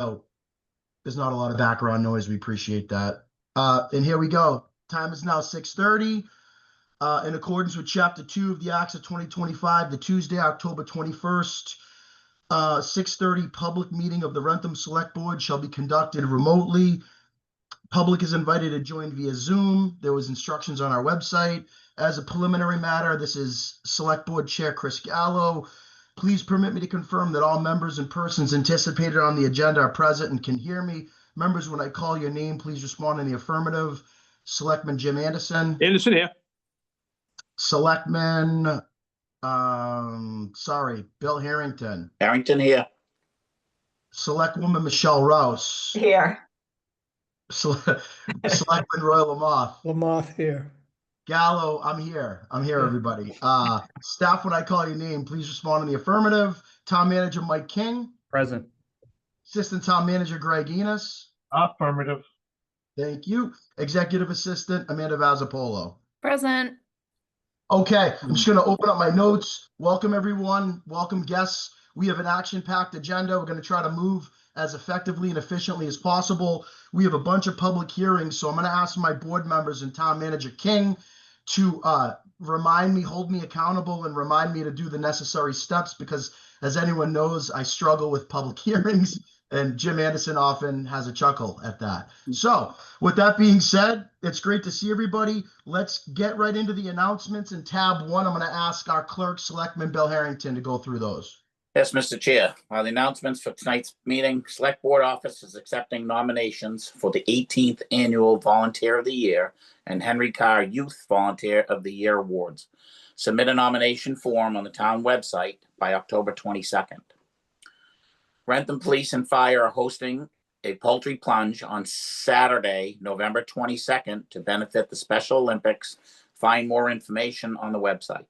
there's not a lot of background noise. We appreciate that. And here we go. Time is now 6:30. In accordance with Chapter 2 of the Acts of 2025, the Tuesday, October 21st, 6:30 public meeting of the Wrentham Select Board shall be conducted remotely. Public is invited to join via Zoom. There was instructions on our website. As a preliminary matter, this is Select Board Chair Chris Gallo. Please permit me to confirm that all members and persons anticipated on the agenda are present and can hear me. Members, when I call your name, please respond in the affirmative. Selectman Jim Anderson. Anderson here. Selectman, Bill Harrington. Harrington here. Selectwoman Michelle Rouse. Here. Selectman Roy Lamoth. Lamoth here. Gallo, I'm here. I'm here, everybody. Staff, when I call your name, please respond in the affirmative. Town Manager Mike King. Present. Assistant Town Manager Greg Enos. Affirmative. Thank you. Executive Assistant Amanda Vazzapolo. Present. Okay, I'm just going to open up my notes. Welcome, everyone. Welcome, guests. We have an action-packed agenda. We're going to try to move as effectively and efficiently as possible. We have a bunch of public hearings, so I'm going to ask my board members and Town Manager King to remind me, hold me accountable, and remind me to do the necessary steps because, as anyone knows, I struggle with public hearings, and Jim Anderson often has a chuckle at that. So, with that being said, it's great to see everybody. Let's get right into the announcements. In tab 1, I'm going to ask our clerk, Selectman Bill Harrington, to go through those. Yes, Mr. Chair. The announcements for tonight's meeting. Select Board Office is accepting nominations for the 18th Annual Volunteer of the Year and Henry Carr Youth Volunteer of the Year Awards. Submit a nomination form on the town website by October 22nd. Wrentham Police and Fire are hosting a poultry plunge on Saturday, November 22nd to benefit the Special Olympics. Find more information on the website.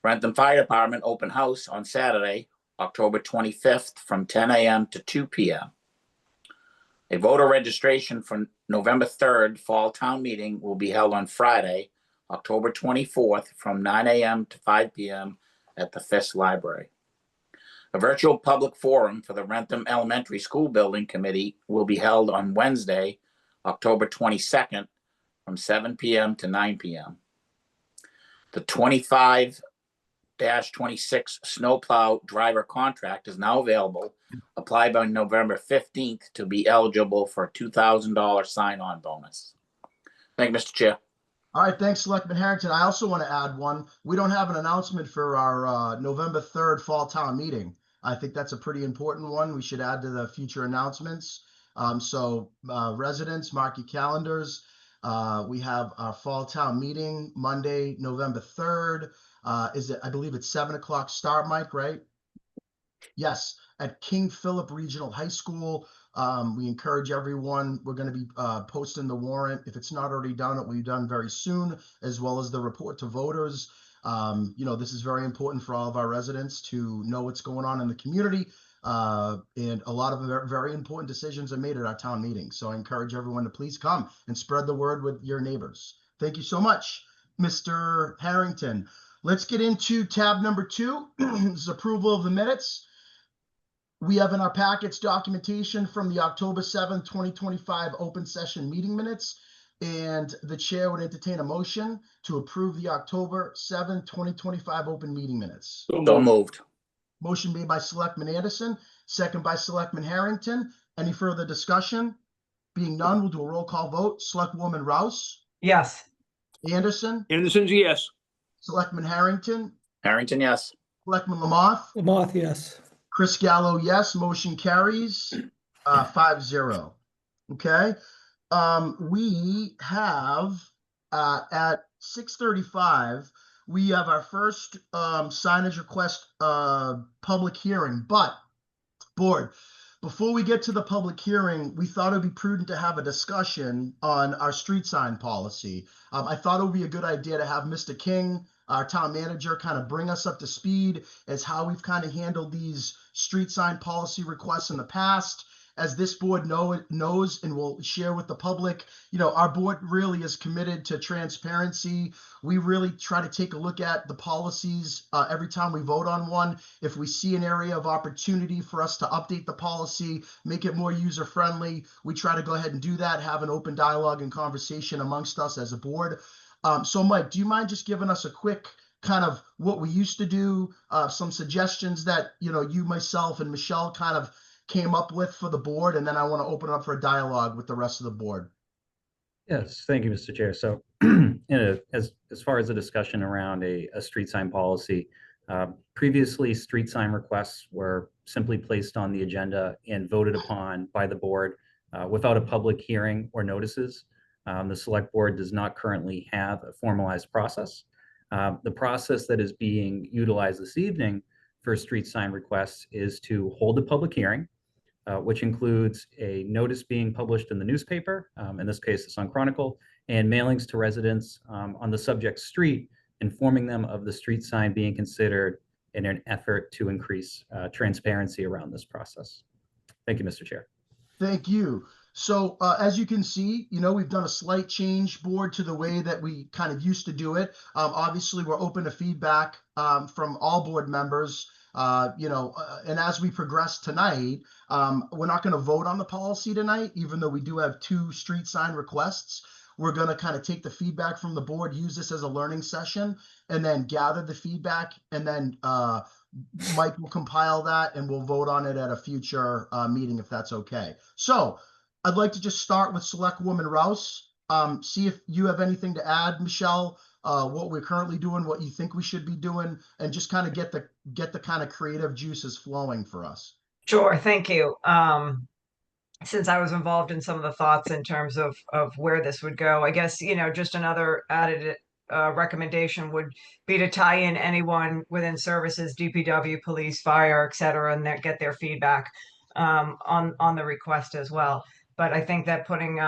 Wrentham Fire Department open house on Saturday, October 25th from 10 a.m. to 2 p.m. A voter registration for November 3rd fall town meeting will be held on Friday, October 24th from 9 a.m. to 5 p.m. at the Fisk Library. A virtual public forum for the Wrentham Elementary School Building Committee will be held on Wednesday, October 22nd from 7 p.m. to 9 p.m. The 25-26 snowplow driver contract is now available. Apply by November 15th to be eligible for a $2,000 sign-on bonus. Thank you, Mr. Chair. All right, thanks, Selectman Harrington. I also want to add one. We don't have an announcement for our November 3rd fall town meeting. I think that's a pretty important one. We should add to the future announcements. Residents, mark your calendars. We have our fall town meeting Monday, November 3rd. I believe it's 7 o'clock start, Mike, right? Yes, at King Philip Regional High School. We encourage everyone. We're going to be posting the warrant. If it's not already done, it will be done very soon, as well as the report to voters. This is very important for all of our residents to know what's going on in the community. And a lot of very important decisions are made at our town meeting. So I encourage everyone to please come and spread the word with your neighbors. Thank you so much, Mr. Harrington. Let's get into tab number 2. This is approval of the minutes. We have in our packets documentation from the October 7th, 2025 open session meeting minutes, and the chair would entertain a motion to approve the October 7th, 2025 open meeting minutes. So moved. Motion made by Selectman Anderson, second by Selectman Harrington. Any further discussion? Being none, we'll do a roll call vote. Selectwoman Rouse? Yes. Anderson? Anderson's yes. Selectman Harrington? Harrington, yes. Selectman Lamoth? Lamoth, yes. Chris Gallo, yes. Motion carries 5-0. Okay. We have at 6:35, we have our first signage request public hearing. But, board, before we get to the public hearing, we thought it would be prudent to have a discussion on our street sign policy. I thought it would be a good idea to have Mr. King, our town manager, kind of bring us up to speed as how we've kind of handled these street sign policy requests in the past, as this board knows and will share with the public, our board really is committed to transparency. We really try to take a look at the policies every time we vote on one. If we see an area of opportunity for us to update the policy, make it more user-friendly, we try to go ahead and do that, have an open dialogue and conversation amongst us as a board. So Mike, do you mind just giving us a quick kind of what we used to do, some suggestions that, you, myself, and Michelle kind of came up with for the board, and then I want to open it up for a dialogue with the rest of the board. Yes, thank you, Mr. Chair. So as far as the discussion around a street sign policy, previously street sign requests were simply placed on the agenda and voted upon by the board without a public hearing or notices. The select board does not currently have a formalized process. The process that is being utilized this evening for street sign requests is to hold a public hearing, which includes a notice being published in the newspaper, in this case the Sun Chronicle, and mailings to residents on the subject street, informing them of the street sign being considered in an effort to increase transparency around this process. Thank you, Mr. Chair. Thank you. So as you can see, we've done a slight change, board, to the way that we kind of used to do it. Obviously, we're open to feedback from all board members. And as we progress tonight, we're not going to vote on the policy tonight, even though we do have 2 street sign requests. We're going to kind of take the feedback from the board, use this as a learning session, and then gather the feedback, and then Mike will compile that and we'll vote on it at a future meeting, if that's okay. So I'd like to just start with Selectwoman Rouse. See if you have anything to add, Michelle, what we're currently doing, what you think we should be doing, and just kind of get the kind of creative juices flowing for us. Sure, thank you. Since I was involved in some of the thoughts in terms of where this would go, I guess, just another added recommendation would be to tie in anyone within services, DPW, police, fire, et cetera, and get their feedback on the request as well. But I think that putting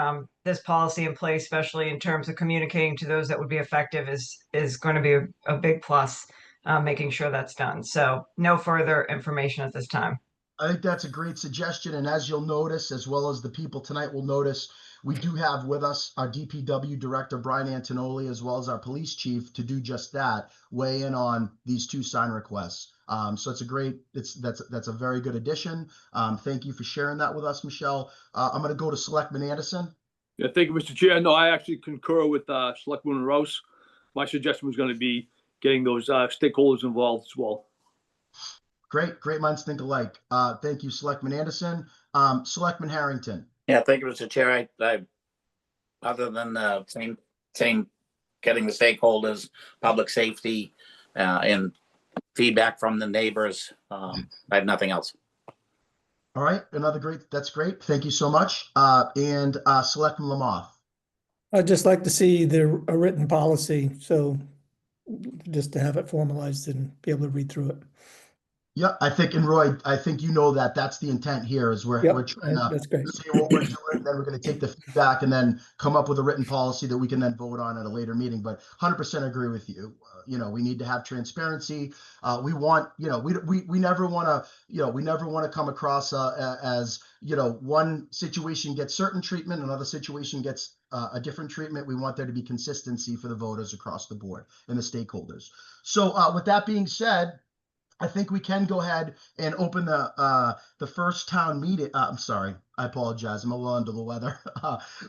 this policy in place, especially in terms of communicating to those that would be effective, is going to be a big plus, making sure that's done. So no further information at this time. I think that's a great suggestion. And as you'll notice, as well as the people tonight will notice, we do have with us our DPW director, Brian Antonoli, as well as our police chief, to do just that, weigh in on these 2 sign requests. So that's a very good addition. Thank you for sharing that with us, Michelle. I'm going to go to Selectman Anderson. Yeah, thank you, Mr. Chair. No, I actually concur with Selectwoman Rouse. My suggestion was going to be getting those stakeholders involved as well. Great minds think alike. Thank you, Selectman Anderson. Selectman Harrington. Yeah, thank you, Mr. Chair. I other than the same getting the stakeholders, public safety, and feedback from the neighbors, I have nothing else. All right, that's great. Thank you so much. And Selectman Lamothe. I'd just like to see a written policy, so just to have it formalized and be able to read through it. Yeah, I think, and Roy, I think that's the intent here, is we're trying to that's great. see what we're doing, then we're going to take the feedback and then come up with a written policy that we can then vote on at a later meeting. But 100% agree with you. We need to have transparency. We want, we never want to come across as, one situation gets certain treatment, another situation gets a different treatment. We want there to be consistency for the voters across the board and the stakeholders. So with that being said, I think we can go ahead and open the first town meeting. I'm sorry, I apologize. I'm a little under the weather.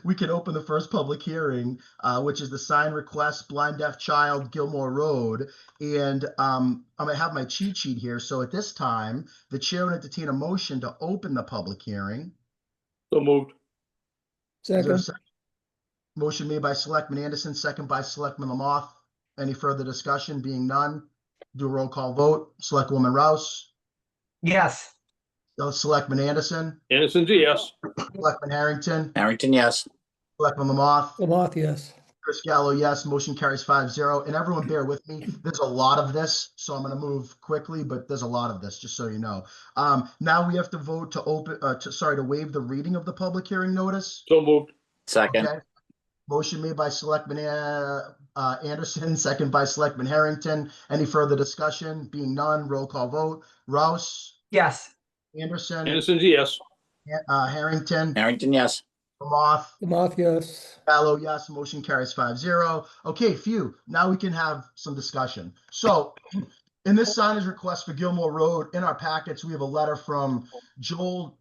We can open the first public hearing, which is the sign request, Blind Deaf Child, Gilmore Road. And I'm going to have my cheat sheet here. So at this time, the chair would entertain a motion to open the public hearing. So moved. Second. Motion made by Selectman Anderson, second by Selectman Lamothe. Any further discussion? Being none, do a roll call vote. Selectwoman Rouse. Yes. Selectman Anderson. Anderson's a yes. Selectman Harrington. Harrington, yes. Selectman Lamothe. Lamothe, yes. Chris Gallo, yes. Motion carries 5-0. And everyone bear with me. There's a lot of this, so I'm going to move quickly, but there's a lot of this, just so you know. Now we have to vote to to waive the reading of the public hearing notice. So moved. Second. Okay. Motion made by Selectman Anderson, second by Selectman Harrington. Any further discussion? Being none, roll call vote. Rouse. Yes. Anderson. Anderson's a yes. Harrington, Harrington, yes. Moth, Demoth, yes. Gallo, yes, motion carries 5-0. Okay, phew, now we can have some discussion. So in this signage request for Gilmore Road, in our packets, we have a letter from Joel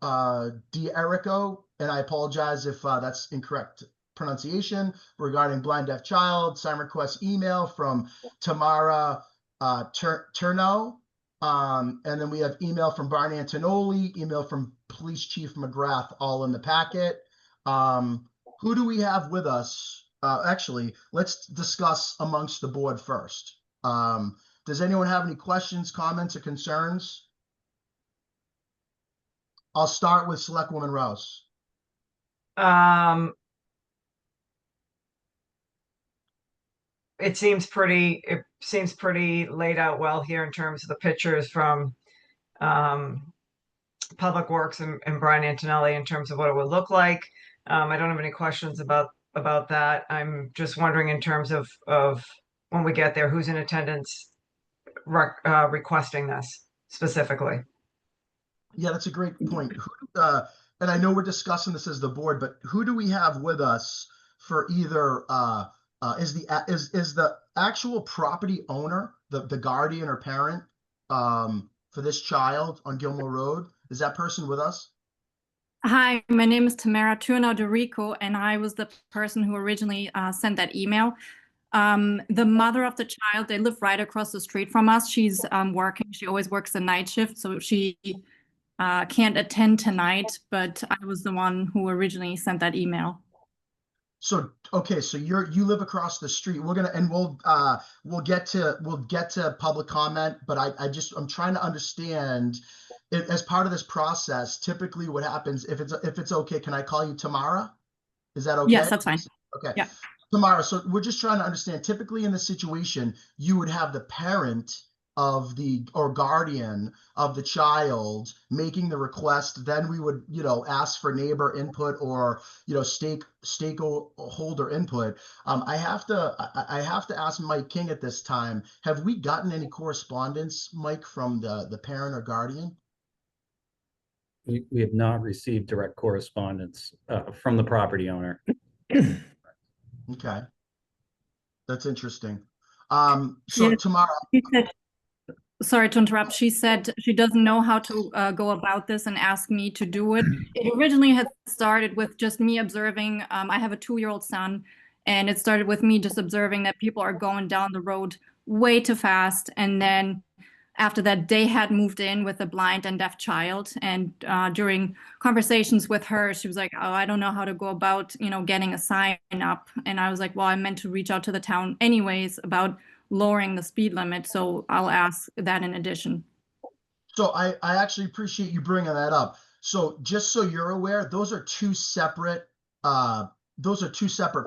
D'Erico, and I apologize if that's incorrect pronunciation, regarding blind deaf child. Sign request email from Tamara Turno. And then we have email from Brian Antonoli, email from Police Chief McGrath, all in the packet. Who do we have with us? Actually, let's discuss amongst the board first. Does anyone have any questions, comments, or concerns? I'll start with Selectwoman Rouse. It seems pretty laid out well here in terms of the pictures from Public Works and Brian Antonelli in terms of what it would look like. I don't have any questions about that. I'm just wondering in terms of when we get there, who's in attendance requesting this specifically. Yeah, that's a great point. And I know we're discussing this as the board, but who do we have with us for either is the actual property owner, the guardian or parent for this child on Gilmore Road? Is that person with us? Hi, my name is Tamara Turno-Dorico, and I was the person who originally sent that email. The mother of the child, they live right across the street from us. She's working. She always works the night shift, so she can't attend tonight, but I was the one who originally sent that email. So, okay, so you live across the street. We'll get to public comment, but I'm trying to understand it, as part of this process. Typically what happens, if it's okay, can I call you Tamara? Is that okay? Yes, that's fine. Okay. Yeah. Tamara, so we're just trying to understand, typically in this situation, you would have the parent or guardian of the child making the request. Then we would, ask for neighbor input or, stakeholder input. I have to ask Mike King at this time, have we gotten any correspondence, Mike, from the parent or guardian? We have not received direct correspondence from the property owner. Okay. That's interesting. So Yeah. Tamara, Sorry to interrupt. She said she doesn't know how to go about this and asked me to do it. It originally had started with just me observing. I have a 2-year-old son, and it started with me just observing that people are going down the road way too fast. And then after that, they had moved in with a blind and deaf child. And during conversations with her, she was like, "Oh, I don't know how to go about, getting a sign up." And I was like, "Well, I meant to reach out to the town anyways about lowering the speed limit, so I'll ask that in addition." so I actually appreciate you bringing that up. So just so you're aware, those are two separate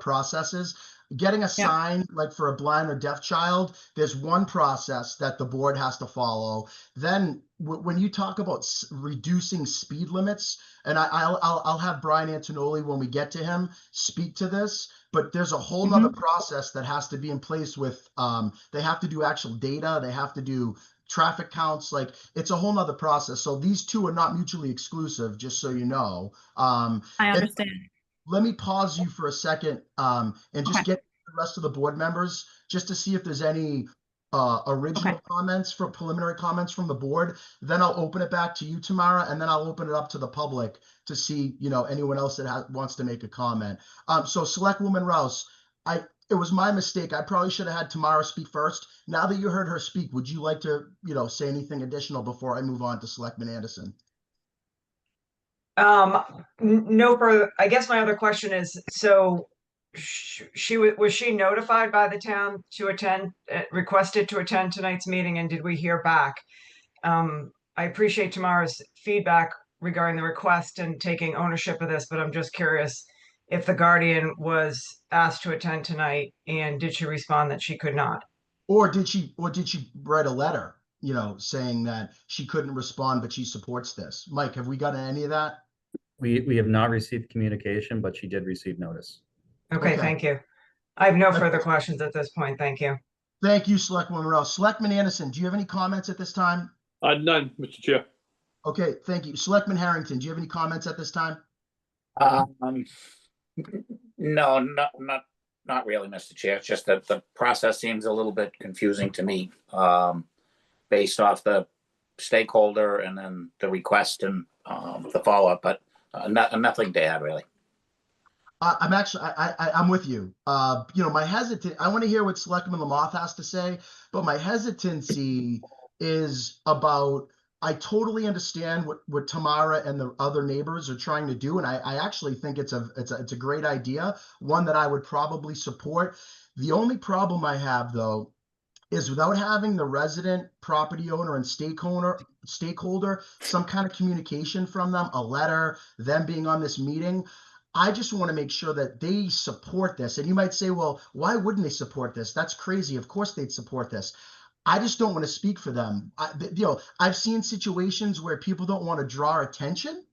processes. Getting a sign, like for a blind or deaf child, there's one process that the board has to follow. Then when you talk about reducing speed limits, and I'll have Brian Antonoli, when we get to him, speak to this, but there's a whole nother process that has to be in place with, they have to do actual data, they have to do traffic counts, like it's a whole nother process. So these two are not mutually exclusive, just so you know. I understand. Let me pause you for a second and just get the rest of the board members just to see if there's any original comments, for preliminary comments from the board. Then I'll open it back to you, Tamara, and then I'll open it up to the public to see, anyone else that wants to make a comment. So Selectwoman Rouse, it was my mistake. I probably should have had Tamara speak first. Now that you heard her speak, would you like to, say anything additional before I move on to Selectman Anderson? No further. I guess my other question is, so was she notified by the town to attend, requested to attend tonight's meeting, and did we hear back? I appreciate Tamara's feedback regarding the request and taking ownership of this, but I'm just curious if the guardian was asked to attend tonight, and did she respond that she could not? Or did she write a letter, saying that she couldn't respond, but she supports this? Mike, have we gotten any of that? We have not received communication, but she did receive notice. Okay, thank you. I have no further questions at this point. Thank you. Thank you, Selectwoman Rouse. Selectman Anderson, do you have any comments at this time? None, Mr. Chair. Okay, thank you. Selectman Harrington, do you have any comments at this time? Um, no, not really, Mr. Chair. It's just that the process seems a little bit confusing to me, based off the stakeholder and then the request and the follow-up, but nothing to add really. I'm actually, I'm with you. You know, my I want to hear what Selectman Lamoth has to say, but my hesitancy is about, I totally understand what Tamara and the other neighbors are trying to do. And I actually think it's a great idea, one that I would probably support. The only problem I have though, is without having the resident property owner and stakeholder, some kind of communication from them, a letter, them being on this meeting. I just want to make sure that they support this. And you might say, well, why wouldn't they support this? That's crazy. Of course they'd support this. I just don't want to speak for them. You know, I've seen situations where people don't want to draw attention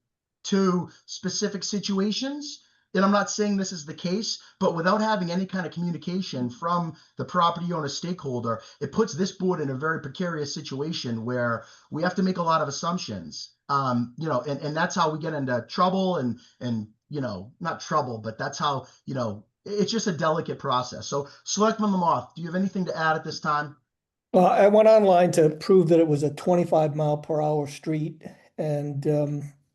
to specific situations. And I'm not saying this is the case, but without having any kind of communication from the property owner stakeholder, it puts this board in a very precarious situation where we have to make a lot of assumptions. You know, and that's how we get into trouble and you know, not trouble, but that's how, you know, it's just a delicate process. So Selectman Lamoth, do you have anything to add at this time? Well, I went online to prove that it was a 25-mile-per-hour street, and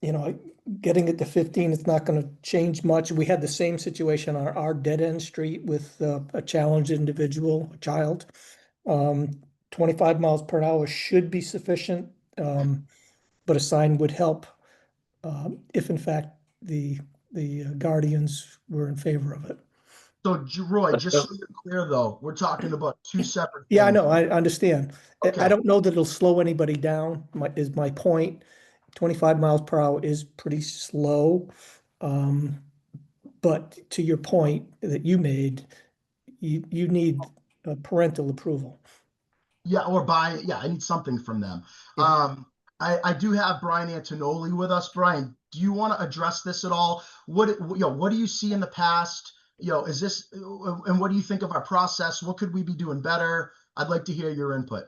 you know, getting it to 15, it's not going to change much. We had the same situation on our dead-end street with a challenged individual, a child. 25 miles per hour should be sufficient, but a sign would help if, in fact, the guardians were in favor of it. So Roy, just so you're clear though, we're talking about two separate things. Yeah, I know, I understand. Okay. I don't know that it'll slow anybody down, is my point. 25 miles per hour is pretty slow. But to your point that you made, you need parental approval. Yeah, yeah, I need something from them. Yeah. I do have Brian Antonoli with us. Brian, do you want to address this at all? What do you see in the past? You know, is this, and what do you think of our process? What could we be doing better? I'd like to hear your input.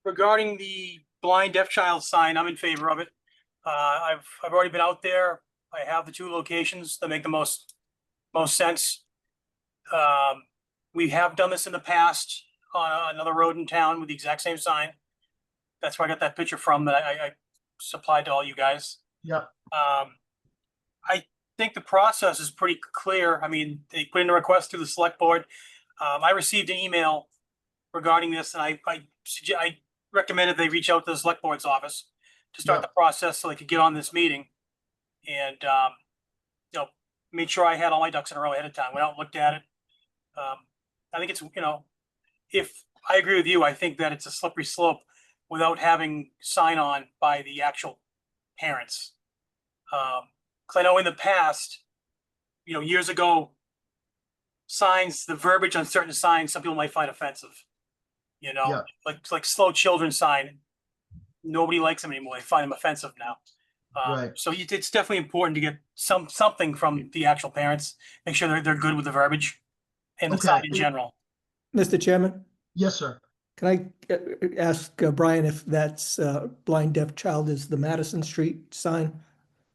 Regarding the blind deaf child sign, I'm in favor of it. I've already been out there. I have the two locations that make the most sense. We have done this in the past on another road in town with the exact same sign. That's where I got that picture from that I supplied to all you guys. Yeah. I think the process is pretty clear. I mean, they put in a request through the select board. I received an email regarding this, and I recommended they reach out to the select board's office to start the process so they could get on this meeting and you know, made sure I had all my ducks in a row ahead of time. Went out and looked at it. I think it's, you know, if I agree with you, I think that it's a slippery slope without having sign on by the actual parents. Because I know in the past, you know, years ago, signs, the verbiage on certain signs, some people might find offensive. You know, like slow children sign. Nobody likes them anymore. They find them offensive now. Right. So it's definitely important to get something from the actual parents. Make sure they're good with the verbiage and the sign in general. Mr. Chairman? Yes, sir. Can I ask Brian if that's blind deaf child is the Madison Street sign?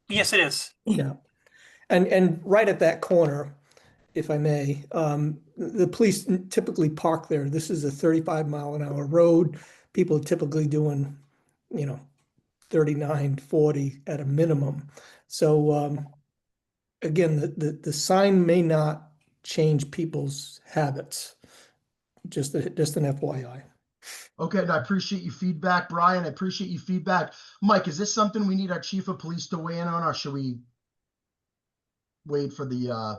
Yes, it is. Yeah. And right at that corner, if I may, the police typically park there. This is a 35-mile-an-hour road. People are typically doing, you know, 39, 40 at a minimum. So again, the sign may not change people's habits. Just an FYI. Okay, and I appreciate your feedback, Brian. I appreciate your feedback. Mike, is this something we need our chief of police to weigh in on, or should we wait for the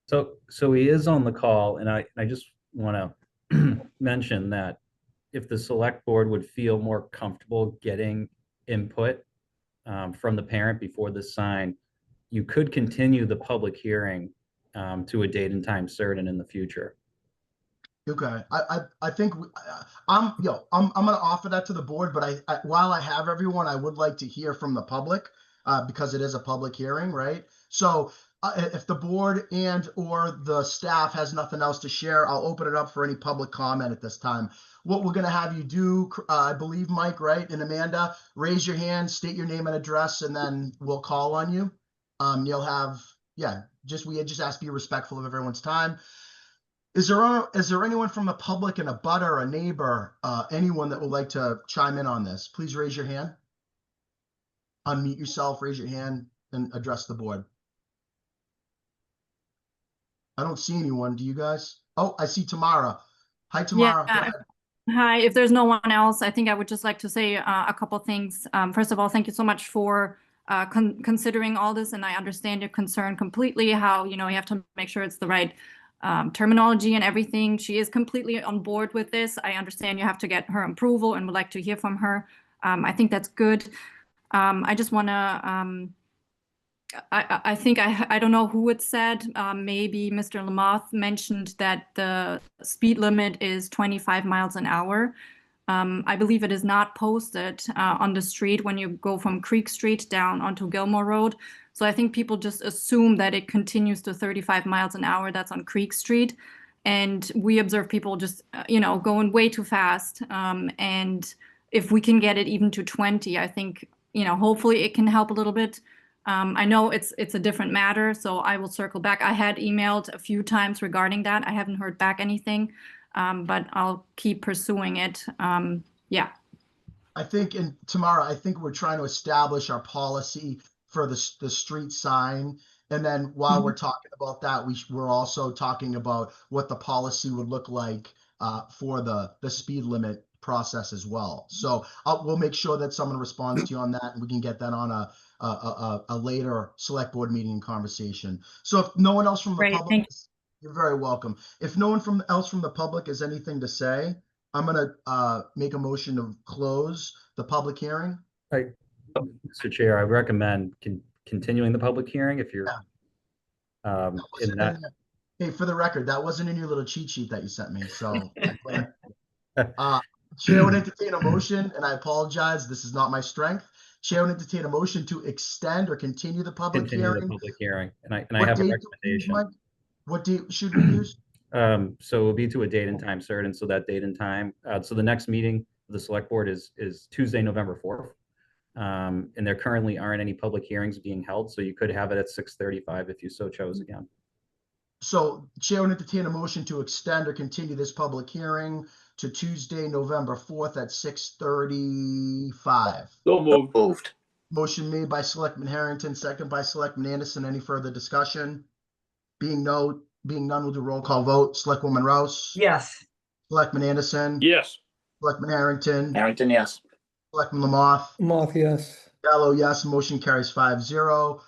So he is on the call, and I just want to mention that if the select board would feel more comfortable getting input from the parent before the sign, you could continue the public hearing to a date and time certain in the future. Okay, I think I'm going to offer that to the board, but while I have everyone, I would like to hear from the public. because it is a public hearing, right? So if the board and or the staff has nothing else to share, I'll open it up for any public comment at this time. What we're gonna have you do, I believe, Mike, right, and Amanda, raise your hand, state your name and address, and then we'll call on you. You'll have, yeah, we just ask be respectful of everyone's time. Is there anyone from the public and a butter, a neighbor, anyone that would like to chime in on this? Please raise your hand. Unmute yourself, raise your hand, and address the board. I don't see anyone. Do you guys? Oh, I see Tamara. Hi, Tamara. Go ahead. Hi, if there's no one else, I think I would just like to say a couple things. First of all, thank you so much for considering all this, and I understand your concern completely, how, you have to make sure it's the right terminology and everything. She is completely on board with this. I understand you have to get her approval and would like to hear from her. I think that's good. I just want to, I think, I don't know who it said, maybe Mr. Lamoth mentioned that the speed limit is 25 miles an hour. I believe it is not posted on the street when you go from Creek Street down onto Gilmore Road. So I think people just assume that it continues to 35 miles an hour. That's on Creek Street. And we observe people just, going way too fast. And if we can get it even to 20, I think, hopefully it can help a little bit. I know it's a different matter, so I will circle back. I had emailed a few times regarding that. I haven't heard back anything, but I'll keep pursuing it. Yeah. I think, and Tamara, I think we're trying to establish our policy for the street sign. And then while we're talking about that, we're also talking about what the policy would look like for the speed limit process as well. So we'll make sure that someone responds to you on that, and we can get that on a later select board meeting conversation. So if no one else from the public, you're very welcome. If no one else from the public has anything to say, I'm gonna make a motion to close the public hearing. Mr. Chair, I recommend continuing the public hearing if you're in that. Hey, for the record, that wasn't in your little cheat sheet that you sent me. So Chair would entertain a motion, and I apologize, this is not my strength. Chair would entertain a motion to extend or continue the public hearing. Continue the public hearing, and I have a recommendation. What date should we use? So it'll be to a date and time certain. So that date and time. So the next meeting of the select board is Tuesday, November 4th. And there currently aren't any public hearings being held, so you could have it at 6:35 if you so chose again. So Chair would entertain a motion to extend or continue this public hearing to Tuesday, November 4th at 6:35. So moved. Motion made by Selectman Harrington, second by Selectman Anderson. Any further discussion? Being none, we'll do roll call vote. Selectwoman Rouse? Yes. Selectman Anderson? Yes. Selectman Harrington? Harrington, yes. Selectman Lamoth? Moth, yes. Gallo, yes. Motion carries 5-0.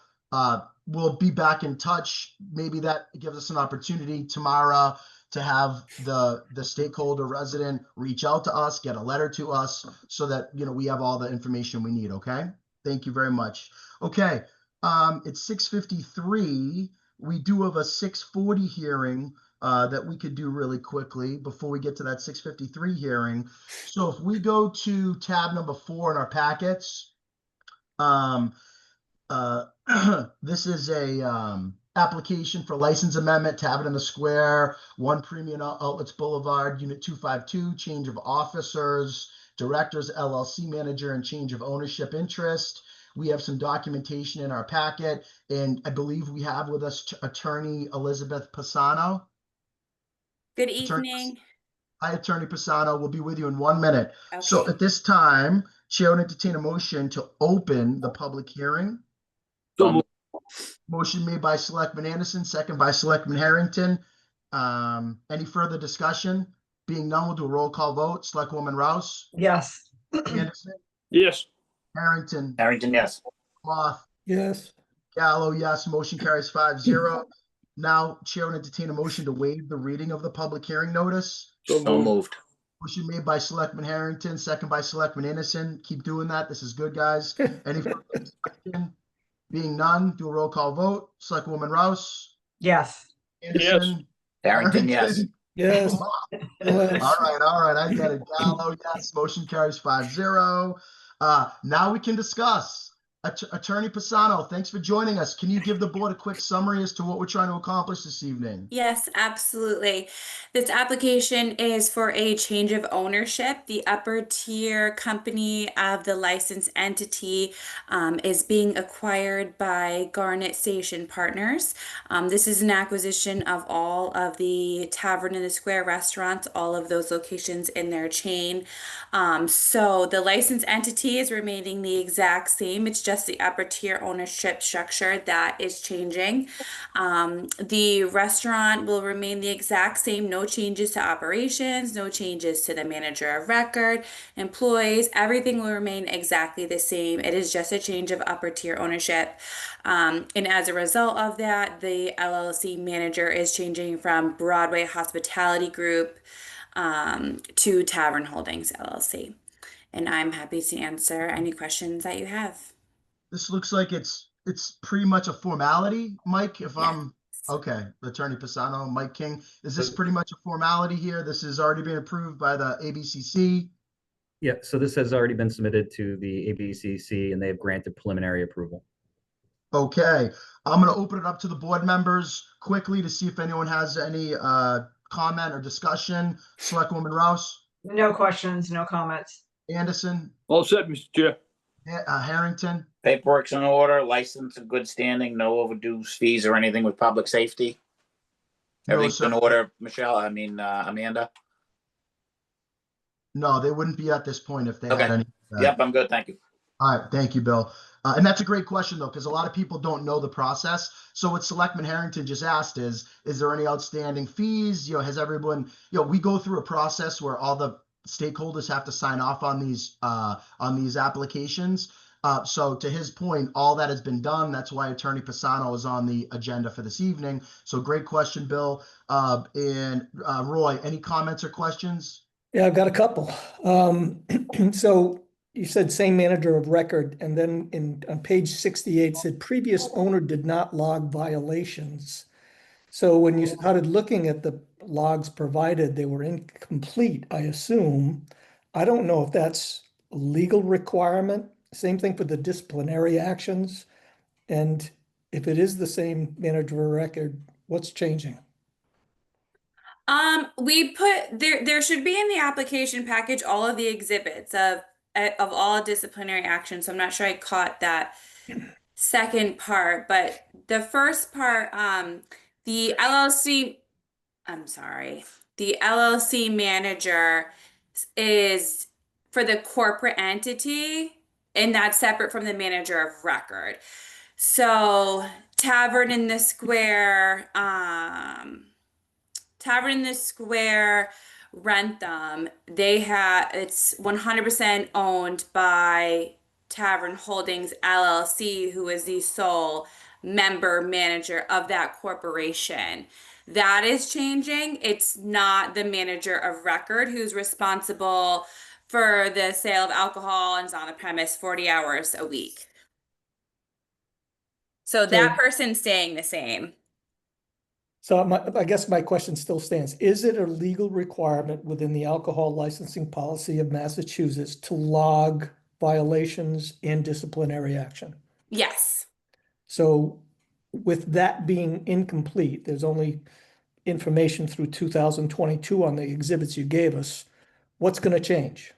We'll be back in touch. Maybe that gives us an opportunity tomorrow to have the stakeholder resident reach out to us, get a letter to us, so that we have all the information we need. Okay. Thank you very much. Okay. It's 6:53. We do have a 6:40 hearing that we could do really quickly before we get to that 6:53 hearing. So if we go to tab number 4 in our packets, this is a application for license amendment to have it in the square, 1 Premium Outlets Boulevard, Unit 252, change of officers, directors, LLC manager, and change of ownership interest. We have some documentation in our packet, and I believe we have with us Attorney Elizabeth Pisano. Good evening. Hi, Attorney Pisano. We'll be with you in 1 minute. Okay. So at this time, Chair would entertain a motion to open the public hearing. So moved. Motion made by Selectman Anderson, second by Selectman Harrington. Any further discussion? Being none, we'll do a roll call vote. Selectwoman Rouse? Yes. Anderson? Yes. Harrington? Harrington, yes. Moth? Yes. Gallo, yes. Motion carries 5-0. Now, Chair would entertain a motion to waive the reading of the public hearing notice. So moved. Motion made by Selectman Harrington, second by Selectman Anderson. Keep doing that. This is good, guys. Any further discussion? Being none, do a roll call vote. Selectwoman Rouse? Yes. Anderson? Harrington, yes. Yes. All right. I get it. Gallo, yes. Motion carries 5-0. Now we can discuss Attorney Pisano, thanks for joining us. Can you give the board a quick summary as to what we're trying to accomplish this evening? Yes, absolutely. This application is for a change of ownership. The upper tier company of the licensed entity is being acquired by Garnet Station Partners. This is an acquisition of all of the Tavern in the Square restaurants, all of those locations in their chain. So the licensed entity is remaining the exact same. It's just the upper tier ownership structure that is changing. The restaurant will remain the exact same, no changes to operations, no changes to the manager of record, employees, everything will remain exactly the same. It is just a change of upper tier ownership. And as a result of that, the LLC manager is changing from Broadway Hospitality Group to Tavern Holdings LLC. And I'm happy to answer any questions that you have. This looks like it's pretty much a formality, Mike, if Yes. I'm okay. Attorney Pisano, Mike King, is this pretty much a formality here? This has already been approved by the ABCC. Yeah, so this has already been submitted to the ABCC and they have granted preliminary approval. Okay, I'm going to open it up to the board members quickly to see if anyone has any comment or discussion. Selectwoman Rouse, No questions, no comments. Anderson, All set, Mr. Chair. Harrington, Paperwork's in order, license in good standing, no overdue fees or anything with public safety. No, Everything's in sir. order, Michelle, Amanda? No, they wouldn't be at this point if they Okay. had any. Yep, I'm good, thank you. All right, thank you, Bill. And that's a great question, though, because a lot of people don't know the process. So what Selectman Harrington just asked is there any outstanding fees? Has everyone, we go through a process where all the stakeholders have to sign off on these applications. So to his point, all that has been done. That's why Attorney Pisano is on the agenda for this evening. So great question, Bill. And Roy, any comments or questions? Yeah, I've got a couple. So you said same manager of record, and then on page 68 said previous owner did not log violations. So when you started looking at the logs provided, they were incomplete, I assume. I don't know if that's a legal requirement. Same thing for the disciplinary actions. And if it is the same manager of record, what's changing? We put there should be in the application package all of the exhibits of all disciplinary actions. So I'm not sure I caught that second part, but the first part, the LLC, I'm sorry, the LLC manager is for the corporate entity, and that's separate from the manager of record. So Tavern in the Square, Wrentham, it's 100% owned by Tavern Holdings LLC, who is the sole member manager of that corporation. That is changing. It's not the manager of record who's responsible for the sale of alcohol and is on the premise 40 hours a week. So that person's staying the same. So I guess my question still stands. Is it a legal requirement within the alcohol licensing policy of Massachusetts to log violations and disciplinary action? Yes. So with that being incomplete, there's only information through 2022 on the exhibits you gave us. What's going to change?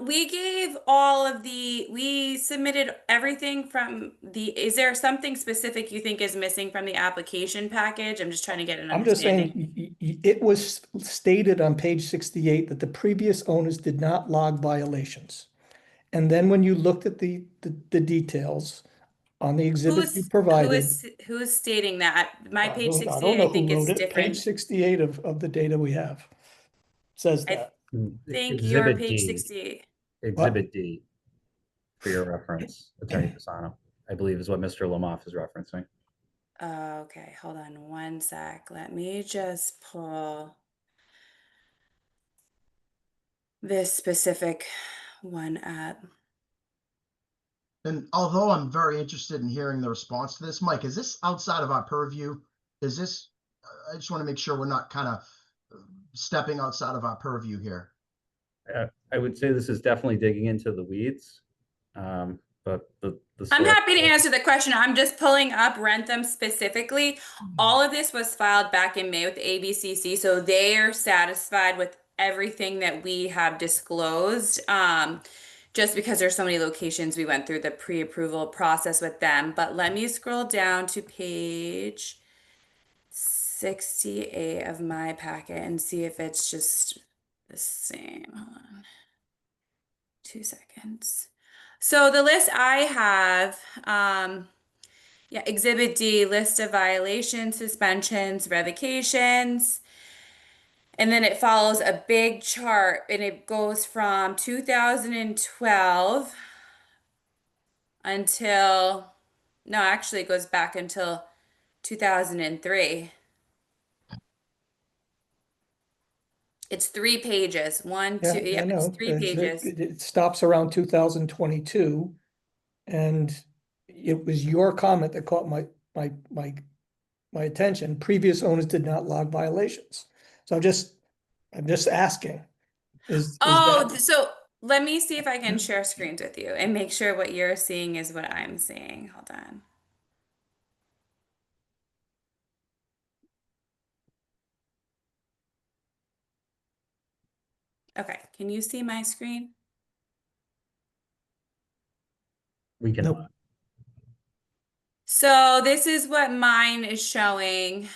We submitted everything from is there something specific you think is missing from the application package? I'm just trying to get an I'm just understanding. saying it was stated on page 68 that the previous owners did not log violations. And then when you looked at the details on the exhibit you provided. Who is stating that? My page I 68, don't know I think who is wrote it. Page different. 68 of the data we have says that. Think you're Exhibit page D. 68. Exhibit D, for your reference, Attorney Pisano, I believe is what Mr. Lamoff is referencing. Okay, hold on one sec. Let me just pull this specific one up. And although I'm very interested in hearing the response to this, Mike, is this outside of our purview? Is this, I just want to make sure we're not kind of stepping outside of our purview here. I would say this is definitely digging into the weeds. but the I'm select happy to board- answer the question. I'm just pulling up Wrentham specifically. All of this was filed back in May with the ABCC, so they are satisfied with everything that we have disclosed. Just because there's so many locations, we went through the pre-approval process with them. But let me scroll down to page 68 of my packet and see if it's just the same. Hold on. 2 seconds. So the list I have, yeah, Exhibit D, list of violations, suspensions, revocations. And then it follows a big chart and it goes from 2012 until, no, actually it goes back until 2003. It's 3 pages. One, Yeah, two, yeah, I it's know. 3 pages. It stops around 2022. And it was your comment that caught my attention. Previous owners did not log violations. So I'm just asking, is Oh, that, so let me see if I can share screens with you and make sure what you're seeing is what I'm seeing. Hold on. Okay, can you see my screen? we can. Nope. So this is what mine is showing.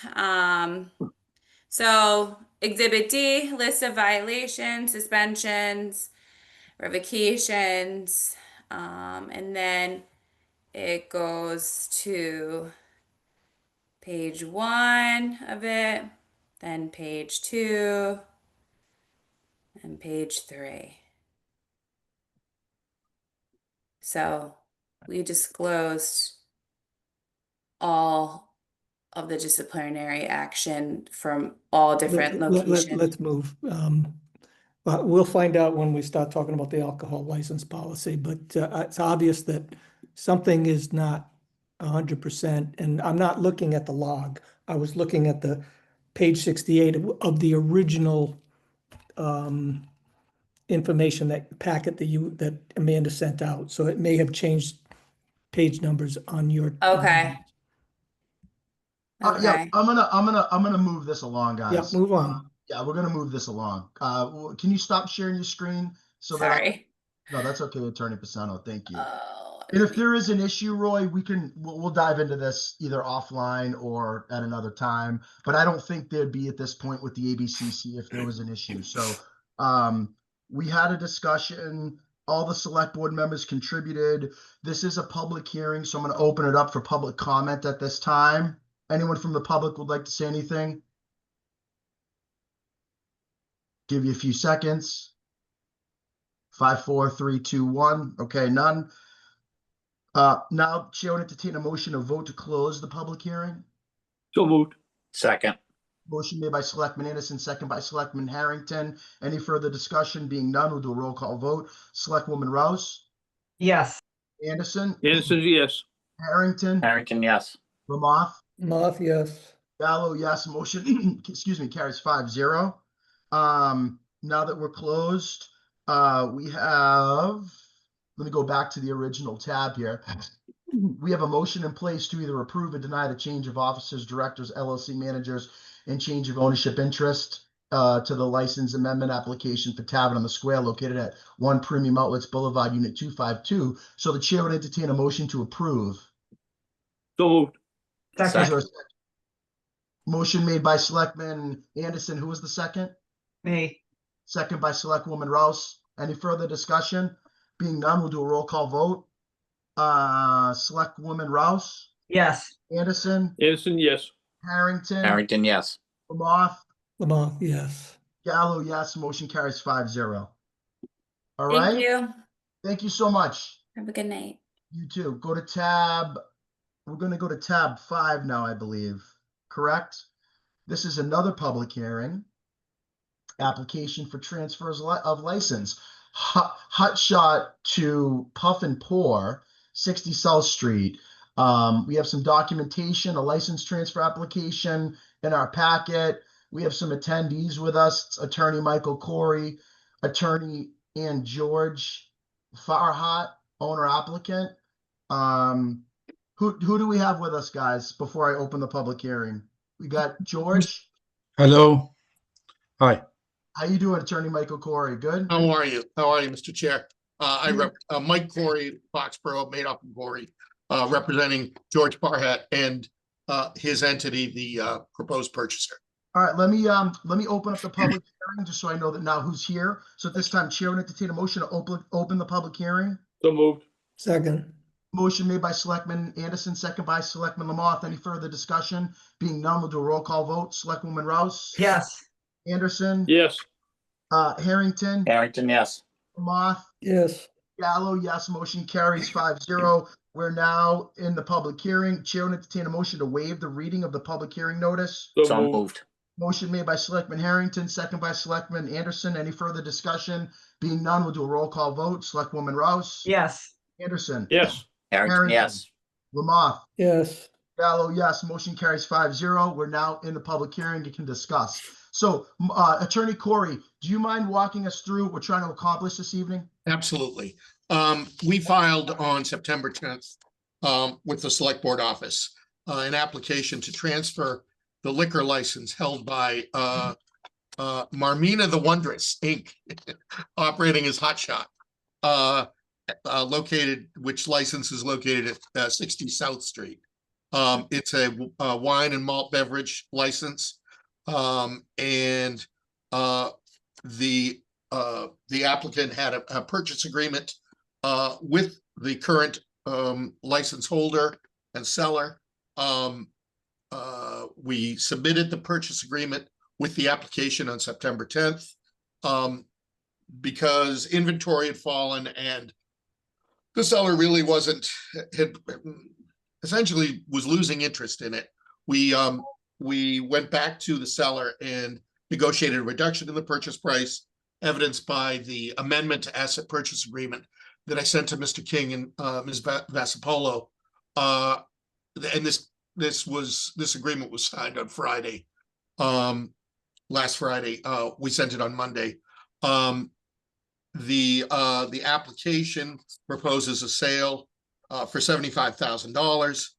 So Exhibit D, list of violations, suspensions, revocations, and then it goes to page 1 of it, then page 2, and page 3. So we disclosed all of the disciplinary action from all different locations. let's move. But we'll find out when we start talking about the alcohol license policy, but it's obvious that something is not 100%. And I'm not looking at the log. I was looking at the page 68 of the original information, that packet that Amanda sent out. So it may have changed page numbers on your. Okay. Yeah, Okay. I'm gonna move this along, Yeah, guys. move on. Yeah, we're gonna move this along. Can you stop sharing your screen so that Sorry. no, that's okay, Attorney Pisano. Thank you. Oh, And if there is an issue, Roy, we'll dive into this either offline or at another time. But I don't think there'd be at this point with the ABCC if there was an issue. So we had a discussion. All the select board members contributed. This is a public hearing, so I'm going to open it up for public comment at this time. Anyone from the public would like to say anything? Give you a few seconds. 5, 4, 3, 2, 1. Okay, none. Now, Chair would entertain a motion to vote to close the public hearing. So moved. Second. Motion made by Selectman Anderson, second by Selectman Harrington. Any further discussion? Being none, we'll do a roll call vote. Selectwoman Rouse, Yes. Anderson, Anderson, yes. Harrington, Harrington, yes. Lamoth, Moth, yes. Gallo, yes. Motion, excuse me, carries 5-0. Now that we're closed, we have, let me go back to the original tab here. We have a motion in place to either approve or deny the change of officers, directors, LLC managers, and change of ownership interest to the license amendment application for Tavern on the Square located at 1 Premium Outlets Boulevard, Unit 252. So the chair would entertain a motion to approve. So moved. Is there a Second. second? Motion made by Selectman Anderson. Who was the second? Me. Second by Selectwoman Rouse. Any further discussion? Being none, we'll do a roll call vote. Selectwoman Rouse, Yes. Anderson, Anderson, yes. Harrington, Harrington, yes. Lamoth, Lamont, yes. Gallo, yes. Motion carries 5-0. All thank right. you. Thank you so much. Have a good night. You too. Go to tab. We're going to go to tab 5 now, I believe. Correct? This is another public hearing. Application for transfers of license. Hot shot to Puff and Pour, 60 South Street. We have some documentation, a license transfer application in our packet. We have some attendees with us. It's Attorney Michael Corey, Attorney Ann George Farhat, owner applicant. Who do we have with us, guys, before I open the public hearing? We got George. Hello. Hi. How you doing, Attorney Michael Corey? Good? How are you? How are you, Mr. Chair? I rep Mike Corey, Foxborough, Madoff and Corey, representing George Parhat and his entity, the proposed purchaser. All right, let me open up the public hearing just so I know that now who's here. So at this time, Chair would entertain a motion to open the public hearing. So moved. Second. Motion made by Selectman Anderson, second by Selectman Lamoth. Any further discussion? Being none, we'll do a roll call vote. Selectwoman Rouse? Yes. Anderson? Yes. Harrington? Harrington, yes. Lamoth? Yes. Gallo, yes. Motion carries 5-0. We're now in the public hearing. Chair will entertain a motion to waive the reading of the public hearing notice. So moved. Moved. Motion made by Selectman Harrington, second by Selectman Anderson. Any further discussion? Being none, we'll do a roll call vote. Selectwoman Rouse? Yes. Anderson? Yes. Harrington, Harrington. yes. Lamoth? Yes. Gallo, yes. Motion carries 5-0. We're now in the public hearing. You can discuss. So, Attorney Corey, do you mind walking us through what we're trying to accomplish this evening? Absolutely. We filed on September 10th with the Select Board office an application to transfer the liquor license held by Marmina the Wondrous, Inc., operating as Hot Shot, which license is located at 60 South Street. It's a wine and malt beverage license, and the applicant had a purchase agreement with the current license holder and seller. We submitted the purchase agreement with the application on September 10th because inventory had fallen and the seller really essentially was losing interest in it. We went back to the seller and negotiated a reduction in the purchase price, evidenced by the amendment to asset purchase agreement that I sent to Mr. King and Ms. Vasapolo. And this agreement was signed on Friday, last Friday. We sent it on Monday. The application proposes a sale for $75,000,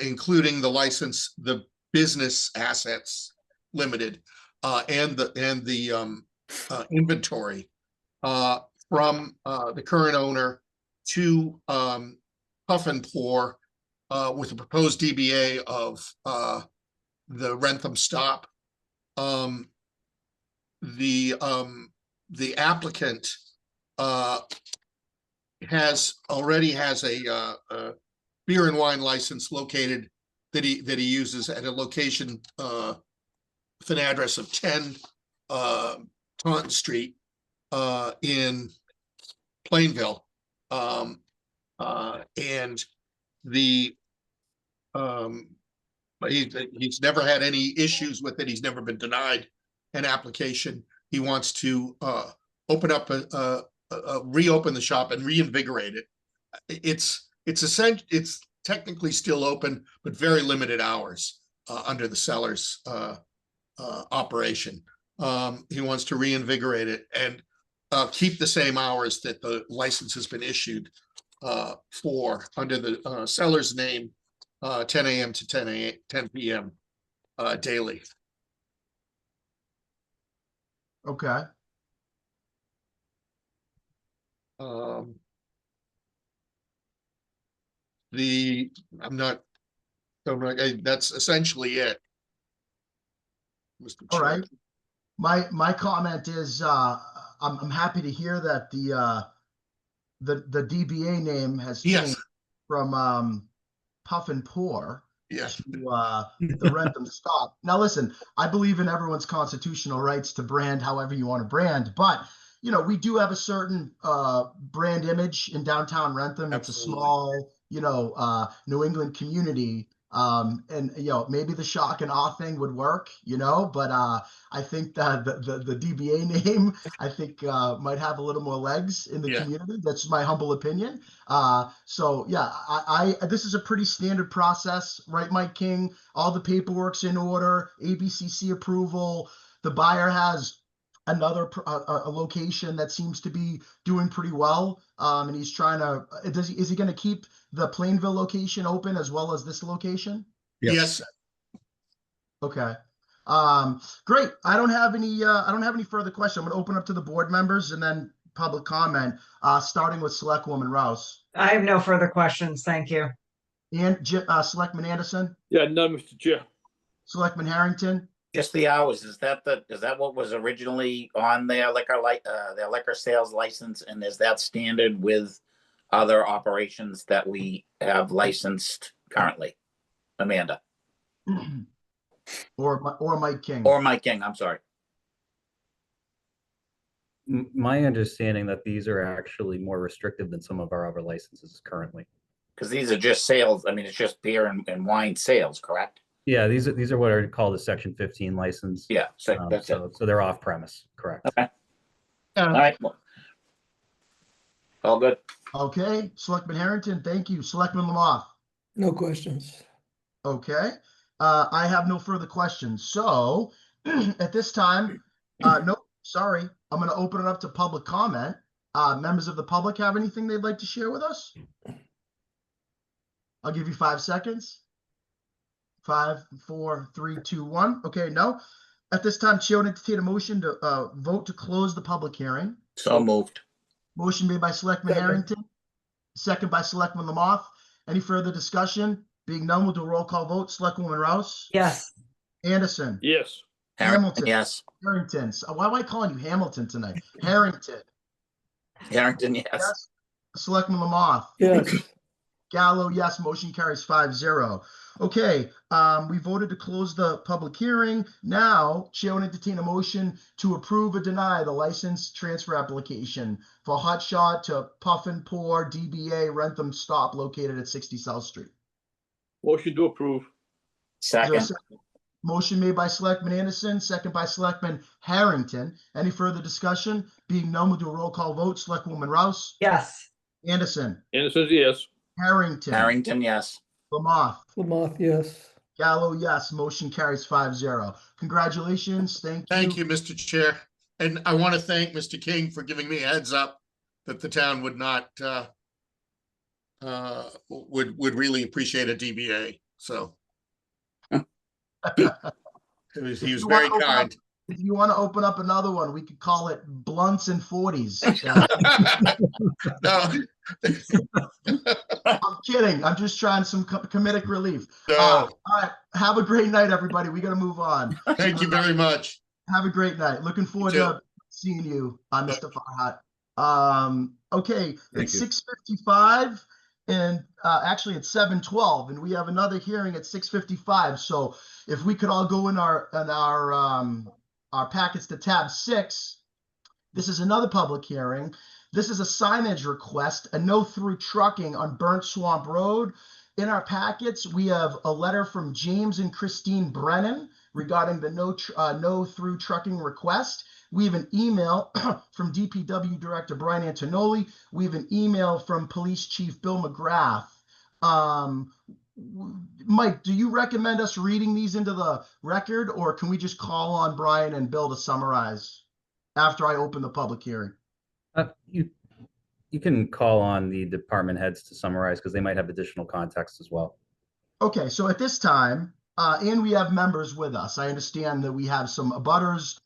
including the license, the business assets limited, and the inventory from the current owner to Puff and Pour with a proposed DBA of the Wrentham stop. The applicant already has a beer and wine license located that he uses at a location with an address of 10 Taunton Street in Plainville, and he's never had any issues with it. He's never been denied an application. He wants to reopen the shop and reinvigorate it. It's technically still open, but very limited hours under the seller's operation. He wants to reinvigorate it and keep the same hours that the license has been issued for under the seller's name, 10 a.m. to 10 p.m. Daily. Okay. That's essentially it, Mr. All Chair. right. My comment is I'm happy to hear that the DBA name has Yes. changed from Puff and Pour Yes. to the Wrentham stop. Now listen, I believe in everyone's constitutional rights to brand however you want to brand, but we do have a certain brand image in downtown Wrentham. It's a small, New England community. And maybe the shock and awe thing would work, but I think that the DBA name, I think might have a little more legs in the community. That's my humble opinion. So yeah, this is a pretty standard process, right, Mike King? All the paperwork's in order, ABCC approval. The buyer has another a location that seems to be doing pretty well. And he's trying to, is he going to keep the Plainville location open as well as this location? Yes, Okay. Great. I don't have any further questions. I'm going to open up to the board members and then public comment, starting with Selectwoman Rouse I have no further questions. Thank you. and Selectman Anderson, Yeah, none, Mr. Chair. Selectman Harrington. Just the hours, is that what was originally on their liquor sales license, and is that standard with other operations that we have licensed currently? Amanda? Or Mike King. Or Mike King, I'm sorry. My understanding that these are actually more restrictive than some of our other licenses currently. Because these are just sales, I mean, it's just beer and wine sales, correct? Yeah, these are what are called a Section 15 license. Yeah, so that's it. So they're off premise, correct? Okay. All right. All good. Okay, Selectman Harrington, thank you. Selectman Lamoth. No questions. Okay, I have no further questions. So at this time, no, sorry, I'm going to open it up to public comment. Members of the public have anything they'd like to share with us? I'll give you 5 seconds. 5, 4, 3, 2, 1. Okay, no. At this time, Chair will entertain a motion to vote to close the public hearing. So moved. Motion made by Selectman Second. Harrington, second by Selectman Lamoth. Any further discussion? Being none, we'll do a roll call vote. Selectwoman Rouse? Yes. Anderson? Yes. Hamilton. Yes. Harrington. Why am I calling you Hamilton tonight? Harrington. Harrington, yes. Yes. Selectman Lamoth? Yes. Gallo, yes. Motion carries 5-0. Okay, we voted to close the public hearing. Now, Chair will entertain a motion to approve or deny the license transfer application for Hot Shot to Puff and Pour DBA Wrentham Stop located at 60 South Street. Motion to approve. Is there a Second. second? Motion made by Selectman Anderson, second by Selectman Harrington. Any further discussion? Being none, we'll do a roll call vote. Selectwoman Rouse? Yes. Anderson? Anderson, yes. Harrington? Harrington, yes. Lamoth? Lamoth, yes. Gallo, yes. Motion carries 5-0. Congratulations. Thank you. thank you, Mr. Chair. And I want to thank Mr. King for giving me a heads up that the town would not, would really appreciate a DBA. So he was You very wanna open up- kind. If you want to open up another one, we could call it Blunts and 40s. No, I'm kidding. I'm just trying some comedic relief. no, All right. Have a great night, everybody. We got to move on. thank you very much. Have a great night. Looking forward too. to seeing you, Mr. Farhat. Okay, Thank it's you. 6:55 and actually it's 7:12 and we have another hearing at 6:55. So if we could all go in our packets to tab 6, this is another public hearing. This is a signage request, a no through trucking on Burnt Swamp Road. In our packets, we have a letter from James and Christine Brennan regarding the no through trucking request. We have an email from DPW Director Brian Antonoli. We have an email from Police Chief Bill McGrath. Mike, do you recommend us reading these into the record, or can we just call on Brian and Bill to summarize after I open the public hearing? You can call on the department heads to summarize because they might have additional context as well. Okay, so at this time, and we have members with us. I understand that we have some abutters,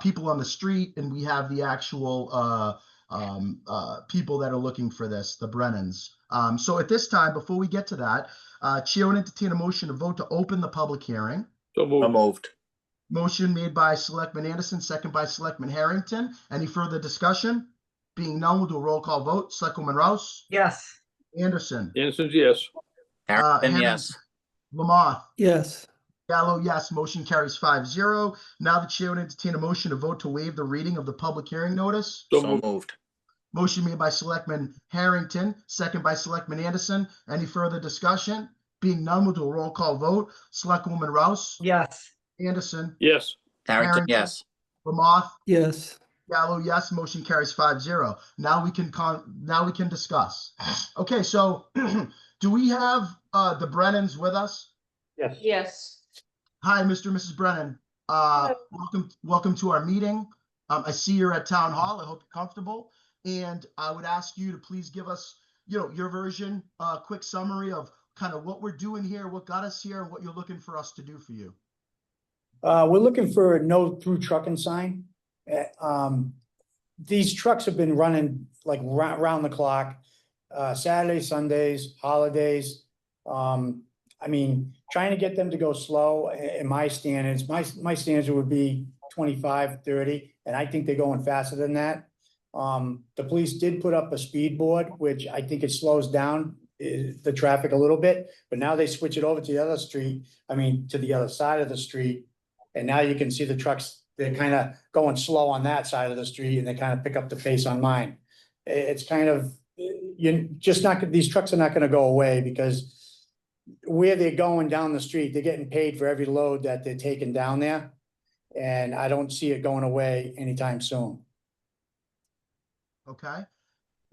people on the street, and we have the actual people that are looking for this, the Brennans. So at this time, before we get to that, Chair will entertain a motion to vote to open the public hearing. So So moved. moved. Motion made by Selectman Anderson, second by Selectman Harrington. Any further discussion? Being none, we'll do a roll call vote. Selectwoman Rouse? Yes. Anderson? Anderson's yes. Harrington, Harrington. yes. Lamoth? Yes. Gallo, yes. Motion carries 5-0. Now the chair would entertain a motion to vote to waive the reading of the public hearing notice. So So moved. moved. Motion made by Selectman Harrington, second by Selectman Anderson. Any further discussion? Being none, we'll do a roll call vote. Selectwoman Rouse? Yes. Anderson? Yes. Harrington, Harrington. yes. Lamoth? Yes. Gallo, yes. Motion carries 5-0. Now we can discuss. Okay, so do we have the Brennans with us? Yes. Hi, Mr. and Mrs. Brennan. Welcome to our meeting. I see you're at Town Hall. I hope you're comfortable. And I would ask you to please give us, your version, quick summary of kind of what we're doing here, what got us here, and what you're looking for us to do for you. We're looking for a no through trucking sign. These trucks have been running like round the clock, Saturdays, Sundays, holidays. I mean, trying to get them to go slow in my standards, my standards would be 25, 30, and I think they're going faster than that. The police did put up a speed board, which I think it slows down the traffic a little bit, but now they switch it over to the other street, to the other side of the street. And now you can see the trucks, they're kind of going slow on that side of the street and they kind of pick up the pace on mine. It's kind of, these trucks are not going to go away because where they're going down the street, they're getting paid for every load that they're taking down there. And I don't see it going away anytime soon. Okay.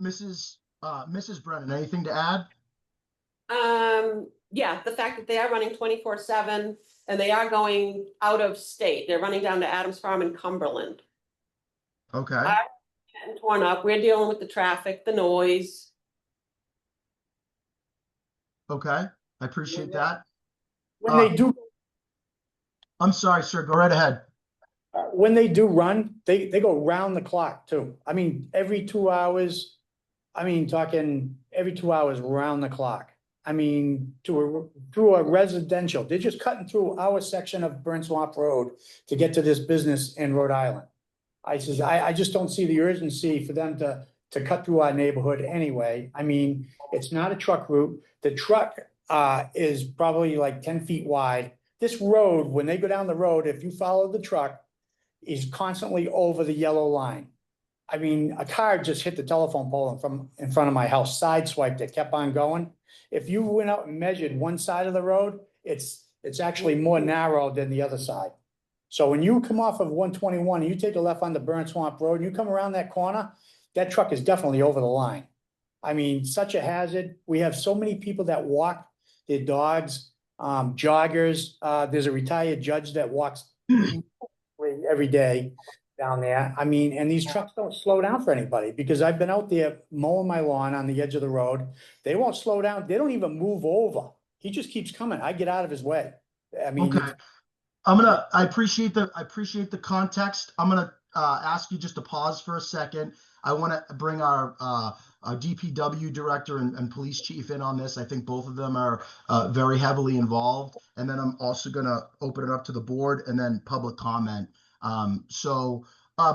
Mrs. Brennan, anything to add? Yeah, the fact that they are running 24/7 and they are going out of state. They're running down to Adams Farm in Cumberland. Okay. Getting torn up. We're dealing with the traffic, the noise. Okay. I appreciate that. When they do, I'm sorry, sir. Go right ahead. when they do run, they go round the clock too. Every 2 hours, talking every 2 hours round the clock. Through a residential, they're just cutting through our section of Burnt Swamp Road to get to this business in Rhode Island. I just don't see the urgency for them to cut through our neighborhood anyway. It's not a truck route. The truck is probably like 10 feet wide. This road, when they go down the road, if you follow the truck, is constantly over the yellow line. A car just hit the telephone pole in front of my house, sideswiped it, kept on going. If you went out and measured one side of the road, it's actually more narrow than the other side. So when you come off of 121 and you take a left on the Burnt Swamp Road, and you come around that corner, that truck is definitely over the line. Such a hazard. We have so many people that walk their dogs, joggers. There's a retired judge that walks every day down there. And these trucks don't slow down for anybody because I've been out there mowing my lawn on the edge of the road. They won't slow down. They don't even move over. He just keeps coming. I get out of his way. Okay. I appreciate the context. I'm gonna ask you just to pause for a second. I want to bring our DPW director and police chief in on this. I think both of them are very heavily involved. And then I'm also gonna open it up to the board and then public comment.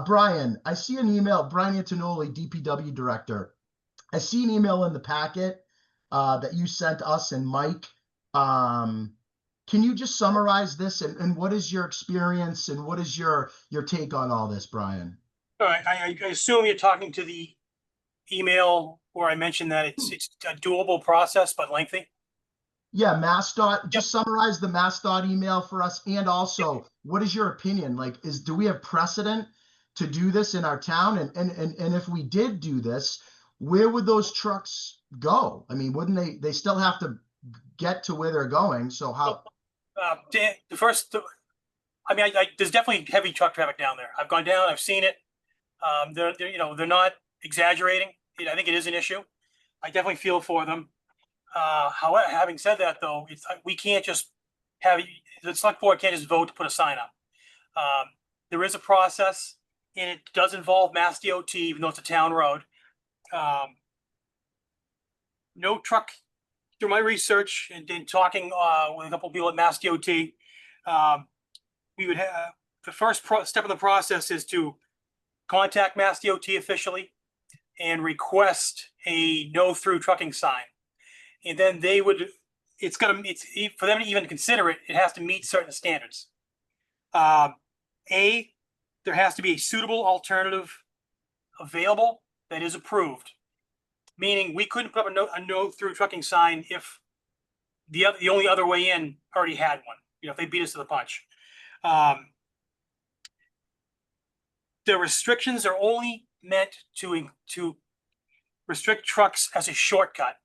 Brian, I see an email, Brian Antonoli, DPW director. I see an email in the packet that you sent us and Mike. Can you just summarize this and what is your experience and what is your take on all this, Brian? All right, I assume you're talking to the email where I mentioned that it's a doable process, but lengthy. Yeah, MassDOT, just summarize the MassDOT email for us. And also, what is your opinion? Do we have precedent to do this in our town? And if we did do this, where would those trucks go? Wouldn't they still have to get to where they're going? So how? There's definitely heavy truck traffic down there. I've gone down, I've seen it. They're not exaggerating. I think it is an issue. I definitely feel for them. However, having said that, though, we can't just the select board can't just vote to put a sign up. There is a process, and it does involve Mass DOT, even though it's a town road. No truck. Through my research and talking with a couple of people at Mass DOT, we would have the first step in the process is to contact Mass DOT officially and request a no through trucking sign. And then they would, for them to even consider it, it has to meet certain standards. There has to be a suitable alternative available that is approved. Meaning we couldn't put up a no through trucking sign if the only other way in already had one. If they beat us to the punch. The restrictions are only meant to restrict trucks as a shortcut.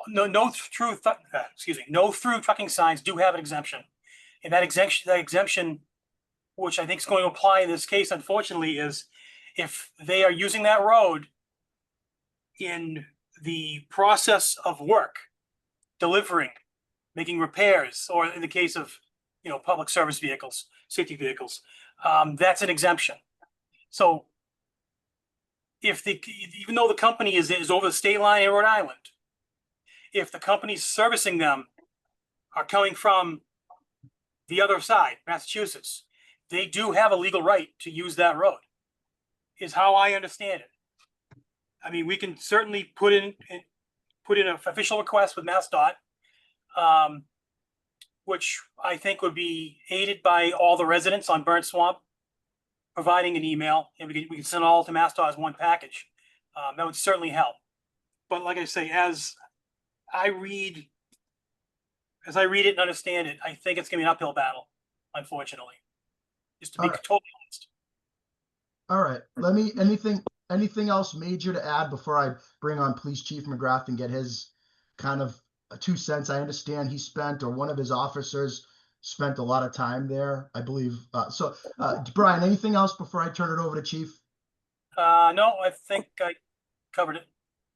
No through trucking signs do have an exemption. And that exemption, which I think is going to apply in this case, unfortunately, is if they are using that road in the process of work, delivering, making repairs, or in the case of, public service vehicles, safety vehicles, that's an exemption. So even though the company is over the state line in Rhode Island, if the companies servicing them are coming from the other side, Massachusetts, they do have a legal right to use that road, is how I understand it. I mean, we can certainly put in an official request with MassDOT, which I think would be aided by all the residents on Burnt Swamp providing an email, and we can send it all to MassDOT as one package. That would certainly help. But like I say, as I read it and understand it, I think it's gonna be an uphill battle, unfortunately. Just to be totally honest. All right, anything else major to add before I bring on Police Chief McGrath and get his kind of 2 cents? I understand he spent, or one of his officers spent a lot of time there, I believe. Brian, anything else before I turn it over to Chief? No, I think I covered it.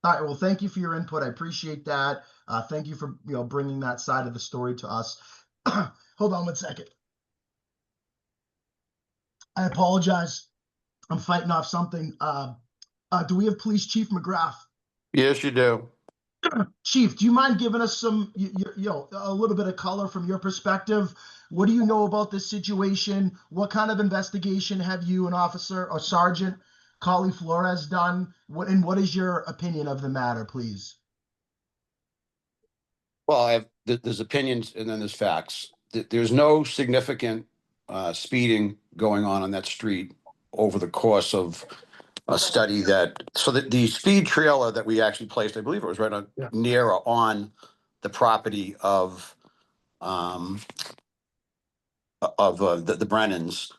All right, well, thank you for your input. I appreciate that. Thank you for bringing that side of the story to us. Hold on 1 second. I apologize. I'm fighting off something. Do we have Police Chief McGrath? Yes, you do. Chief, do you mind giving us some, a little bit of color from your perspective? What do you know about this situation? What kind of investigation have you, an officer or Sergeant Collie Flores, done? What is your opinion of the matter, please? Well, there's opinions and then there's facts. There's no significant speeding going on that street over the course of a study so that the speed trailer that we actually placed, I believe it was right on near or on the property of the Brennans.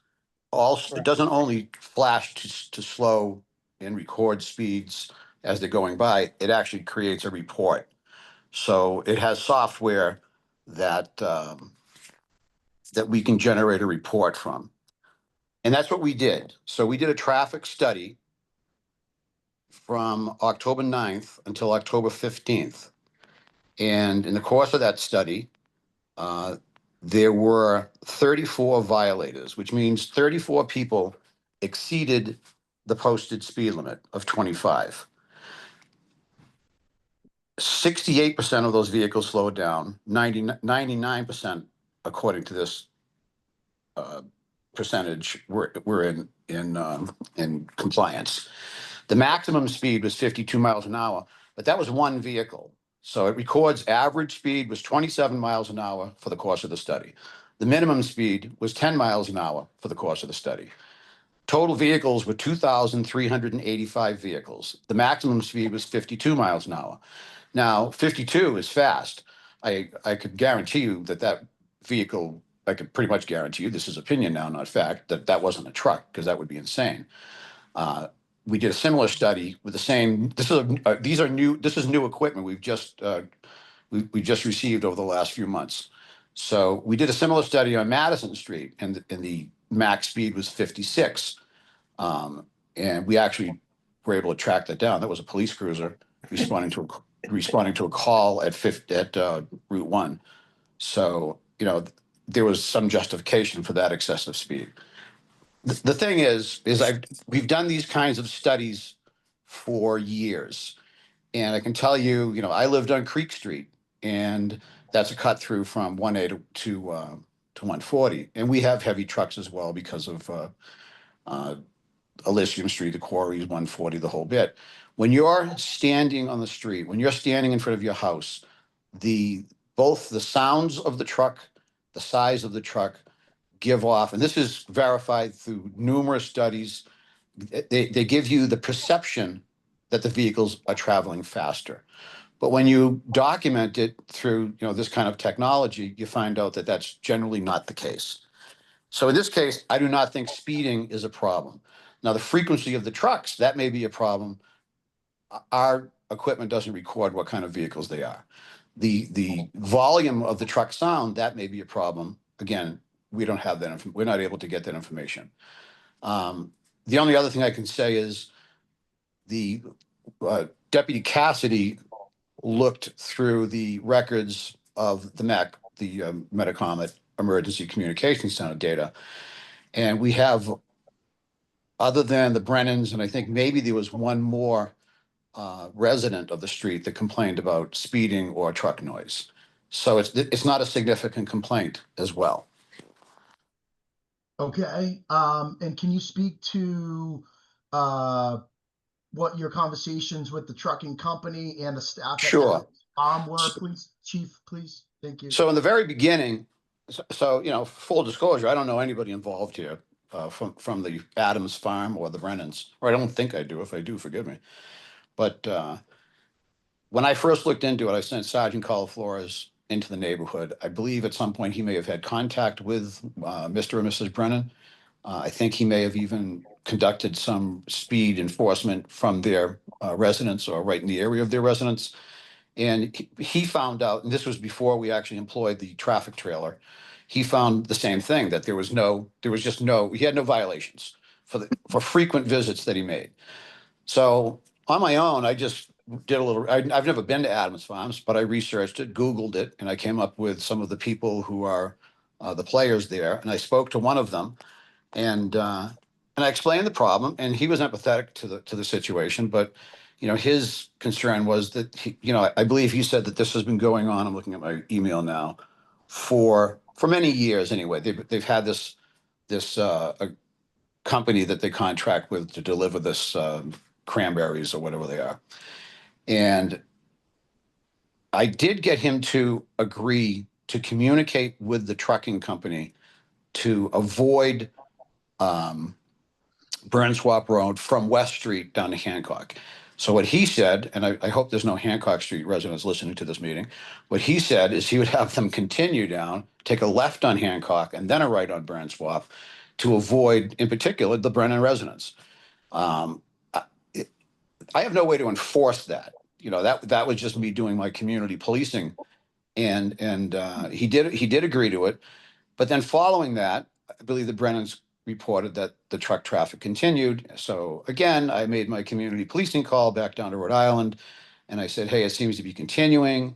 Also, it doesn't only flash to slow and record speeds as they're going by, it actually creates a report. So it has software that we can generate a report from. And that's what we did. So we did a traffic study from October 9th until October 15th. And in the course of that study, there were 34 violators, which means 34 people exceeded the posted speed limit of 25. 68% of those vehicles slowed down, 99%, according to this percentage, were in compliance. The maximum speed was 52 miles an hour, but that was one vehicle. So it records average speed was 27 miles an hour for the course of the study. The minimum speed was 10 miles an hour for the course of the study. Total vehicles were 2,385 vehicles. The maximum speed was 52 miles an hour. Now, 52 is fast. I could guarantee you that vehicle, I could pretty much guarantee you, this is opinion now, not fact, that wasn't a truck, because that would be insane. We did a similar study with the same. This is new equipment we've just we just received over the last few months. So we did a similar study on Madison Street, and the max speed was 56, and we actually were able to track that down. That was a police cruiser responding to a call at Route 1. So there was some justification for that excessive speed. The thing is we've done these kinds of studies for years, and I can tell you, I lived on Creek Street, and that's a cut through from 1A to 140, and we have heavy trucks as well because of Elysium Street, the quarries, 140, the whole bit. When you're standing on the street, when you're standing in front of your house, both the sounds of the truck, the size of the truck, give off, and this is verified through numerous studies, they give you the perception that the vehicles are traveling faster. But when you document it through this kind of technology, you find out that that's generally not the case. So in this case, I do not think speeding is a problem. Now, the frequency of the trucks, that may be a problem. Our equipment doesn't record what kind of vehicles they are. The volume of the truck sound, that may be a problem. again, we don't have that, we're not able to get that information. The only other thing I can say is the Deputy Cassidy looked through the records of the MEC, the Metacomet Emergency Communications Center data. And we have, other than the Brennans, and I think maybe there was one more resident of the street that complained about speeding or truck noise. So it's not a significant complaint as well. Okay, and can you speak to what your conversations with the trucking company and the staff at Sure. were, please, Chief, please? Thank you. So in the very beginning, so full disclosure, I don't know anybody involved here from the Adams farm or the Brennans, or I don't think I do. If I do, forgive me. But when I first looked into it, I sent Sergeant Calaflores into the neighborhood. I believe at some point he may have had contact with Mr. and Mrs. Brennan. I think he may have even conducted some speed enforcement from their residence or right in the area of their residence. And he found out, and this was before we actually employed the traffic trailer, he found the same thing, that he had no violations for frequent visits that he made. So on my own, I just did a little, I've never been to Adams Farms, but I researched it, Googled it, and I came up with some of the people who are the players there. And I spoke to one of them, and I explained the problem, and he was empathetic to the situation, but his concern was that I believe he said that this has been going on. I'm looking at my email now for many years anyway. They've had this a company that they contract with to deliver this cranberries or whatever they are, and I did get him to agree to communicate with the trucking company to avoid Burn Swap Road from West Street down to Hancock. So what he said, and I hope there's no Hancock Street residents listening to this meeting, what he said is he would have them continue down, take a left on Hancock, and then a right on Burn Swap to avoid, in particular, the Brennan residents. I have no way to enforce that. That was just me doing my community policing, and he did agree to it. But then following that, I believe the Brennans reported that the truck traffic continued. So again, I made my community policing call back down to Rhode Island, and I said, hey, it seems to be continuing.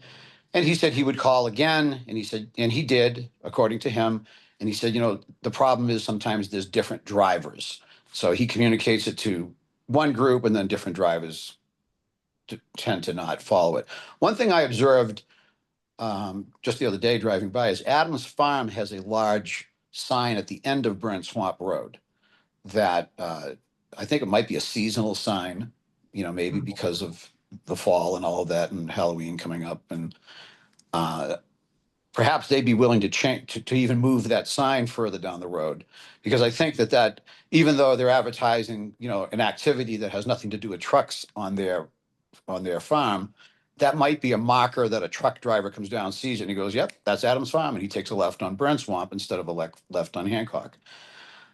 And he said he would call again, and he did, according to him. And he said, the problem is sometimes there's different drivers. So he communicates it to one group, and then different drivers tend to not follow it. One thing I observed just the other day driving by is Adams Farm has a large sign at the end of Brent Swamp Road that I think it might be a seasonal sign, maybe because of the fall and all of that and Halloween coming up. And perhaps they'd be willing to change to even move that sign further down the road, because I think that even though they're advertising, an activity that has nothing to do with trucks on their farm, that might be a marker that a truck driver comes down, sees it, and he goes, yep, that's Adams Farm. And he takes a left on Brent Swamp instead of a left on Hancock.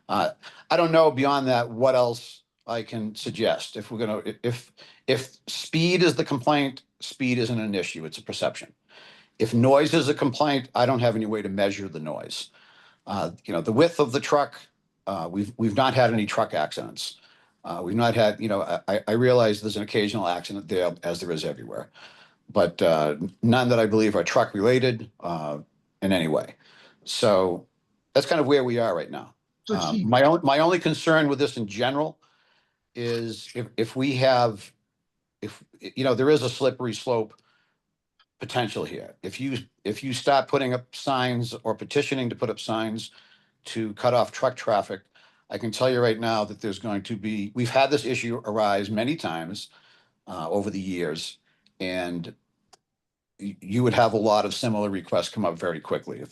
I don't know beyond that what else I can suggest. If speed is the complaint, speed isn't an issue. It's a perception. If noise is a complaint, I don't have any way to measure the noise. The width of the truck, we've not had any truck accidents. We've not had, I realize there's an occasional accident there, as there is everywhere, but none that I believe are truck related in any way. So that's kind of where we are right now. So Chief, My only concern with this in general is if there is a slippery slope potential here. If you start putting up signs or petitioning to put up signs to cut off truck traffic, I can tell you right now that we've had this issue arise many times over the years, and you would have a lot of similar requests come up very quickly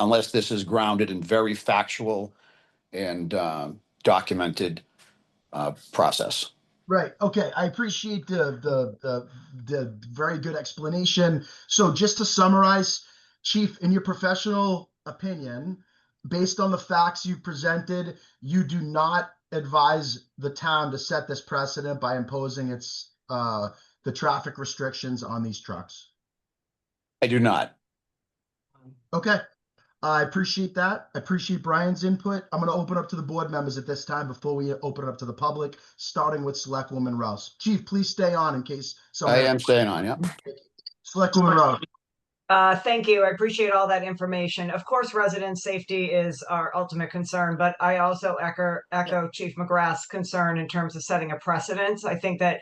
unless this is grounded in very factual and documented process. right, okay, I appreciate the very good explanation. So just to summarize, Chief, in your professional opinion, based on the facts you presented, you do not advise the town to set this precedent by imposing the traffic restrictions on these trucks. I do not. Okay. I appreciate that. I appreciate Brian's input. I'm going to open up to the board members at this time before we open it up to the public, starting with Selectwoman Rouse. Chief, please stay on in case someone. I am staying on, yeah. Selectwoman Rouse. Thank you. I appreciate all that information. Of course, resident safety is our ultimate concern, but I also echo Chief McGrath's concern in terms of setting a precedence. I think that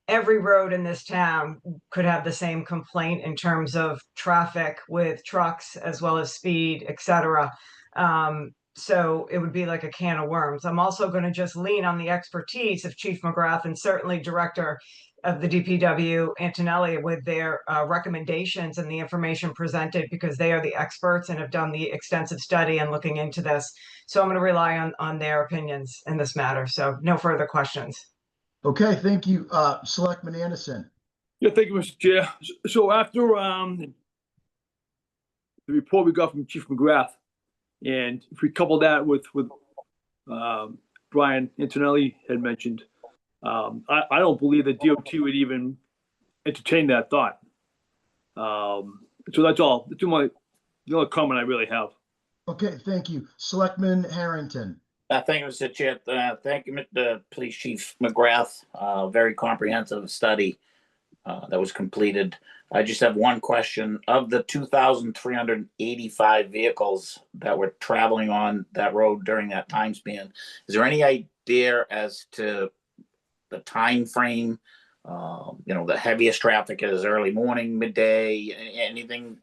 every road in this town could have the same complaint in terms of traffic with trucks as well as speed, etc. So it would be like a can of worms. I'm also going to just lean on the expertise of Chief McGrath and certainly Director of the DPW, Antonelli, with their recommendations and the information presented, because they are the experts and have done the extensive study and looking into this. So I'm going to rely on their opinions in this matter. So no further questions. Okay, thank you. Selectman Anderson. Yeah, thank you, Mr. Chair. So after the report we got from Chief McGrath, and if we couple that with Brian Antonelli had mentioned, I don't believe that DOT would even entertain that thought. So that's all. That's the only comment I really have. Okay, thank you. Selectman Harrington. Thank you, Mr. Chair. Thank you, Mr. Police Chief McGrath. Very comprehensive study that was completed. I just have one question. Of the 2,385 vehicles that were traveling on that road during that time span, is there any idea as to the time frame? The heaviest traffic is early morning, midday, anything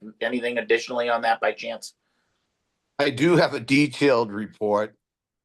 additionally on that by chance? I do have a detailed report.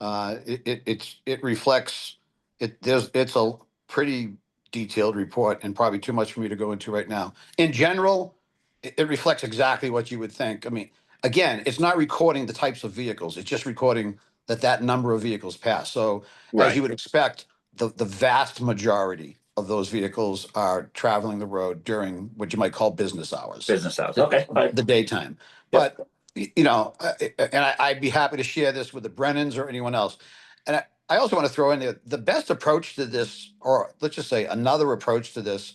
It reflects it. It's a pretty detailed report, and probably too much for me to go into right now. In general, it reflects exactly what you would think. I mean, again, it's not recording the types of vehicles. It's just recording that number of vehicles pass. So Right. as you would expect, the vast majority of those vehicles are traveling the road during what you might call business hours. Business hours. Okay. The daytime. Yep. But, I'd be happy to share this with the Brennans or anyone else. And I also want to throw in there, the best approach to this, or let's just say another approach to this,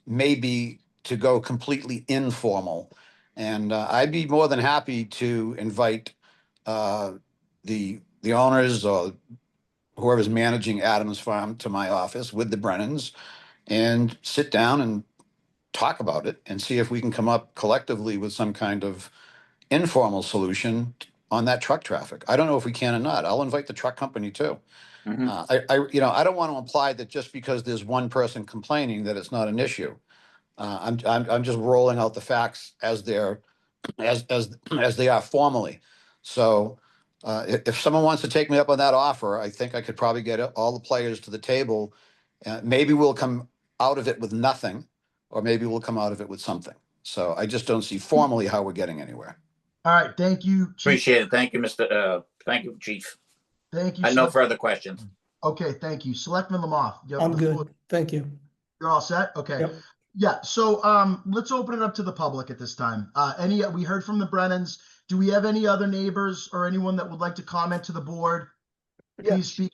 may be to go completely informal. And I'd be more than happy to invite the owners or whoever's managing Adams Farm to my office with the Brennans and sit down and talk about it and see if we can come up collectively with some kind of informal solution on that truck traffic. I don't know if we can or not. I'll invite the truck company too. Mhm. I don't want to imply that just because there's one person complaining that it's not an issue. I'm just rolling out the facts as they're as they are formally. So if someone wants to take me up on that offer, I think I could probably get all the players to the table. Maybe we'll come out of it with nothing, or maybe we'll come out of it with something. So I just don't see formally how we're getting anywhere. All right, thank you, Chief. Appreciate it. Thank you, thank you, Chief. Thank you. I have no further questions. Okay, thank you. Selectman Lamothe. you have I'm the good. floor. Thank you. You're all set? Okay. Yep. Yeah, so let's open it up to the public at this time. We heard from the Brennans. Do we have any other neighbors or anyone that would like to comment to the board? Please Yes, speak.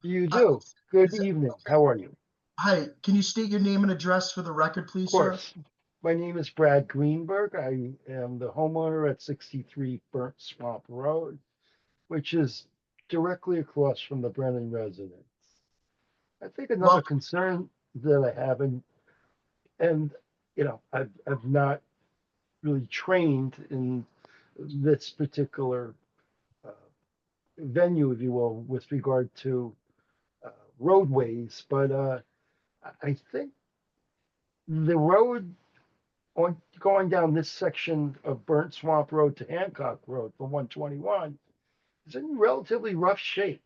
you do. Good is it- evening. How are you? Hi, can you state your name and address for the record, Of please, sir? course. My name is Brad Greenberg. I am the homeowner at 63 Burnt Swamp Road, which is directly across from the Brennan residence. I think another Well- concern that I have, and I've not really trained in this particular venue, if you will, with regard to roadways, but I think the road going down this section of Burnt Swamp Road to Hancock Road from 121 is in relatively rough shape.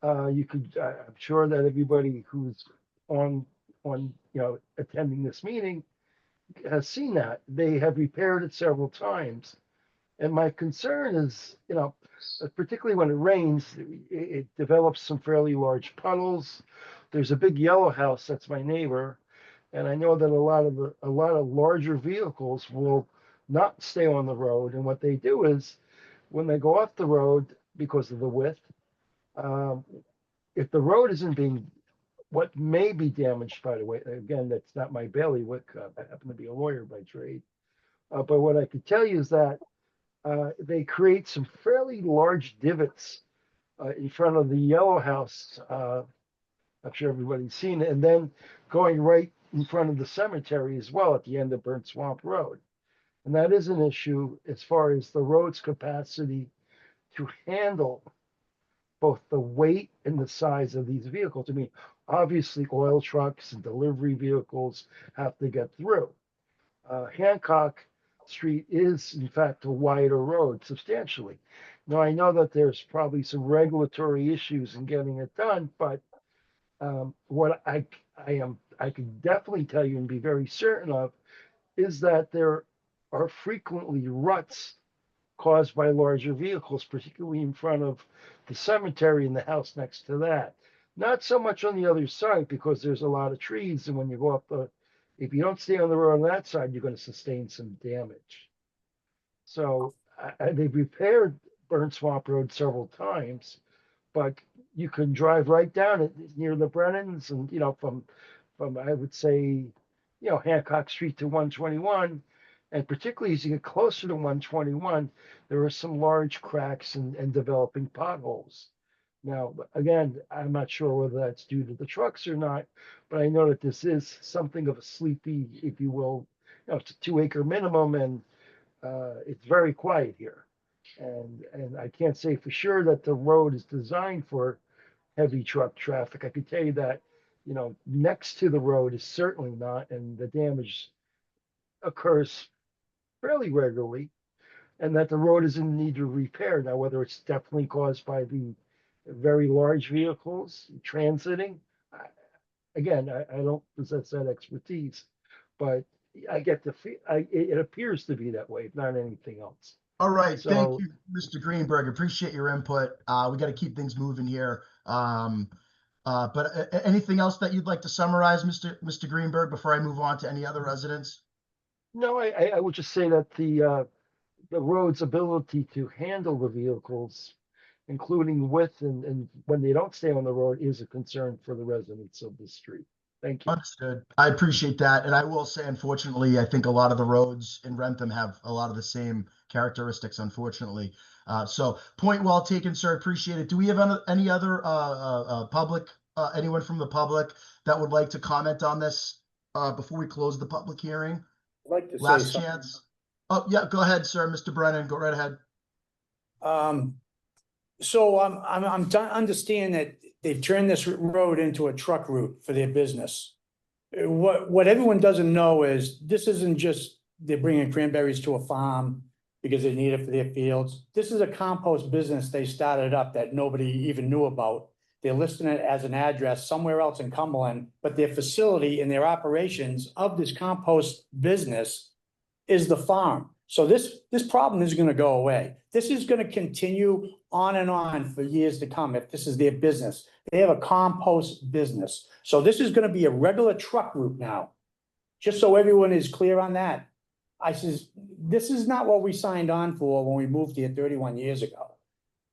I'm sure that everybody who's on attending this meeting has seen that. They have repaired it several times. And my concern is, particularly when it rains, it develops some fairly large puddles. There's a big yellow house that's my neighbor, and I know that a lot of larger vehicles will not stay on the road. And what they do is, when they go off the road because of the width, if the road isn't being, what may be damaged, by the way, again, that's not my bailiwick. I happen to be a lawyer by trade. But what I could tell you is that they create some fairly large divots in front of the yellow house. I'm sure everybody's seen it. And then going right in front of the cemetery as well at the end of Burnt Swamp Road. And that is an issue as far as the road's capacity to handle both the weight and the size of these vehicles. I mean, obviously oil trucks and delivery vehicles have to get through. Hancock Street is in fact a wider road substantially. Now, I know that there's probably some regulatory issues in getting it done, but what I can definitely tell you and be very certain of is that there are frequently ruts caused by larger vehicles, particularly in front of the cemetery and the house next to that. Not so much on the other side because there's a lot of trees, and when you go up if you don't stay on the road on that side, you're going to sustain some damage. So they've repaired Burnt Swamp Road several times, but you can drive right down it near the Brennans and, from I would say, Hancock Street to 121. And particularly as you get closer to 121, there are some large cracks and developing potholes. Now, again, I'm not sure whether that's due to the trucks or not, but I know that this is something of a sleepy, if you will, it's a 2-acre minimum, and it's very quiet here. And I can't say for sure that the road is designed for heavy truck traffic. I can tell you that, next to the road is certainly not, and the damage occurs fairly regularly, and that the road is in need of repair. Now, whether it's definitely caused by the very large vehicles transiting, again, I don't possess that expertise, but I get the it appears to be that way, if not anything else. All right, thank So, you, Mr. Greenberg. Appreciate your input. We got to keep things moving here. But anything else that you'd like to summarize, Mr. Greenberg, before I move on to any other residents? no, I would just say that the road's ability to handle the vehicles, including width and when they don't stay on the road, is a concern for the residents of the street. Thank you. Understood. I appreciate that. And I will say, unfortunately, I think a lot of the roads in Wrentham have a lot of the same characteristics, unfortunately. So point well taken, sir. Appreciate it. Do we have any other public, anyone from the public that would like to comment on this before we close the public hearing? I'd like to say Last something. chance. Oh, yeah, go ahead, sir. Mr. Brennan, go right ahead. So I'm to understand that they've turned this road into a truck route for their business. What everyone doesn't know is this isn't just they're bringing cranberries to a farm because they need it for their fields. This is a compost business they started up that nobody even knew about. They're listing it as an address somewhere else in Cumberland, but their facility and their operations of this compost business is the farm. So this problem is going to go away. This is going to continue on and on for years to come if this is their business. They have a compost business. So this is going to be a regular truck route now. Just so everyone is clear on that. I says, this is not what we signed on for when we moved here 31 years ago.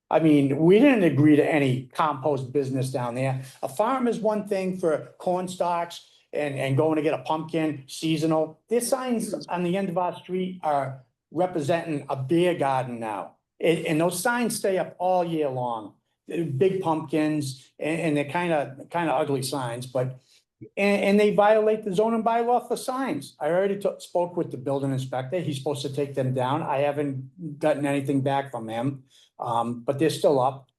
I mean, we didn't agree to any compost business down there. A farm is one thing for corn stalks and going to get a pumpkin seasonal. Their signs on the end of our street are representing a beer garden now. And those signs stay up all year long. They're big pumpkins and they're kind of ugly signs, but and they violate the zoning bylaw for signs. I already spoke with the building inspector. He's supposed to take them down. I haven't gotten anything back from him, but they're still up.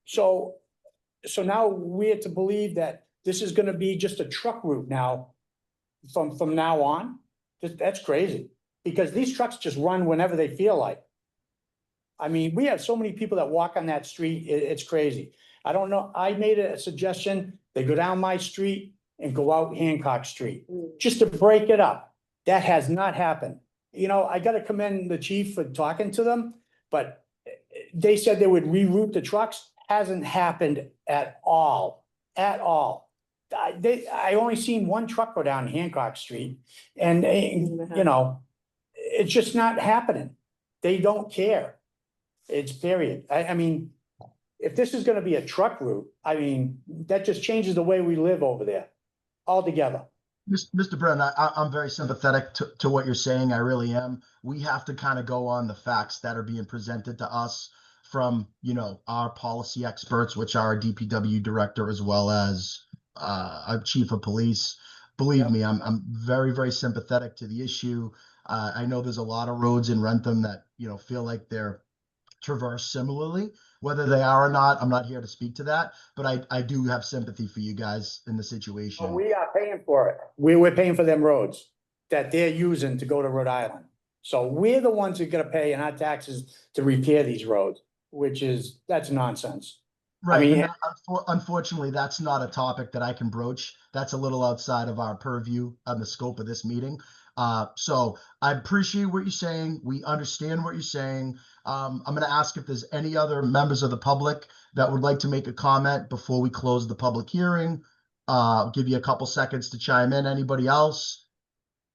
So now we're to believe that this is going to be just a truck route now from now on. That's crazy because these trucks just run whenever they feel like. I mean, we have so many people that walk on that street. It's crazy. I don't know. I made a suggestion. They go down my street and go out Hancock Street just to break it up. That has not happened. I got to commend the chief for talking to them, but they said they would reroute the trucks. Hasn't happened at all. At all. I only seen one truck go down Hancock Street and, it's just not happening. They don't care. It's period. I mean, if this is going to be a truck route, I mean, that just changes the way we live over there altogether. Mr. Brennan, I'm very sympathetic to what you're saying. I really am. We have to kind of go on the facts that are being presented to us from, our policy experts, which are our DPW director, as well as our chief of police. Believe me, I'm very, very sympathetic to the issue. I know there's a lot of roads in Wrentham that, feel like they're traversed similarly. Whether they are or not, I'm not here to speak to that, but I do have sympathy for you guys in the situation. We are paying for it. We're paying for them roads that they're using to go to Rhode Island. So we're the ones who are gonna pay in our taxes to repair these roads, that's nonsense. Right. mean- and unfortunately, that's not a topic that I can broach. That's a little outside of our purview on the scope of this meeting. So I appreciate what you're saying. We understand what you're saying. I'm going to ask if there's any other members of the public that would like to make a comment before we close the public hearing. I'll give you a couple seconds to chime in. Anybody else?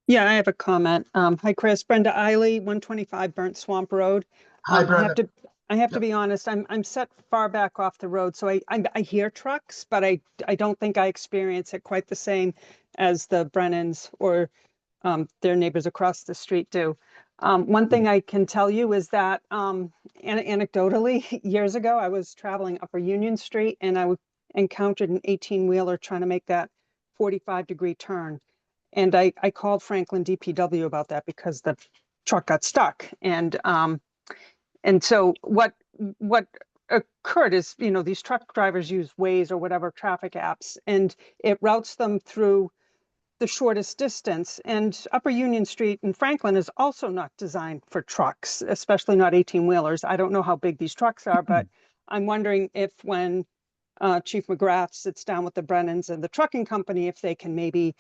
Yeah, I have a comment. Hi, Chris. Brenda Eiley, 125 Burnt Swamp Road. Hi, Brenda. I have to be honest, I'm set far back off the road, so I hear trucks, but I don't think I experience it quite the same as the Brennans or their neighbors across the street do. One thing I can tell you is that anecdotally, years ago, I was traveling Upper Union Street and I encountered an 18-wheeler trying to make that 45-degree turn. And I called Franklin DPW about that because the truck got stuck. And so what occurred is, these truck drivers use Waze or whatever traffic apps, and it routes them through the shortest distance. And Upper Union Street in Franklin is also not designed for trucks, especially not 18-wheelers. I don't know how big these trucks are, but I'm wondering if when Chief McGrath sits down with the Brennans and the trucking company, if they can maybe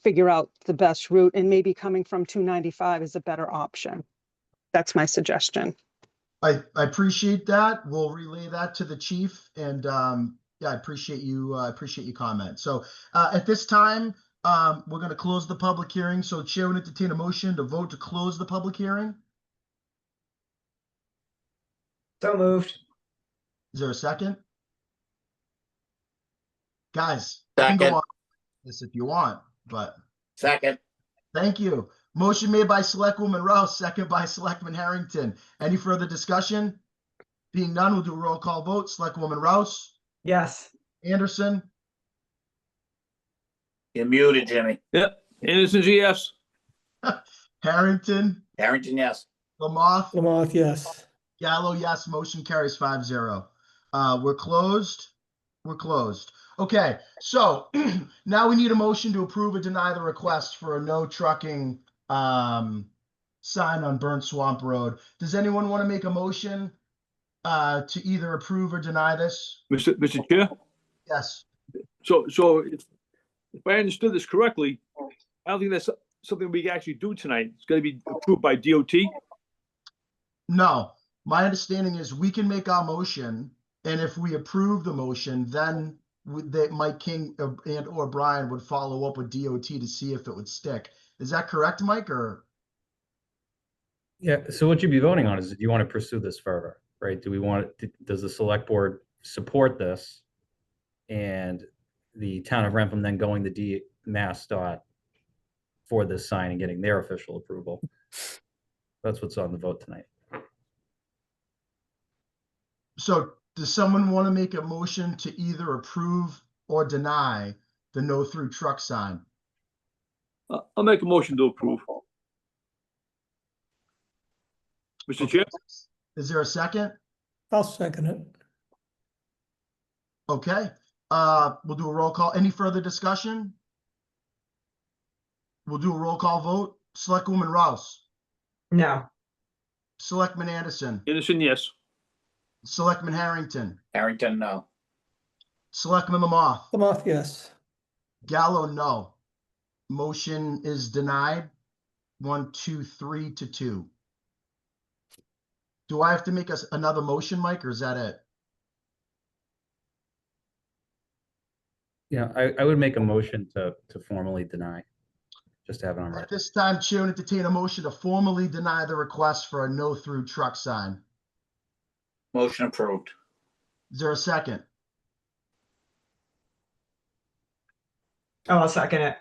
figure out the best route, and maybe coming from 295 is a better option. That's my suggestion. I appreciate that. We'll relay that to the chief, and I appreciate you. Appreciate your comment. So at this time, we're going to close the public hearing. So Chair would entertain a motion to vote to close the public hearing. So moved. Is there a second? Guys, you can Second. go on this if you want, but Second. thank you. Motion made by Selectwoman Rouse, second by Selectman Harrington. Any further discussion? Being none, we'll do a roll call vote. Selectwoman Rouse, Yes. Anderson, You're muted, Jimmy. Yep. Anderson's yes. Harrington, Harrington, yes. Lamoth, Lamont, yes. Gallo, yes. Motion carries 5-0. We're closed. We're closed. Okay, so now we need a motion to approve or deny the request for a no trucking sign on Burnt Swamp Road. Does anyone want to make a motion to either approve or deny this? Mr. Chair? Yes. So if I understood this correctly, I don't think that's something we can actually do tonight. It's gonna be approved by DOT. No, my understanding is we can make our motion, and if we approve the motion, then Mike King and or Brian would follow up with DOT to see if it would stick. Is that correct, Mike? Or Yeah, so what you'd be voting on is, do you want to pursue this further, right? Does the select board support this? And the town of Wrentham then going to MassDOT for this sign and getting their official approval. That's what's on the vote tonight. so does someone want to make a motion to either approve or deny the no through truck sign? I'll make a motion to approve. Mr. Chair? Is there a second? I'll second it. Okay, we'll do a roll call. Any further discussion? We'll do a roll call vote. Selectwoman Rouse, No. Selectman Anderson, Anderson, yes. Selectman Harrington, Harrington, no. Selectman Lamoth, Lamont, yes. Gallo, no. Motion is denied. 1, 2, 3 to 2. Do I have to make another motion, Mike, or is that it? Yeah, I would make a motion to formally deny, just to have it on At record. this time, Chair would entertain a motion to formally deny the request for a no through truck sign. Motion approved. Is there a second? Oh, I'll second it.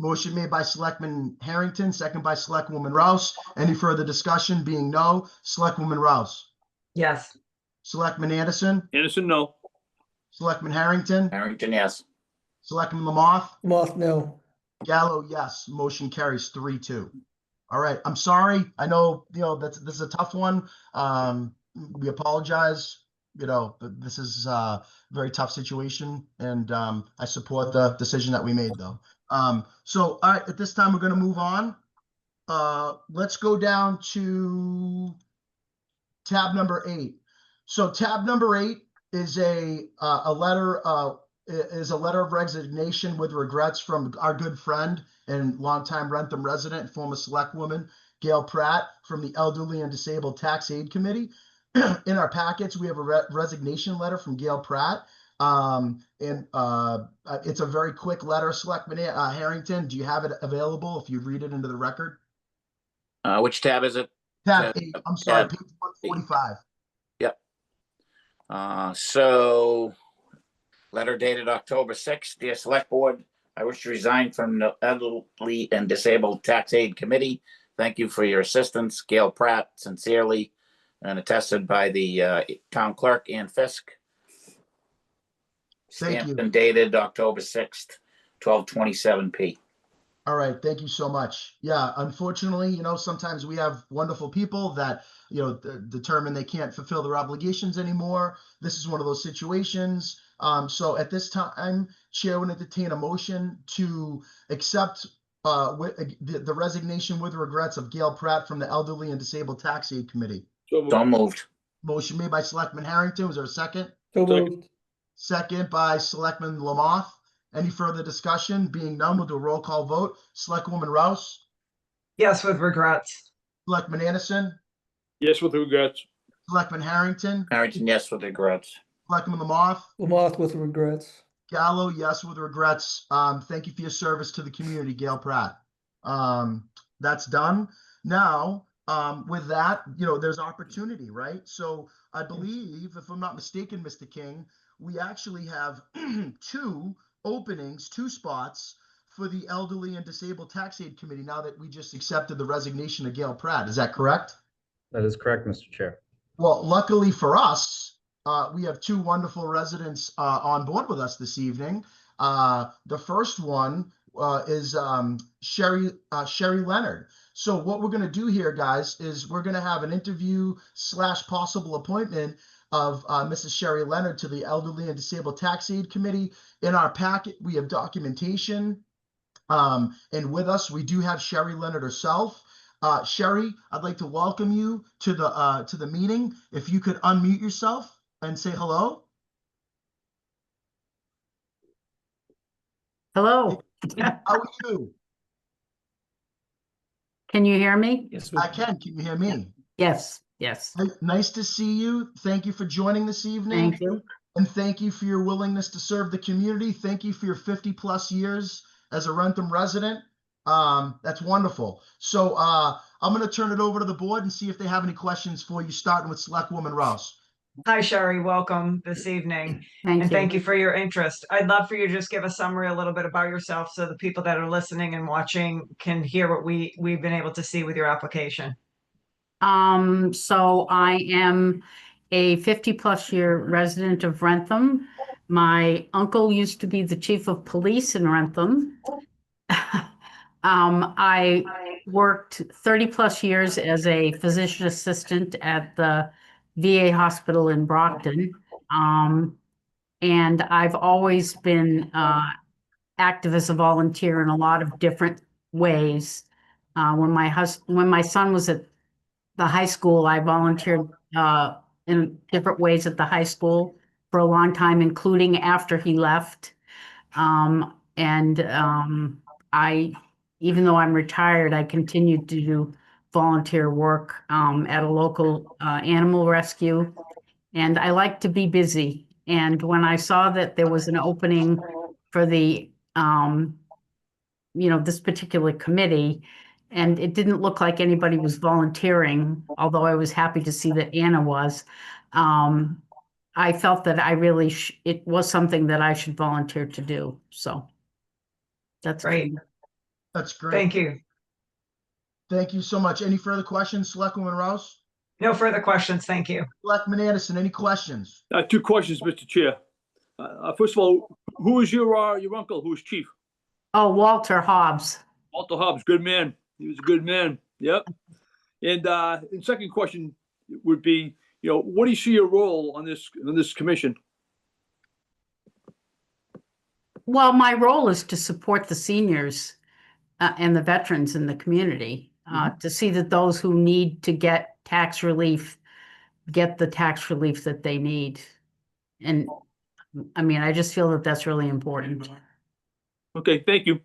Motion made by Selectman Harrington, second by Selectwoman Rouse. Any further discussion? Being no, Selectwoman Rouse, Yes. Selectman Anderson, Anderson, no. Selectman Harrington, Harrington, yes. Selectman Lamoth, Moth, no. Gallo, yes. Motion carries 3-2. All right, I'm sorry. I know, this is a tough one. We apologize. This is a very tough situation, and I support the decision that we made, though. So, all right, at this time, we're going to move on. Let's go down to tab number 8. So, tab number 8 is a letter of resignation with regrets from our good friend and longtime Wrentham resident, former selectwoman Gail Pratt from the Elderly and Disabled Tax Aid Committee. In our packets, we have a resignation letter from Gail Pratt. It's a very quick letter. Selectman Harrington, do you have it available if you read it into the record? Which tab is it? Tab 8, I'm sorry, tab page 145. Yep. So, letter dated October 6th. Dear Select Board, I wish to resign from the Elderly and Disabled Tax Aid Committee. Thank you for your assistance. Gail Pratt, sincerely, and attested by the town clerk and Fisk. Thank Stamped you. and dated October 6th, 12:27 p. All right, thank you so much. Yeah, unfortunately, sometimes we have wonderful people that, determine they can't fulfill their obligations anymore. This is one of those situations. So at this time, Chair would entertain a motion to accept the resignation with regrets of Gail Pratt from the Elderly and Disabled Tax Aid Committee. So moved. Motion made by Selectman Harrington. Was there a second? So moved. Second by Selectman Lamoth. Any further discussion? Being none, we'll do a roll call vote. Selectwoman Rouse, Yes, with regrets. Selectman Anderson, Yes, with regrets. Selectman Harrington, Harrington, yes, with regrets. Selectman Lamoth, Lamoth with regrets. Gallo, yes, with regrets. Thank you for your service to the community, Gail Pratt. That's done. Now, with that, there's opportunity, right? So I believe, if I'm not mistaken, Mr. King, we actually have two spots for the Elderly and Disabled Tax Aid Committee now that we just accepted the resignation of Gail Pratt. Is that correct? That is correct, Mr. Chair. Well, luckily for us, we have two wonderful residents on board with us this evening. The first one is Sherry Leonard. So what we're going to do here, guys, is we're going to have an interview / possible appointment of Mrs. Sherry Leonard to the Elderly and Disabled Tax Aid Committee. In our packet, we have documentation. And with us, we do have Sherry Leonard herself. Sherry, I'd like to welcome you to the meeting. If you could unmute yourself and say hello. Hello. How are you? Can you hear me? Yes, I can. Can you hear me? Yes, yes. Nice to see you. Thank you for joining this evening. Thank you. And thank you for your willingness to serve the community. Thank you for your 50+ years as a Wrentham resident. That's wonderful. So I'm going to turn it over to the board and see if they have any questions for you, starting with Selectwoman Rouse. Hi, Sherry. Welcome this evening. Thank And you. thank you for your interest. I'd love for you to just give a summary a little bit about yourself so the people that are listening and watching can hear what we've been able to see with your application. So I am a 50+ year resident of Wrentham. My uncle used to be the chief of police in Wrentham. I worked 30+ years as a physician assistant at the VA hospital in Brockton. And I've always been active as a volunteer in a lot of different ways. When my son was at the high school, I volunteered in different ways at the high school for a long time, including after he left. Even though I'm retired, I continued to do volunteer work at a local animal rescue. And I like to be busy. And when I saw that there was an opening for the, this particular committee, and it didn't look like anybody was volunteering, although I was happy to see that Anna was, I felt that it was something that I should volunteer to do. So that's Great. That's great. Thank you. Thank you so much. Any further questions, Selectwoman Rouse? No further questions. Thank you. Selectman Anderson, any questions? 2 questions, Mr. Chair. First of all, who is your uncle? Who is chief? Oh, Walter Hobbs. Walter Hobbs, good man. He was a good man. Yep. And second question would be, what do you see your role on this commission? Well, my role is to support the seniors and the veterans in the community, to see that those who need to get tax relief get the tax relief that they need. And I mean, I just feel that that's really important. Okay, thank you.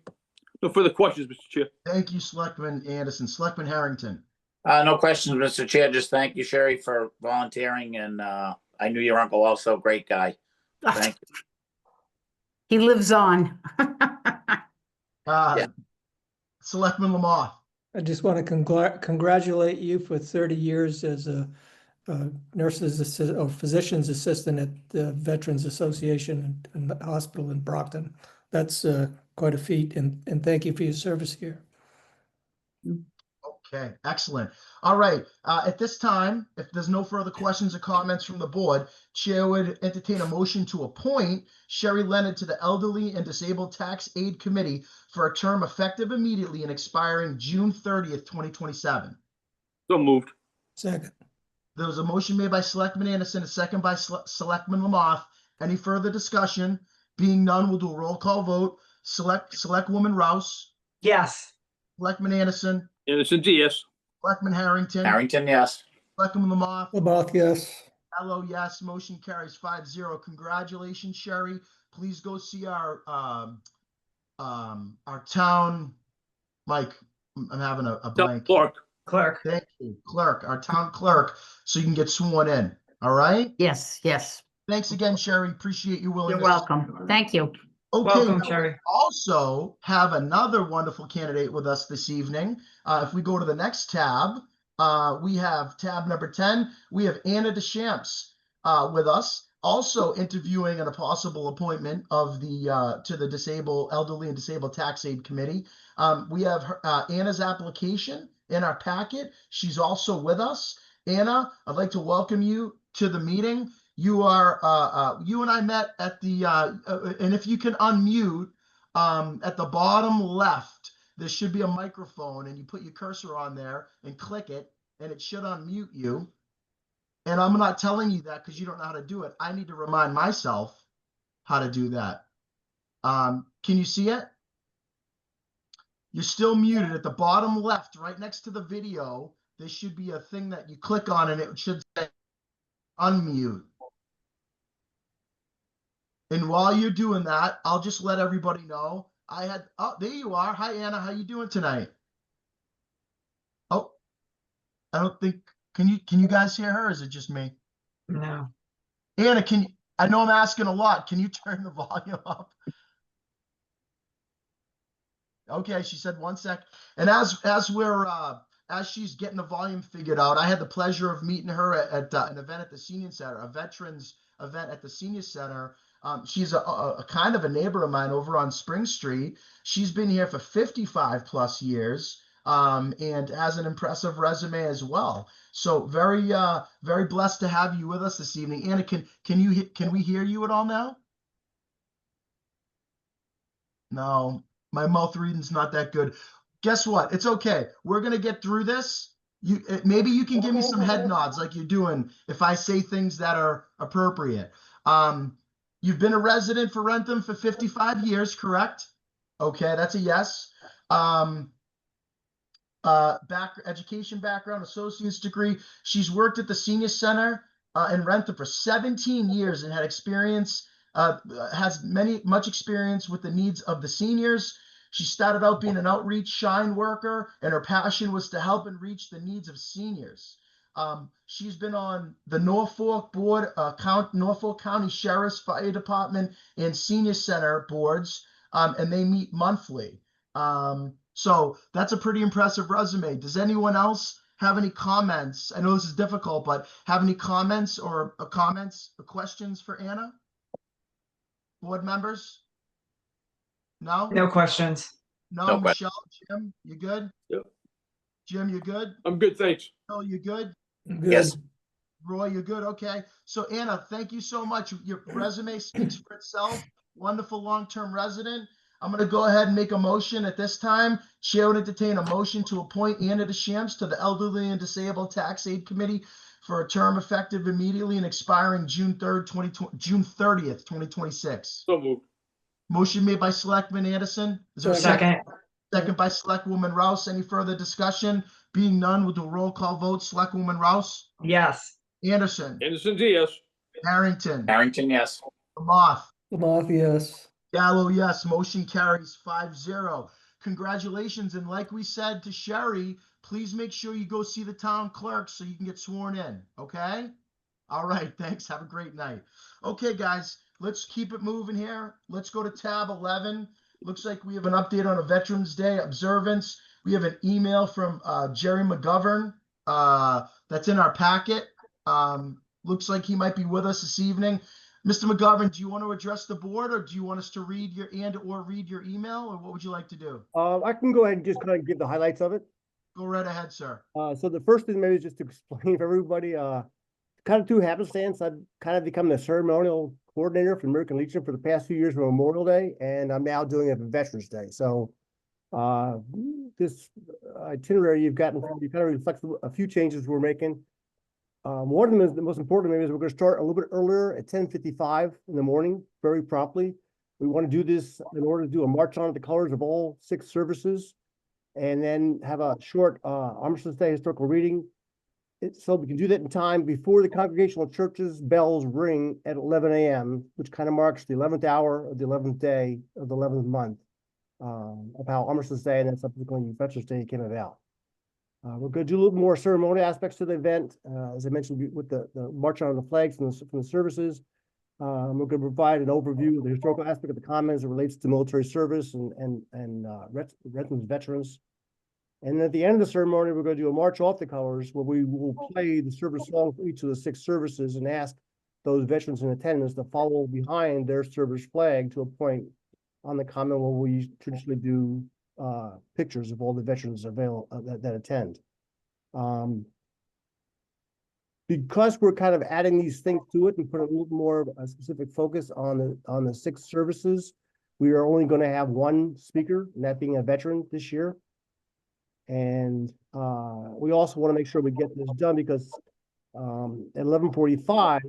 No further questions, Mr. Chair. Thank you, Selectman Anderson. Selectman Harrington. No questions, Mr. Chair. Just thank you, Sherry, for volunteering, and I knew your uncle also. Great guy. Thank you. He lives on. Selectman Lamar. I just want to congratulate you for 30 years as a physician's assistant at the Veterans Association and the hospital in Brockton. That's quite a feat, and thank you for your service here. Okay, excellent. All right, at this time, if there's no further questions or comments from the board, Chair would entertain a motion to appoint Sherry Leonard to the Elderly and Disabled Tax Aid Committee for a term effective immediately and expiring June 30th, 2027. So moved. Second. There was a motion made by Selectman Anderson, a second by Selectman Lamoth. Any further discussion? Being none, we'll do a roll call vote. Selectwoman Rouse. Yes. Selectman Anderson. Anderson, yes. Selectman Harrington. Harrington, yes. Selectman Lamoth. Lamoth, yes. Hello, yes. Motion carries 5-0. Congratulations, Sherry. Please go see our town, Mike. I'm having a blank. Clerk. Thank you, clerk. Our town clerk, so you can get sworn in. All right. Yes, yes. Thanks again, Sherry. Appreciate your willingness. You're welcome. Thank you. Okay. Welcome, Sherry. We also have another wonderful candidate with us this evening. If we go to the next tab, we have tab number 10. We have Anna Deschamps with us, also interviewing on a possible appointment of the to the Elderly and Disabled Tax Aid Committee. We have Anna's application in our packet. She's also with us. Anna, I'd like to welcome you to the meeting. You are you and I met at the and if you can unmute at the bottom left, there should be a microphone, and you put your cursor on there and click it, and it should unmute you. And I'm not telling you that because you don't know how to do it. I need to remind myself how to do that. Can you see it? You're still muted at the bottom left, right next to the video. There should be a thing that you click on, and it should say unmute. And while you're doing that, I'll just let everybody know oh, there you are. Hi, Anna. How you doing tonight? Oh, I don't think, can you guys hear her? Or is it just me? No. Anna, I know I'm asking a lot. Can you turn the volume up? Okay, she said 1 sec. And as she's getting the volume figured out, I had the pleasure of meeting her at an event at the Senior Center, a veterans event at the Senior Center. She's a kind of a neighbor of mine over on Spring Street. She's been here for 55 plus years and has an impressive resume as well. So very blessed to have you with us this evening. Anna, can we hear you at all now? No, my mouth reading's not that good. Guess what? It's okay. We're gonna get through this. Maybe you can give me some head nods like you're doing if I say things that are appropriate. You've been a resident for Wrentham for 55 years, correct? Okay, that's a yes. Education background, associate's degree. She's worked at the Senior Center in Wrentham for 17 years and had experience, has much experience with the needs of the seniors. She started out being an outreach shine worker, and her passion was to help and reach the needs of seniors. She's been on the Norfolk board, Norfolk County Sheriff's Fire Department and Senior Center boards, and they meet monthly. So that's a pretty impressive resume. Does anyone else have any comments? I know this is difficult, but have any comments or questions for Anna? Board members? No? No questions. No, No question. Michelle, Jim, you good? Yep. Jim, you good? I'm good, thanks. Phil, you good? Yes. Roy, you're good? Okay. So Anna, thank you so much. Your resume speaks for itself. Wonderful long-term resident. I'm going to go ahead and make a motion at this time. Chair would entertain a motion to appoint Anna DeShams to the Elderly and Disabled Tax Aid Committee for a term effective immediately and expiring June 30th, 2026. So moved. Motion made by Selectman Anderson. Is there a second? Second by Selectwoman Rouse. Any further discussion? Being none, we'll do a roll call vote. Selectwoman Rouse? Yes. Anderson? Anderson's a yes. Harrington? Harrington, yes. Lamoth? Lamoth, yes. Gallo, yes. Motion carries 5-0. Congratulations. And like we said to Sherry, please make sure you go see the town clerk so you can get sworn in. Okay? All right. Thanks. Have a great night. Okay, guys, let's keep it moving here. Let's go to tab 11. Looks like we have an update on a Veterans Day observance. We have an email from Jerry McGovern that's in our packet. Looks like he might be with us this evening. Mr. McGovern, do you want to address the board, or do you want us to read your read your email, or what would you like to do? I can go ahead and just kind of give the highlights of it. Go right ahead, sir. So the first thing maybe is just to explain for everybody, kind of through happenstance, I've kind of become the ceremonial coordinator for American Legion for the past few years for Memorial Day, and I'm now doing it for Veterans Day. So this itinerary you've gotten, you kind of reflects a few changes we're making. One of them is the most important maybe is we're going to start a little bit earlier at 10:55 in the morning, very promptly. We want to do this in order to do a march on the colors of all 6 services, and then have a short Armistice Day historical reading. So we can do that in time before the Congregational Church's bells ring at 11 a.m., which kind of marks the 11th hour of the 11th day of the 11th month of how Armistice Day and then subsequently Veterans Day came about. We're going to do a little more ceremonial aspects to the event, as I mentioned, with the march on the flags from the services. We're going to provide an overview of the historical aspect of the commons that relates to military service and Wrentham's veterans. And at the end of the ceremony, we're going to do a march off the colors where we will play the service song for each of the 6 services and ask those veterans in attendance to follow behind their service flag to a point on the common where we traditionally do pictures of all the veterans available that attend. Because we're kind of adding these things to it and put a little more of a specific focus on the 6 services, we are only going to have one speaker, and that being a veteran this year. And we also want to make sure we get this done because at 11:45,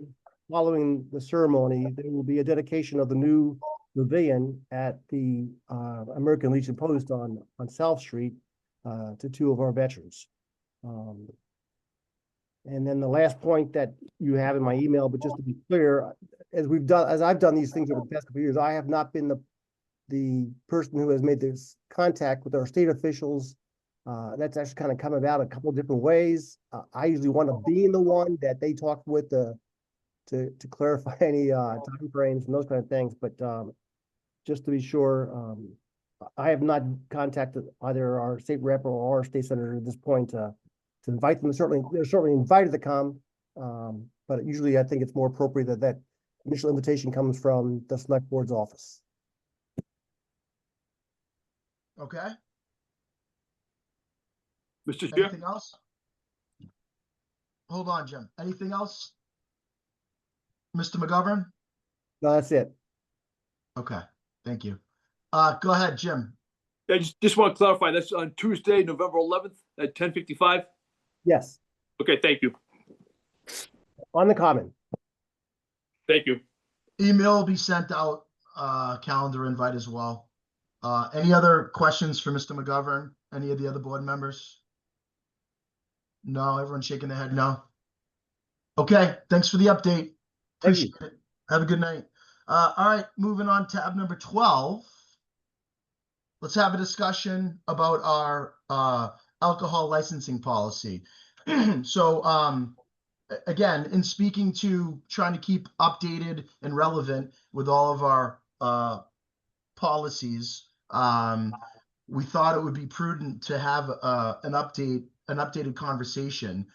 following the ceremony, there will be a dedication of the new pavilion at the American Legion Post on South Street to 2 of our veterans. And then the last point that you have in my email, but just to be clear, as I've done these things over the past couple of years, I have not been the person who has made this contact with our state officials. That's actually kind of come about a couple of different ways. I usually want to be the one that they talk with to clarify any time frames and those kind of things. But just to be sure, I have not contacted either our state rep or our state senator at this point to invite them. They're certainly invited to come, but usually I think it's more appropriate that initial invitation comes from the select board's office. Okay. Mr. Chair? Anything else? Hold on, Jim. Anything else? Mr. McGovern? No, that's it. Okay, thank you. Go ahead, Jim. I just want to clarify, that's on Tuesday, November 11th at 10:55? Yes. Okay, thank you. On the common. Thank you. Email will be sent out, calendar invite as well. Any other questions for Mr. McGovern? Any of the other board members? No, everyone shaking their head no. Okay, thanks for the update. Appreciate it. Have a good night. All right, moving on to tab number 12. Let's have a discussion about our alcohol licensing policy. So again, in speaking to trying to keep updated and relevant with all of our policies, we thought it would be prudent to have an updated conversation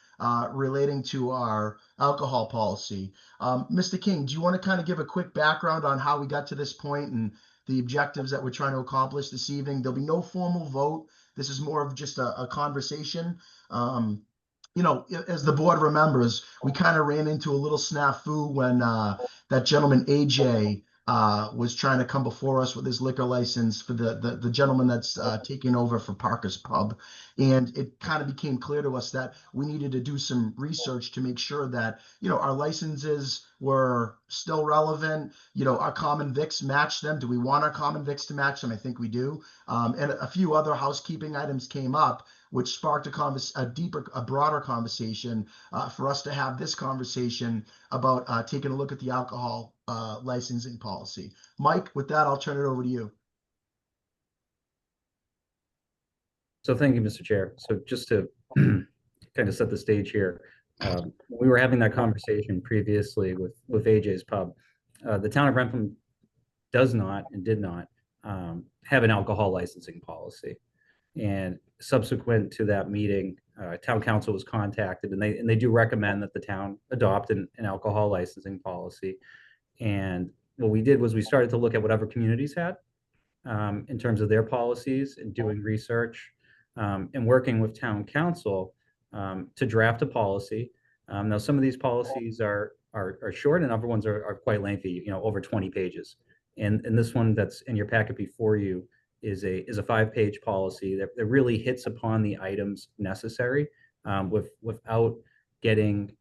relating to our alcohol policy. Mr. King, do you want to kind of give a quick background on how we got to this point and the objectives that we're trying to accomplish this evening. There'll be no formal vote. This is more of just a conversation. You know, as the board remembers, we kind of ran into a little snafu when that gentleman AJ was trying to come before us with his liquor license for the gentleman that's taking over for Parker's Pub. And it kind of became clear to us that we needed to do some research to make sure that, you know, our licenses were still relevant. You know, our common vics match them. Do we want our common vics to match them? I think we do. And a few other housekeeping items came up, which sparked a broader conversation for us to have this conversation about taking a look at the alcohol licensing policy. Mike, with that, I'll turn it over to you. So thank you, Mr. Chair. So just to kind of set the stage here, we were having that conversation previously with AJ's Pub. The town of Wrentham does not and did not have an alcohol licensing policy. And subsequent to that meeting, town council was contacted, and they do recommend that the town adopt an alcohol licensing policy. And what we did was we started to look at what other communities had in terms of their policies and doing research and working with town council to draft a policy. Now, some of these policies are short, and other ones are quite lengthy, you know, over 20 pages. And this one that's in your packet before you is a 5-page policy that really hits upon the items necessary without getting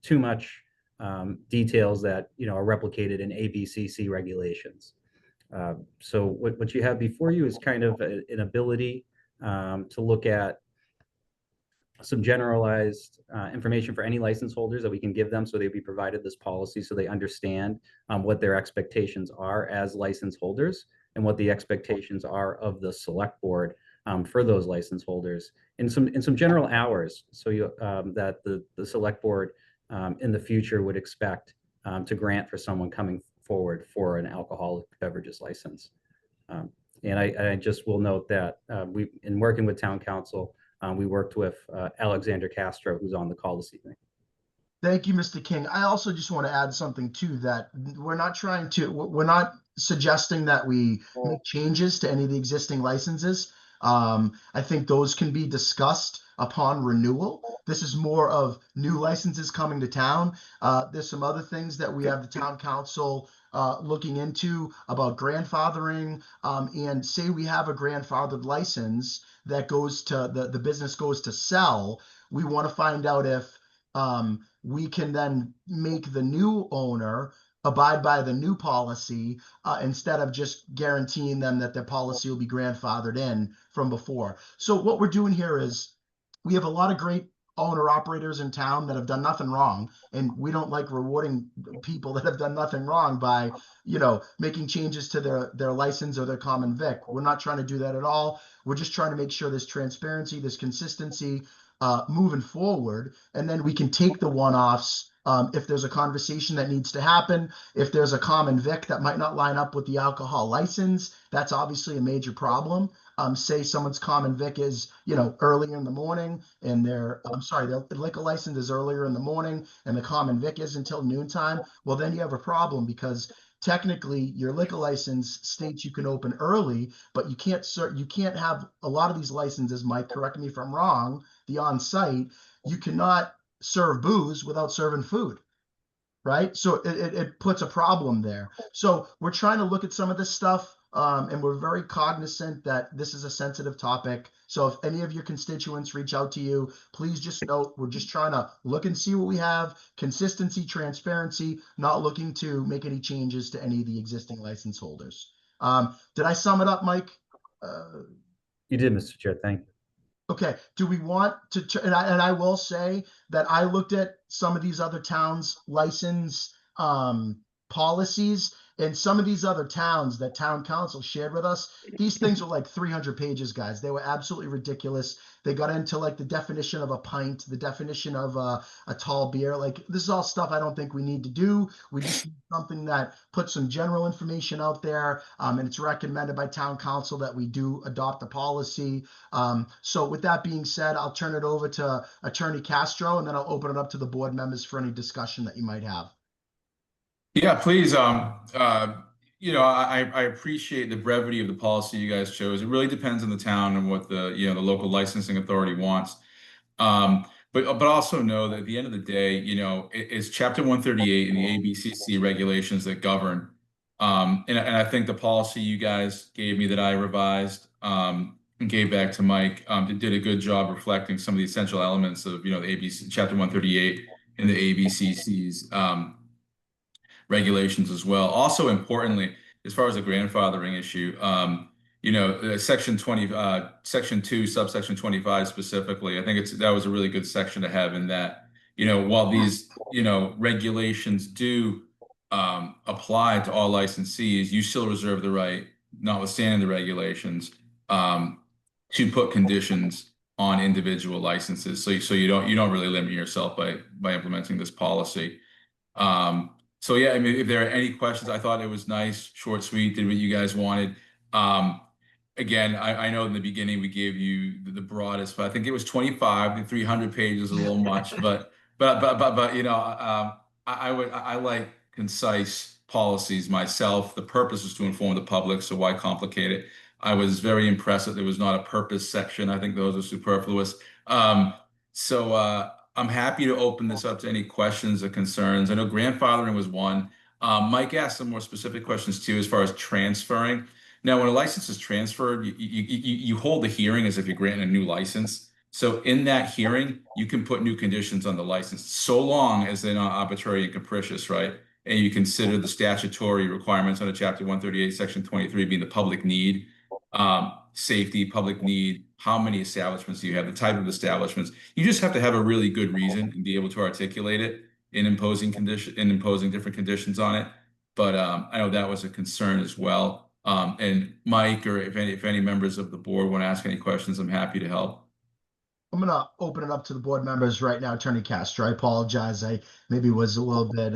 too much details that, you know, are replicated in ABCC regulations. So what you have before you is kind of an ability to look at some generalized information for any license holders that we can give them, so they'll be provided this policy so they understand what their expectations are as license holders and what the expectations are of the select board for those license holders in some general hours, so you that the select board in the future would expect to grant for someone coming forward for an alcoholic beverages license. And I just will note that we, in working with town council, we worked with Alexander Castro, who's on the call this evening. Thank you, Mr. King. I also just want to add something too, that we're not suggesting that we make changes to any of the existing licenses. I think those can be discussed upon renewal. This is more of new licenses coming to town. There's some other things that we have the town council looking into about grandfathering, and say we have a grandfathered license that goes to the business goes to sell. We want to find out if we can then make the new owner abide by the new policy instead of just guaranteeing them that their policy will be grandfathered in from before. So what we're doing here is we have a lot of great owner operators in town that have done nothing wrong, and we don't like rewarding people that have done nothing wrong by, you know, making changes to their license or their common vic. We're not trying to do that at all. We're just trying to make sure there's transparency, there's consistency moving forward, and then we can take the one-offs if there's a conversation that needs to happen. If there's a common vic that might not line up with the alcohol license, that's obviously a major problem. Say someone's common vic is, you know, earlier in the morning, and their liquor license is earlier in the morning, and the common vic is until noontime. Well, then you have a problem, because technically your liquor license states you can open early, but you can't have a lot of these licenses, Mike, correct me if I'm wrong, the on-site, you cannot serve booze without serving food, right? So it puts a problem there. So we're trying to look at some of this stuff, and we're very cognizant that this is a sensitive topic. So if any of your constituents reach out to you, please just note, we're just trying to look and see what we have, consistency, transparency, not looking to make any changes to any of the existing license holders. Did I sum it up, Mike? You did, Mr. Chair. Thank you. Okay, do we want to, and I will say that I looked at some of these other towns' license policies, and some of these other towns that town council shared with us, these things were like 300 pages, guys. They were absolutely ridiculous. They got into like the definition of a pint, the definition of a tall beer. Like, this is all stuff I don't think we need to do. We just need something that puts some general information out there, and it's recommended by town council that we do adopt the policy. So with that being said, I'll turn it over to Attorney Castro, and then I'll open it up to the board members for any discussion that you might have. Yeah, please. you know, I appreciate the brevity of the policy you guys chose. It really depends on the town and what the, you know, the local licensing authority wants. But also know that at the end of the day, you know, it's Chapter 138 and the ABCC regulations that govern. And I think the policy you guys gave me that I revised and gave back to Mike did a good job reflecting some of the essential elements of, you know, the ABC Chapter 138 and the ABCC's regulations as well. Also, importantly, as far as the grandfathering issue, you know, section 20, section 2, subsection 25 specifically, I think that was a really good section to have in that, you know, while these, you know, regulations do apply to all licensees, you still reserve the right, notwithstanding the regulations, to put conditions on individual licenses. So you don't really limit yourself by implementing this policy. So yeah, I mean, if there are any questions, I thought it was nice, short, sweet, did what you guys wanted. Again, I know in the beginning we gave you the broadest, but I think it was 25 to 300 pages, a little much, but you know, I like concise policies myself. The purpose is to inform the public, so why complicate it? I was very impressed that there was not a purpose section. I think those are superfluous. I'm happy to open this up to any questions or concerns. I know grandfathering was one. Mike asked some more specific questions too, as far as transferring. Now, when a license is transferred, you hold the hearing as if you're granting a new license. So in that hearing, you can put new conditions on the license, so long as they're not arbitrary and capricious, right? And you consider the statutory requirements under Chapter 138, Section 23 being the public need, safety, public need, how many establishments do you have, the type of establishments. You just have to have a really good reason and be able to articulate it in imposing different conditions on it. But I know that was a concern as well. And Mike, or if any members of the board want to ask any questions, I'm happy to help. I'm going to open it up to the board members right now. Attorney Castro, I apologize. I maybe was a little bit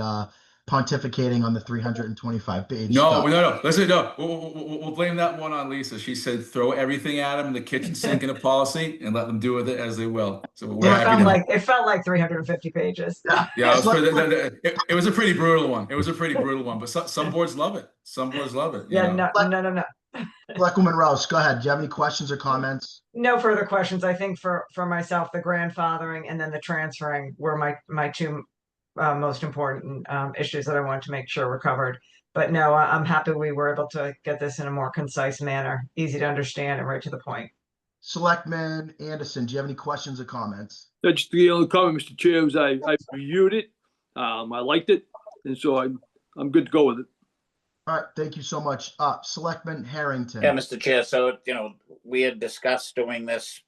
pontificating on the 325 page stuff. No. Listen, no. We'll blame that one on Lisa. She said throw everything at them in the kitchen sink in a policy and let them do with it as they will. So we're happy to. It felt like 350 pages. Yeah, it was a pretty brutal one. It was a pretty brutal one, but some boards love it. Some boards love it. Yeah, know? No. Selectwoman Rouse, go ahead. Do you have any questions or comments? No further questions. I think for myself, the grandfathering and then the transferring were my two most important issues that I wanted to make sure were covered. But no, I'm happy we were able to get this in a more concise manner, easy to understand and right to the point. Selectman Anderson, do you have any questions or comments? That's the only comment, Mr. Chair, is I reviewed it. I liked it, and so I'm good to go with it. All right, thank you so much. Selectman Harrington. Yeah, Mr. Chair. So, you know, we had discussed doing this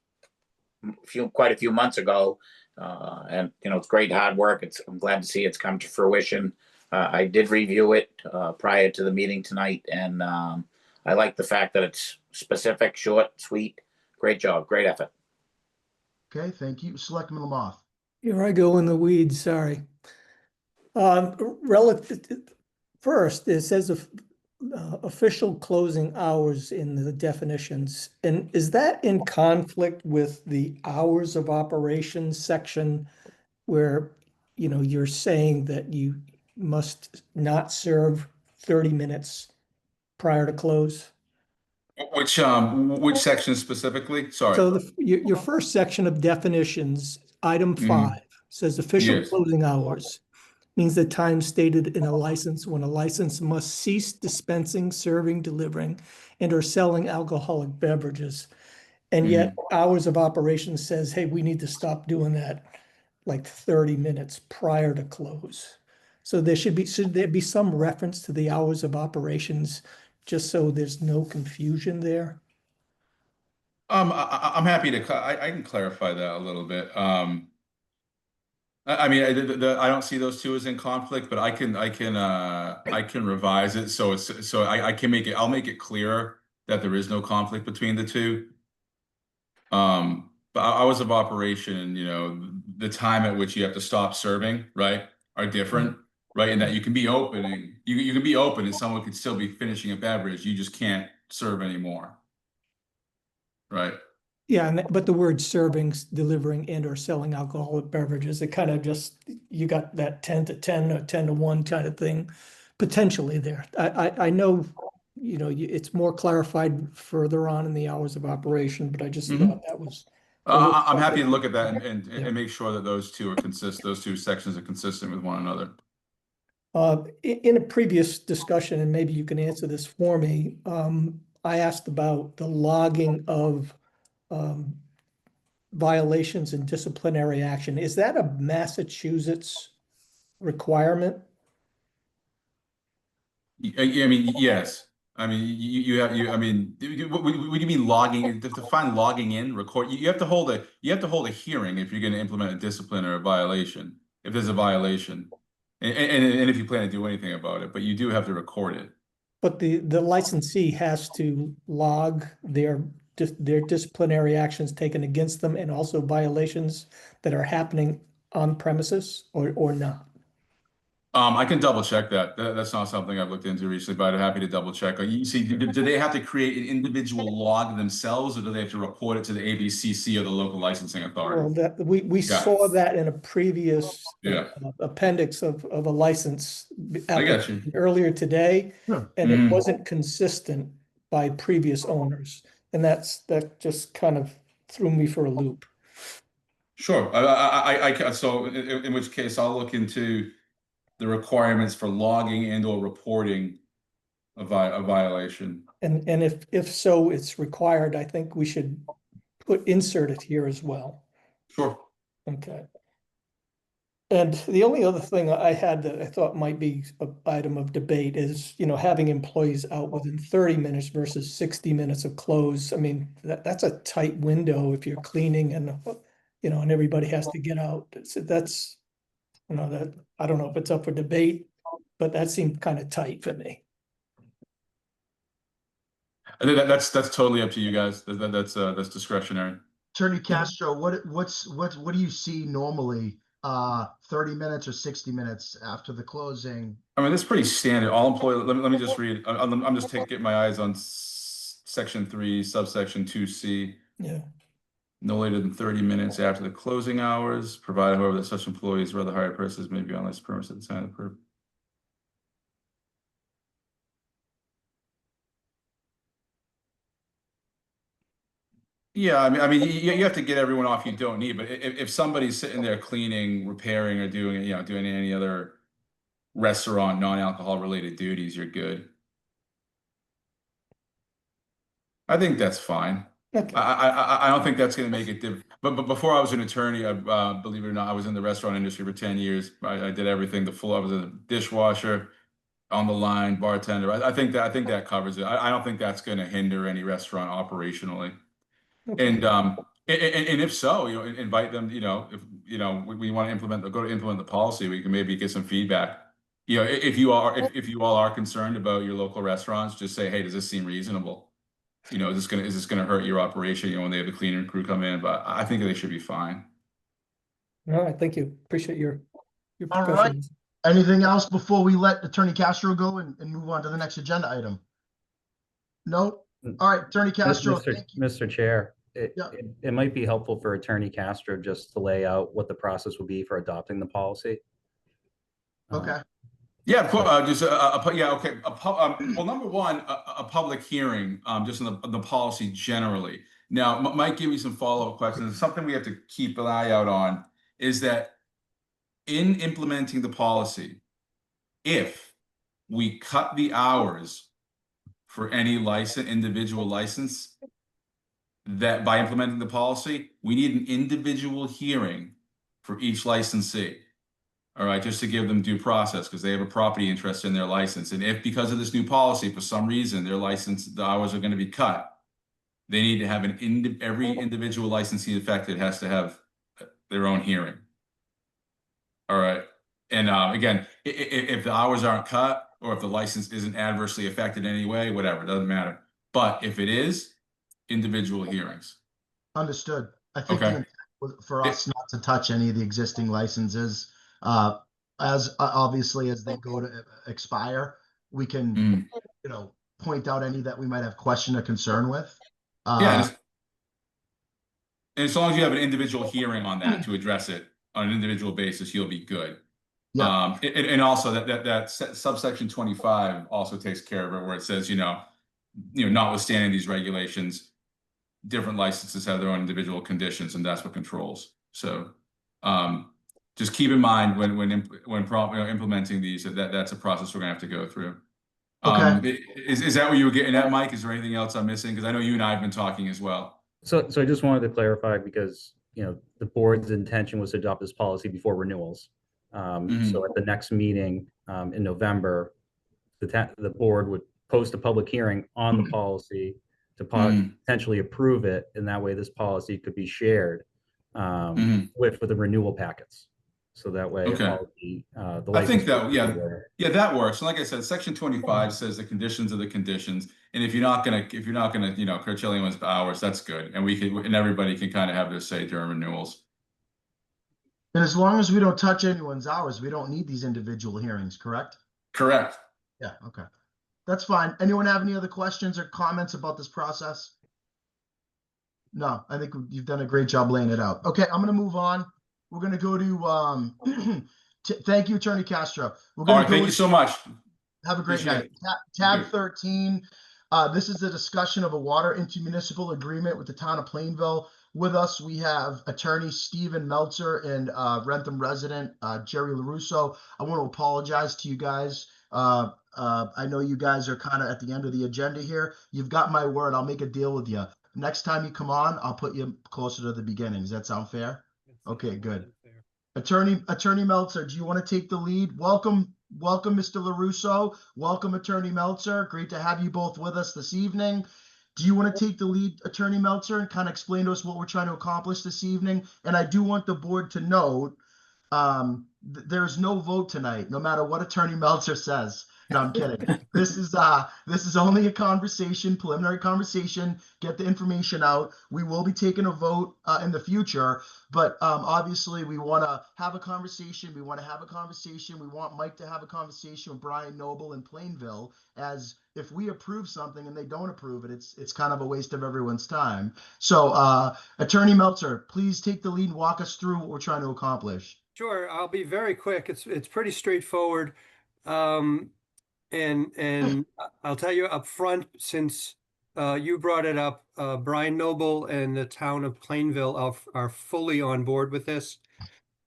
quite a few months ago. And, you know, it's great hard work. I'm glad to see it's come to fruition. I did review it prior to the meeting tonight, and I like the fact that it's specific, short, sweet. Great job. Great effort. Okay, thank you. Selectman Lamoth. Here I go in the weeds, sorry. First, it says official closing hours in the definitions. And is that in conflict with the hours of operations section where, you know, you're saying that you must not serve 30 minutes prior to close? Which section specifically? Sorry. So your first section of definitions, item 5, says official closing hours. Means the time stated in a license when a license must cease dispensing, serving, delivering, and or selling alcoholic beverages. And yet hours of operation says, hey, we need to stop doing that like 30 minutes prior to close. So should there be some reference to the hours of operations just so there's no confusion there? I'm happy to, I can clarify that a little bit. I mean, I don't see those two as in conflict, but I can revise it so I'll make it clearer that there is no conflict between the two. But hours of operation, you know, the time at which you have to stop serving, right, are different, right? And that you can be open and you can be open and someone could still be finishing a beverage. You just can't serve anymore, right? Yeah, but the word serving, delivering, and or selling alcoholic beverages, it kind of just, you got that 10 to 10 or 10 to 1 kind of thing. potentially there. I know, you know, it's more clarified further on in the hours of operation, but I just thought that was. I'm happy to look at that and Yeah. make sure that those two are those two sections are consistent with one another. In a previous discussion, and maybe you can answer this for me, I asked about the logging of violations and disciplinary action. Is that a Massachusetts requirement? I mean, yes. I mean, you have I mean, what do you mean logging? To define logging in, record. You have to hold a hearing if you're going to implement a discipline or a violation. If there's a violation, and if you plan to do anything about it, but you do have to record it. But the licensee has to log their disciplinary actions taken against them and also violations that are happening on premises or not. I can double check that. That's not something I've looked into recently, but I'm happy to double check. You see, do they have to create an individual log themselves, or do they have to report it to the ABCC or the local licensing authority? Well, that we saw that in a previous appendix of a license I got you. earlier today, and it Mhm. wasn't consistent by previous owners, and that just kind of threw me for a loop. Sure. So in which case I'll look into the requirements for logging and or reporting a violation. And if so, it's required. I think we should insert it here as well. Sure. Okay. And the only other thing I had that I thought might be an item of debate is, you know, having employees out within 30 minutes versus 60 minutes of close. I mean, that's a tight window if you're cleaning and, you know, and everybody has to get out. That's, you know, that I don't know if it's up for debate, but that seemed kind of tight for me. I think that's totally up to you guys. That's discretionary. Attorney Castro, what do you see normally? 30 minutes or 60 minutes after the closing? I mean, that's pretty standard. All employee. Let me just read. I'm just get my eyes on section 3, subsection 2C. Yeah. No later than 30 minutes after the closing hours, provided, however, that such employees or other hired persons may be on less permits at the time of the permit. Yeah, I mean, you have to get everyone off you don't need, but if somebody's sitting there cleaning, repairing, or doing, you know, doing any other restaurant non-alcohol related duties, you're good. I think that's fine. Okay. I don't think that's going to make it different. But before I was an attorney, believe it or not, I was in the restaurant industry for 10 years. I did everything. I was a dishwasher, on the line, bartender. I think that covers it. I don't think that's going to hinder any restaurant operationally. Okay. And if so, you know, invite them. You know, if you know we want to implement the policy, we can maybe get some feedback. You know, if you all are concerned about your local restaurants, just say, hey, does this seem reasonable? You know, is this gonna hurt your operation? You know, when they have the cleaning crew come in, but I think they should be fine. All right. Thank you. Appreciate your All right. professionalism. Anything else before we let Attorney Castro go and move on to the next agenda item? No? All right, Attorney Castro, thank you. Mr. Chair, Yeah. it might be helpful for Attorney Castro just to lay out what the process would be for adopting the policy. Okay. Yeah, of course. Just yeah, okay. Well, number one, a public hearing, just on the policy generally. Now, might give me some follow-up questions. Something we have to keep an eye out on is that in implementing the policy, if we cut the hours for any individual license, that by implementing the policy, we need an individual hearing for each licensee. All right, just to give them due process because they have a property interest in their license. And if because of this new policy, for some reason, their license, the hours are going to be cut, they need to have every individual licensee affected has to have their own hearing. All right. And again, if the hours aren't cut or if the license isn't adversely affected in any way, whatever, it doesn't matter. But if it is, individual hearings. Understood. I think Okay. the intent was for us not to touch any of the existing licenses. As obviously as they go to expire, we can, you know, point out any that we might have question or concern with. Yeah. And as long as you have an individual hearing on that to address it on an individual basis, you'll be good. Yeah. And also that subsection 25 also takes care of it, where it says, notwithstanding these regulations, different licenses have their own individual conditions, and that's what controls. So, just keep in mind when implementing these, that's a process we're gonna have to go through. Okay. Is that what you were getting at, Mike? Is there anything else I'm missing? Because I know you and I have been talking as well. So I just wanted to clarify, because, the board's intention was to adopt this policy before renewals. So at the next meeting, in November, the board would post a public hearing on the policy to potentially approve it, and that way this policy could be shared with the renewal packets. So that way, Okay. all the I think license. that, yeah, that works. And like I said, section 25 says the conditions are the conditions. And if you're not gonna, curtail anyone's hours, that's good. And everybody can kind of have their say during renewals. And as long as we don't touch anyone's hours, we don't need these individual hearings, correct? Correct. Yeah, okay. That's fine. Anyone have any other questions or comments about this process? No, I think you've done a great job laying it out. Okay, I'm gonna move on. We're gonna go to thank you, Attorney Castro. We're All gonna right, thank you so much. Have a great Appreciate night. Tab 13. This is a discussion of a water intermunicipal agreement with the town of Plainville. With us, we have attorney Stephen Meltzer and Wrentham resident Jerry LaRusso. I want to apologize to you guys. I know you guys are kind of at the end of the agenda here. You've got my word. I'll make a deal with you. Next time you come on, I'll put you closer to the beginning. Does that sound fair? Okay, good. Attorney Meltzer, do you want to take the lead? Welcome, Mr. LaRusso. Welcome, Attorney Meltzer. Great to have you both with us this evening. Do you want to take the lead, Attorney Meltzer, and kind of explain to us what we're trying to accomplish this evening? And I do want the board to note, there's no vote tonight, no matter what Attorney Meltzer says. No, I'm kidding. This is only a conversation, preliminary conversation. Get the information out. We will be taking a vote in the future, but obviously we want to have a conversation. We want Mike to have a conversation with Brian Noble in Plainville, as if we approve something and they don't approve it, it's kind of a waste of everyone's time. So, Attorney Meltzer, please take the lead and walk us through what we're trying to accomplish. Sure, I'll be very quick. It's pretty straightforward. And I'll tell you up front, since you brought it up, Brian Noble and the town of Plainville are fully on board with this.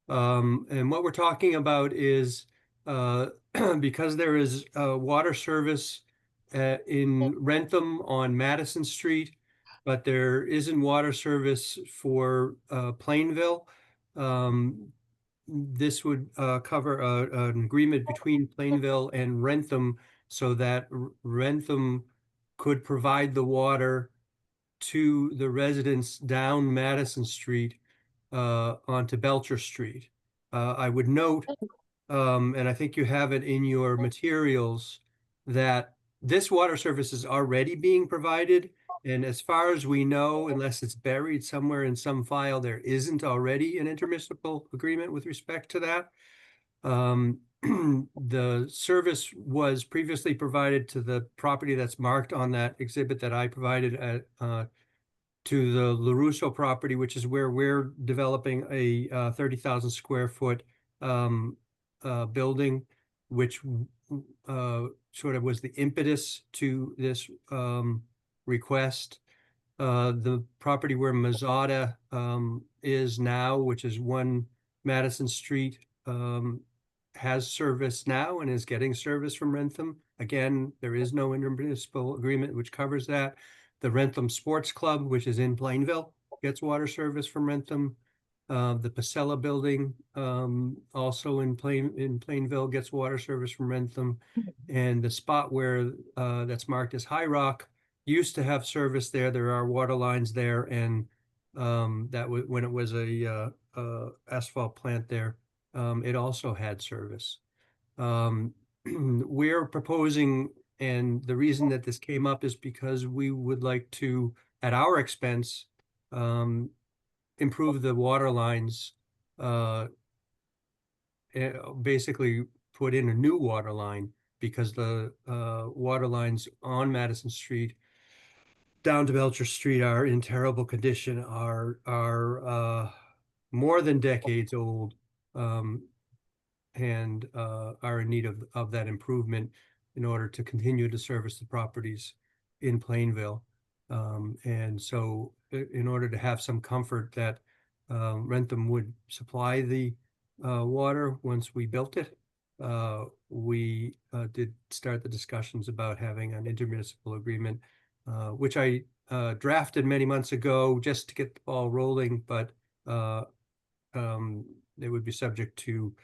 And what we're talking about is because there is water service in Wrentham on Madison Street, but there isn't water service for Plainville. This would cover an agreement between Plainville and Wrentham, so that Wrentham could provide the water to the residents down Madison Street onto Belcher Street. I would note, and I think you have it in your materials, that this water service is already being provided. And as far as we know, unless it's buried somewhere in some file, there isn't already an intermunicipal agreement with respect to that. The service was previously provided to the property that's marked on that exhibit that I provided to the LaRusso property, which is where we're developing a 30,000 square foot building, which sort of was the impetus to this request. The property where Mazada is now, which is 1 Madison Street, has service now and is getting service from Wrentham. Again, there is no intermunicipal agreement which covers that. The Wrentham Sports Club, which is in Plainville, gets water service from Wrentham. The Pasella building, also in Plainville, gets water service from Wrentham. And the spot where that's marked as High Rock used to have service there. There are water lines there, and that when it was a asphalt plant there, it also had service. We're proposing, and the reason that this came up is because we would like to, at our expense, improve the water lines, basically put in a new water line, because the water lines on Madison Street down to Belcher Street are in terrible condition, are more than decades old. and are in need of that improvement in order to continue to service the properties in Plainville. And so in order to have some comfort that Wrentham would supply the water once we built it, we did start the discussions about having an intermunicipal agreement, which I drafted many months ago just to get the ball rolling, but it would be subject to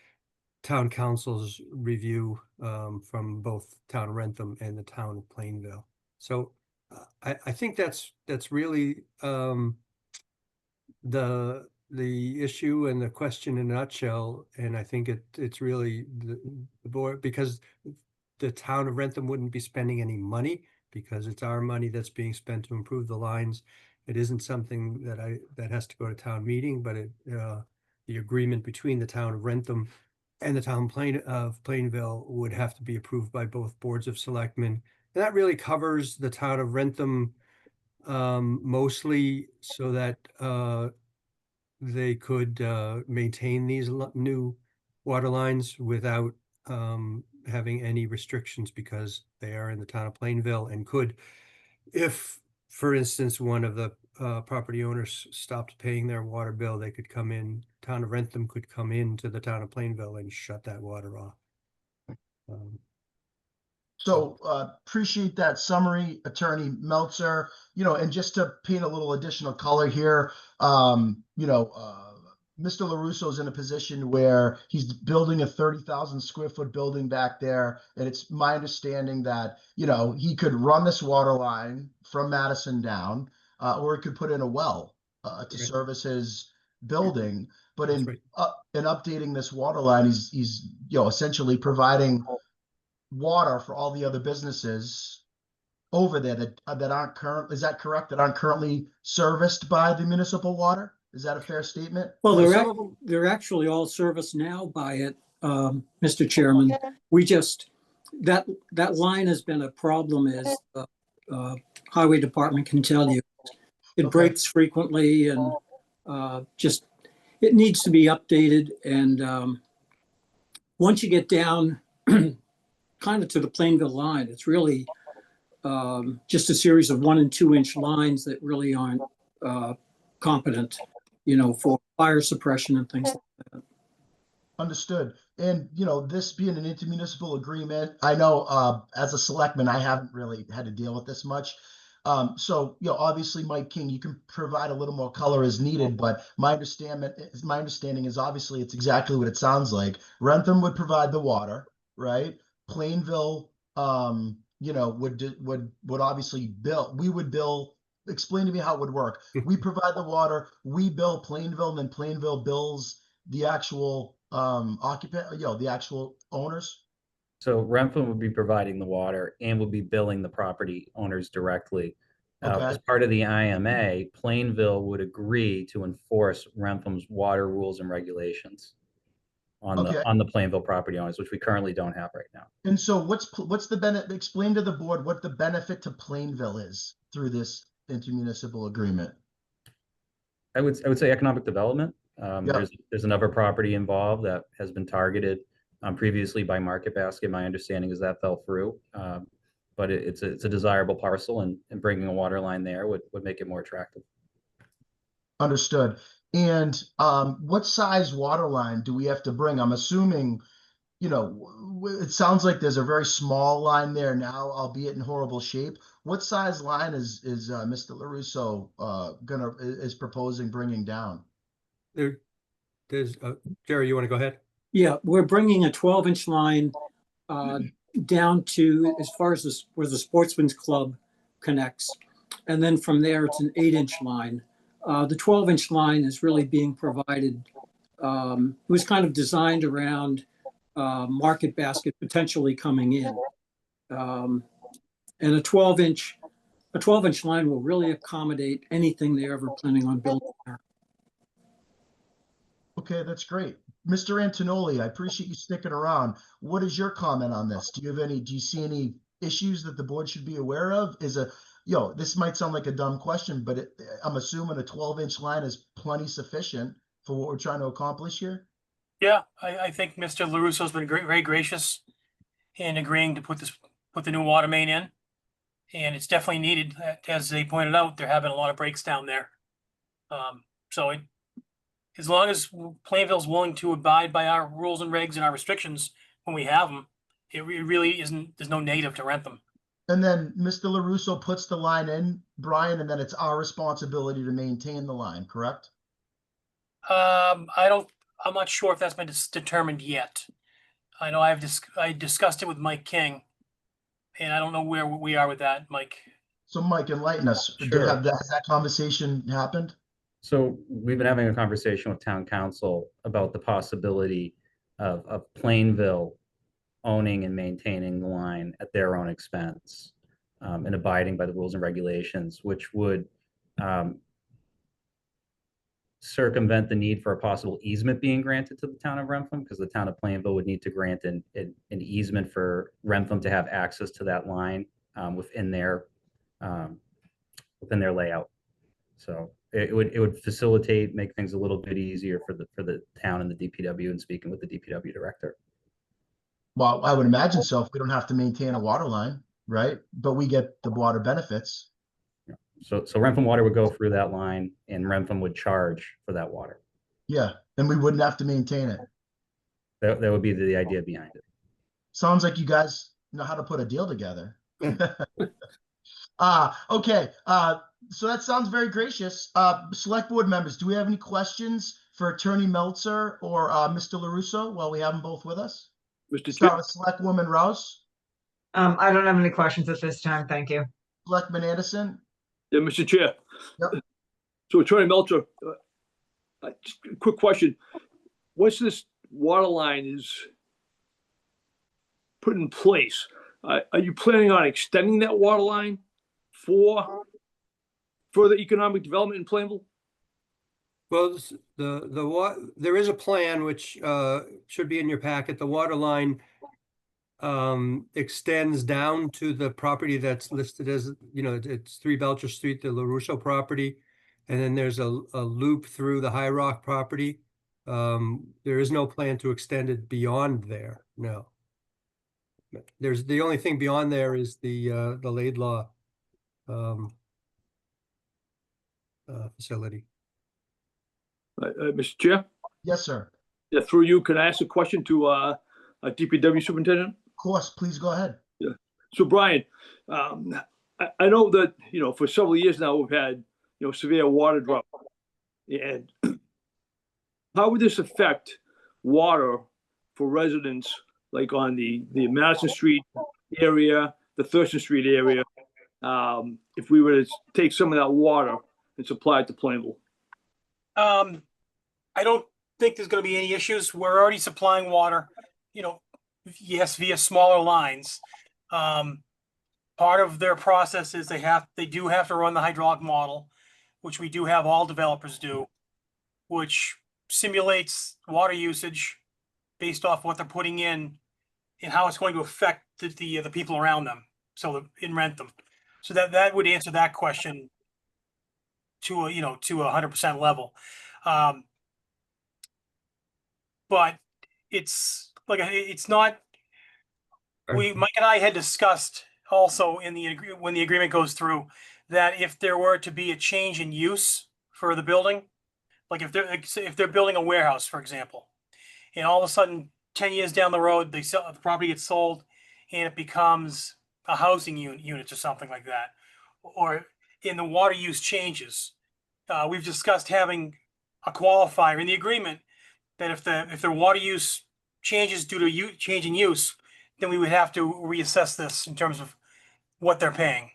town council's review from both town of Wrentham and the town of Plainville. So I think that's really the issue and the question in a nutshell. And I think it's really the board, because the town of Wrentham wouldn't be spending any money because it's our money that's being spent to improve the lines. It isn't something that has to go to town meeting, but the agreement between the town of Wrentham and the town of Plainville would have to be approved by both boards of selectmen. And that really covers the town of Wrentham mostly, so that they could maintain these new water lines without having any restrictions, because they are in the town of Plainville and could, if, for instance, one of the property owners stopped paying their water bill, they could come in, town of Wrentham could come into the town of Plainville and shut that water off. So appreciate that summary, Attorney Meltzer. And just to paint a little additional color here, Mr. LaRusso is in a position where he's building a 30,000 square foot building back there. And it's my understanding that, he could run this water line from Madison down, or he could put in a well to service his building. But in updating this water line, he's essentially providing water for all the other businesses over there that aren't current. Is that correct? That aren't currently serviced by the municipal water? Is that a fair statement? Well, they're actually all serviced now by it, Mr. Chairman. We just, that line has been a problem, as the highway department can tell you. It breaks frequently, and just, it needs to be updated. And once you get down kind of to the Plainville line, it's really just a series of 1 and 2 inch lines that really aren't competent, for fire suppression and things like that. Understood. And, this being an intermunicipal agreement, I know as a selectman, I haven't really had to deal with this much. So, obviously, Mike King, you can provide a little more color as needed, but my understanding is obviously it's exactly what it sounds like. Wrentham would provide the water, right? Plainville, would obviously bill. We would bill. Explain to me how it would work. We provide the water, we bill Plainville, and then Plainville bills the actual occupant, the actual owners. So Wrentham would be providing the water and would be billing the property owners directly. As part of the IMA, Plainville would agree to enforce Wrentham's water rules and regulations on the Plainville property owners, which we currently don't have right now. And so what's the benefit? Explain to the board what the benefit to Plainville is through this intermunicipal agreement. I would say economic development. There's another property involved that has been targeted previously by Market Basket. My understanding is that fell through, but it's a desirable parcel, and bringing a water line there would make it more attractive. Understood. And what size water line do we have to bring? I'm assuming, it sounds like there's a very small line there now, albeit in horrible shape. What size line is Mr. LaRusso is proposing bringing down? There's Jerry, you want to go ahead? Yeah, we're bringing a 12-inch line down to as far as where the Sportsman's Club connects. And then from there, it's an 8-inch line. The 12-inch line is really being provided. It was kind of designed around Market Basket potentially coming in. And a 12-inch line will really accommodate anything they're ever planning on building there. Okay, that's great. Mr. Antonoli, I appreciate you sticking around. What is your comment on this? Do you see any issues that the board should be aware of? This might sound like a dumb question, but I'm assuming a 12-inch line is plenty sufficient for what we're trying to accomplish here. Yeah, I think Mr. LaRusso's been very gracious in agreeing to put the new water main in. And it's definitely needed. As they pointed out, they're having a lot of breaks down there. So as long as Plainville's willing to abide by our rules and regs and our restrictions when we have them, it really isn't, there's no negative to Wrentham. And then Mr. LaRusso puts the line in, Brian, and then it's our responsibility to maintain the line, correct? I'm not sure if that's been determined yet. I know I discussed it with Mike King, and I don't know where we are with that, Mike. So Mike, enlighten us. Sure. Has that conversation happened? So we've been having a conversation with town council about the possibility of Plainville owning and maintaining the line at their own expense, and abiding by the rules and regulations, which would circumvent the need for a possible easement being granted to the town of Wrentham, because the town of Plainville would need to grant an easement for Wrentham to have access to that line within their layout. So it would facilitate, make things a little bit easier for the town and the DPW, and speaking with the DPW director. Well, I would imagine so if we don't have to maintain a water line, right? But we get the water benefits. So Wrentham Water would go through that line, and Wrentham would charge for that water. Yeah, and we wouldn't have to maintain it. That would be the idea behind it. Sounds like you guys know how to put a deal together. Okay. So that sounds very gracious. Select board members, do we have any questions for Attorney Meltzer or Mr. LaRusso while we have them both with us? Mr. Start Chair, with Selectwoman Rouse, I don't have any questions at this time. Thank you. Selectman Anderson. yeah, Mr. Chair. Yep. So Attorney Meltzer, just a quick question. Once this water line is put in place, are you planning on extending that water line for further economic development in Plainville? Well, there is a plan which should be in your packet. The water line extends down to the property that's listed as, it's 3 Belcher Street, the LaRusso property. And then there's a loop through the High Rock property. There is no plan to extend it beyond there, no. There's the only thing beyond there is the Laidlaw facility. Mr. Chair? Yes, sir. Yeah, through you, can I ask a question to DPW Superintendent? Of course, please go ahead. Yeah. So Brian, I know that, for several years now, we've had, severe water drought. And how would this affect water for residents, like on the Madison Street area, the Thurston Street area, if we were to take some of that water and supply it to Plainville? I don't think there's going to be any issues. We're already supplying water, yes, via smaller lines. Part of their process is they do have to run the hydraulic model, which we do have all developers do, which simulates water usage based off what they're putting in and how it's going to affect the people around them. So in Wrentham. So that would answer that question to a 100% level. But it's not, Mike and I had discussed also when the agreement goes through, that if there were to be a change in use for the building, like if they're building a warehouse, for example, and all of a sudden 10 years down the road, the property gets sold and it becomes a housing unit or something like that, or in the water use changes, we've discussed having a qualifier in the agreement that if their water use changes due to change in use, then we would have to reassess this in terms of what they're paying.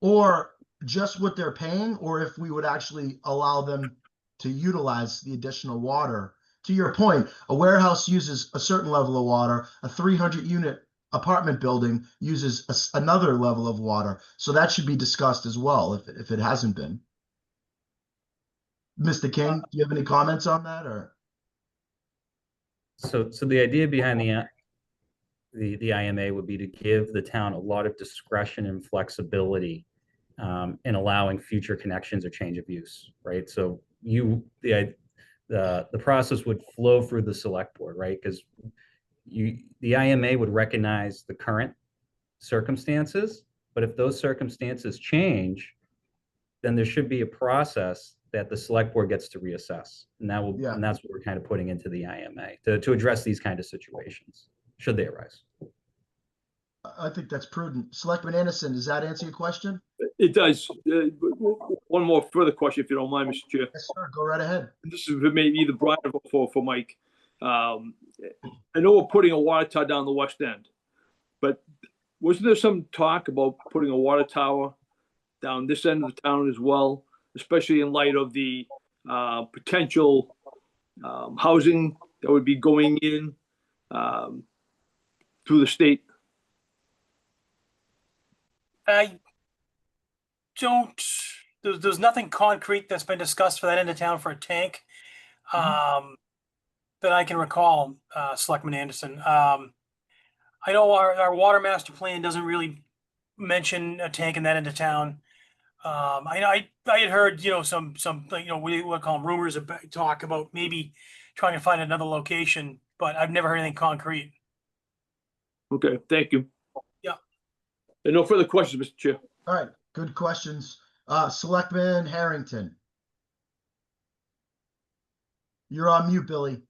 Or just what they're paying, or if we would actually allow them to utilize the additional water. To your point, a warehouse uses a certain level of water, a 300-unit apartment building uses another level of water. So that should be discussed as well if it hasn't been. Mr. King, do you have any comments on that, or? So the idea behind the IMA would be to give the town a lot of discretion and flexibility in allowing future connections or change of use, right? So the process would flow through the select board, right? Because the IMA would recognize the current circumstances, but if those circumstances change, then there should be a process that the select board gets to reassess. And and that's what we're kind of putting into the IMA to address these kind of situations, should they arise. I think that's prudent. Selectman Anderson, does that answer your question? It does. One more further question, if you don't mind, Mr. Chair. Yes, sir. Go right ahead. This is maybe either Brian or for Mike. I know we're putting a water tower down the west end, but wasn't there some talk about putting a water tower down this end of the town as well, especially in light of the potential housing that would be going in through the state? I don't, there's nothing concrete that's been discussed for that end of town for a tank that I can recall, Selectman Anderson. I know our water master plan doesn't really mention a tank in that end of town. I had heard, some we would call them rumors about talk about maybe trying to find another location, but I've never heard anything concrete. Okay, thank you. Yeah. And no further questions, Mr. Chair. All right, good questions. Selectman Harrington. You're on mute, Billy.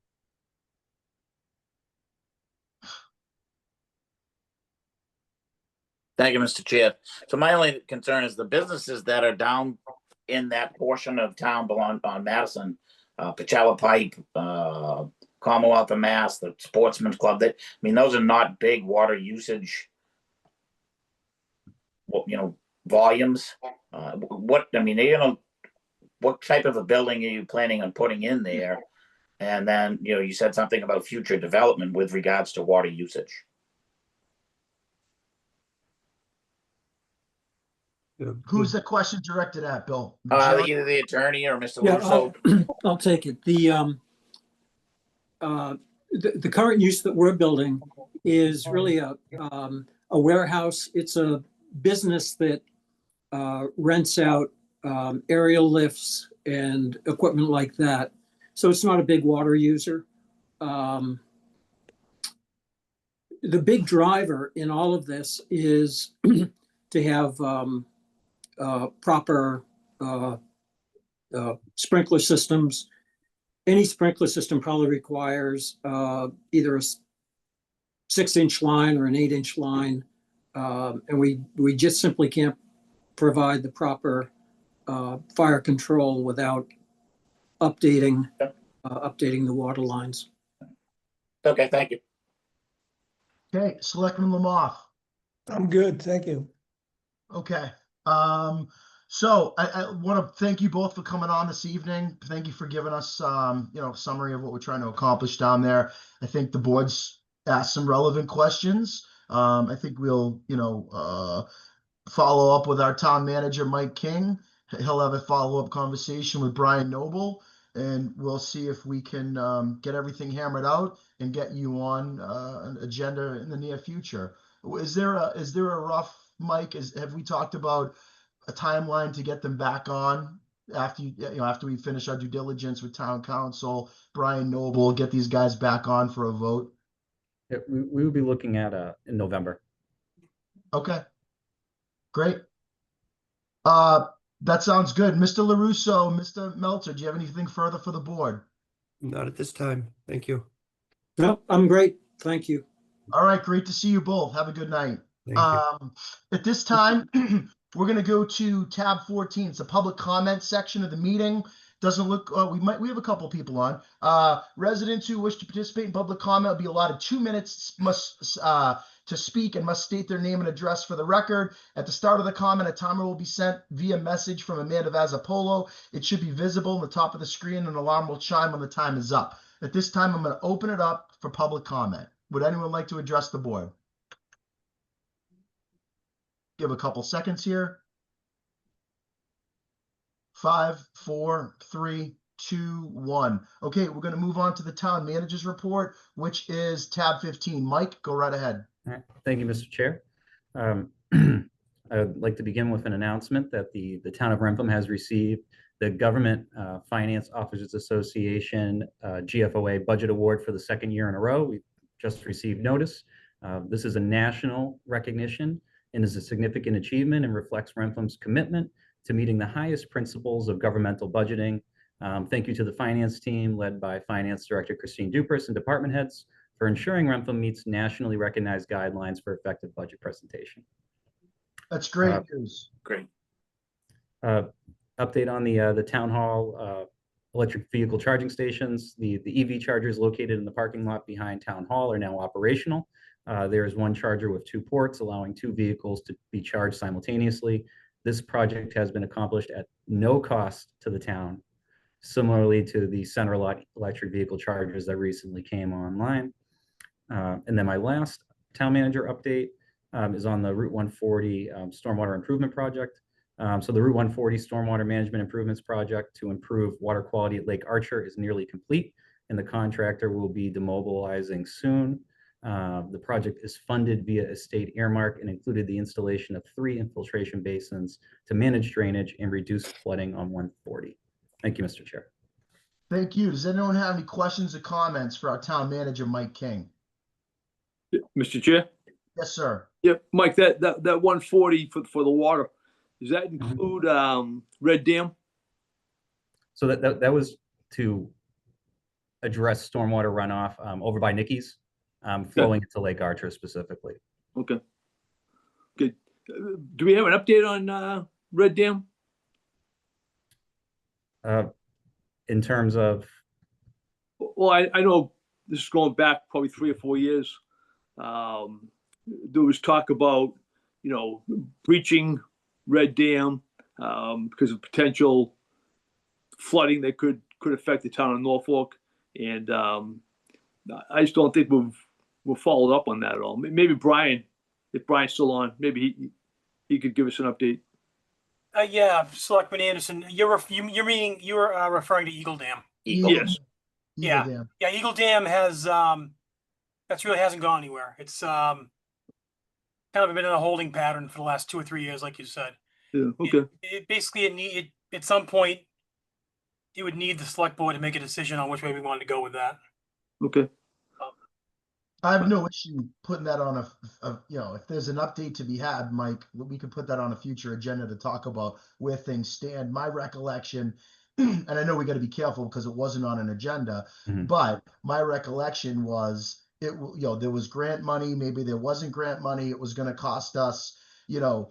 Thank you, Mr. Chair. So my only concern is the businesses that are down in that portion of town belong on Madison, Pachella Pipe, Commonwealth of Mass, the Sportsman's Club. That, I mean, those are not big water usage, volumes. What type of a building are you planning on putting in there? And then, you said something about future development with regards to water usage. Who's the question directed at, Bill? Either the attorney or Mr. Yeah, Russo. I'll take it. The current use that we're building is really a warehouse. It's a business that rents out aerial lifts and equipment like that. So it's not a big water user. The big driver in all of this is to have proper sprinkler systems. Any sprinkler system probably requires either a 6-inch line or an 8-inch line. And we just simply can't provide the proper fire control without updating the water lines. Okay, thank you. Okay, Selectman Lamoth. I'm good, thank you. Okay. So I want to thank you both for coming on this evening. Thank you for giving us, summary of what we're trying to accomplish down there. I think the board's asked some relevant questions. I think we'll, follow up with our town manager, Mike King. He'll have a follow-up conversation with Brian Noble, and we'll see if we can get everything hammered out and get you on an agenda in the near future. Is there a rough, Mike? Have we talked about a timeline to get them back on after after we finish our due diligence with town council, Brian Noble, get these guys back on for a vote? Yeah, we would be looking at in November. Okay, great. That sounds good. Mr. LaRusso, Mr. Meltzer, do you have anything further for the board? Not at this time. Thank you. No, I'm great. Thank you. All right, great to see you both. Have a good night. Thank you. At this time, we're going to go to tab 14. It's the public comment section of the meeting. Doesn't look, we have a couple people on. Residents who wish to participate in public comment will be allotted 2 minutes to speak and must state their name and address for the record. At the start of the comment, a timer will be sent via message from Amanda Vazzapolo. It should be visible on the top of the screen, and an alarm will chime when the time is up. At this time, I'm going to open it up for public comment. Would anyone like to address the board? Give a couple seconds here. 5, 4, 3, 2, 1. Okay, we're going to move on to the town manager's report, which is tab 15. Mike, go right ahead. All right. Thank you, Mr. Chair. I'd like to begin with an announcement that the town of Wrentham has received the Government Finance Officers Association GFOA Budget Award for the second year in a row. We've just received notice. This is a national recognition and is a significant achievement and reflects Wrentham's commitment to meeting the highest principles of governmental budgeting. Thank you to the finance team led by Finance Director Christine Dupress and department heads for ensuring Wrentham meets nationally recognized guidelines for effective budget presentation. That's great news. Great. Update on the town hall electric vehicle charging stations. The EV chargers located in the parking lot behind town hall are now operational. There is one charger with 2 ports, allowing 2 vehicles to be charged simultaneously. This project has been accomplished at no cost to the town, similarly to the center lot electric vehicle chargers that recently came online. And then my last town manager update is on the Route 140 stormwater improvement project. So the Route 140 stormwater management improvements project to improve water quality at Lake Archer is nearly complete, and the contractor will be demobilizing soon. The project is funded via a state earmark and included the installation of 3 infiltration basins to manage drainage and reduce flooding on 140. Thank you, Mr. Chair. Thank you. Does anyone have any questions or comments for our town manager, Mike King? Mr. Chair? Yes, sir. Yep, Mike, that 140 for the water, does that include Red Dam? So that was to address stormwater runoff over by Nikki's, flowing into Lake Archer specifically. Okay. Good. Do we have an update on Red Dam? In terms of? Well, I know this is going back probably 3 or 4 years. There was talk about, breaching Red Dam because of potential flooding that could affect the town of Norfolk. And I just don't think we've followed up on that at all. Maybe Brian, if Brian's still on, maybe he could give us an update. Yeah, Selectman Anderson, you're referring to Eagle Dam. Yes. Yeah. Dam. Yeah, Eagle Dam has that's really hasn't gone anywhere. It's kind of been in a holding pattern for the last 2 or 3 years, like you said. Yeah. Okay. It basically at some point it would need the select board to make a decision on which way we wanted to go with that. Okay. I have no issue putting that on if there's an update to be had, Mike, we could put that on a future agenda to talk about where things stand. My recollection, and I know we got to be careful because it wasn't on an agenda, but my recollection was there was grant money, maybe there wasn't grant money. It was going to cost us, a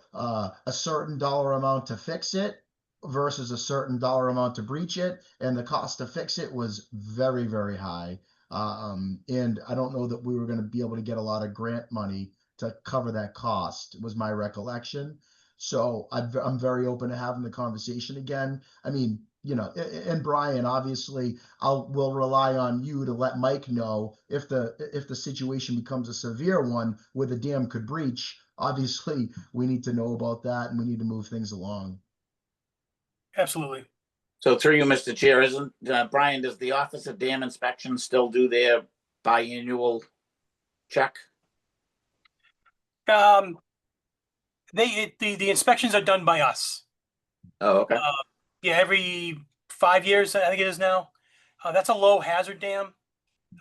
certain dollar amount to fix it versus a certain dollar amount to breach it. And the cost to fix it was very, very high. And I don't know that we were going to be able to get a lot of grant money to cover that cost, was my recollection. So I'm very open to having the conversation again. I mean, and Brian, obviously we'll rely on you to let Mike know if the situation becomes a severe one where the dam could breach. Obviously we need to know about that and we need to move things along. Absolutely. So through you, Mr. Chair, isn't Brian, does the Office of Dam Inspection still do their biannual check? The inspections are done by us. Oh, okay. Yeah, every 5 years, I think it is now. That's a low hazard dam.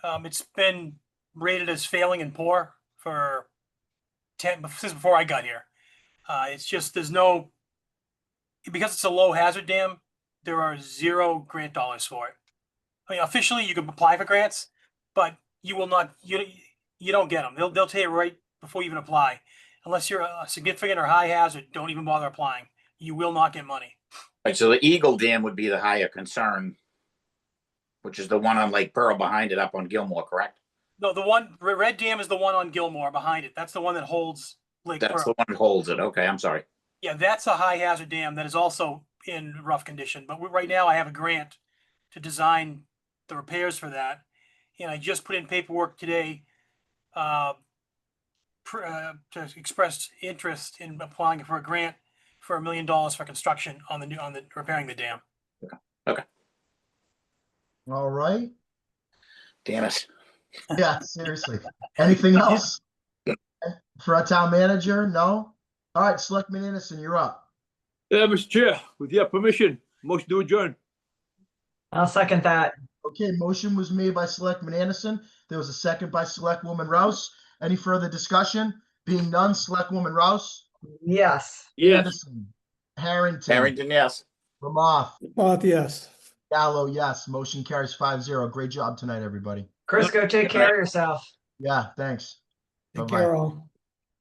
It's been rated as failing and poor since before I got here. It's just because it's a low hazard dam, there are 0 grant dollars for it. I mean, officially you can apply for grants, but you will not. You don't get them. They'll tell you right before you even apply, unless you're a significant or high hazard. Don't even bother applying. You will not get money. Right, so the Eagle Dam would be the higher concern, which is the one on Lake Pearl behind it up on Gilmore, correct? No, the one Red Dam is the one on Gilmore behind it. That's the one that holds Lake Pearl. That's the one that holds it. Okay, I'm sorry. Yeah, that's a high hazard dam that is also in rough condition. But right now I have a grant to design the repairs for that. And I just put in paperwork today to express interest in applying for a grant for $1 million for construction on the repairing the dam. Okay. All right. Damn it. Yeah, seriously. Anything else for our town manager? No? All right, Selectman Anderson, you're up. Yeah, Mr. Chair, with your permission, Motion to adjourn. I'll second that. Okay, motion was made by Selectman Anderson. There was a second by Selectwoman Rouse. Any further discussion? Being none, Selectwoman Rouse, Yes. Yes. Anderson, Harrington, Harrington, yes. Lamoth, Yes. Gallo, yes. Motion carries 5-0. Great job tonight, everybody. Chris, go take care of yourself. Yeah, thanks. Take Bye-bye. care all.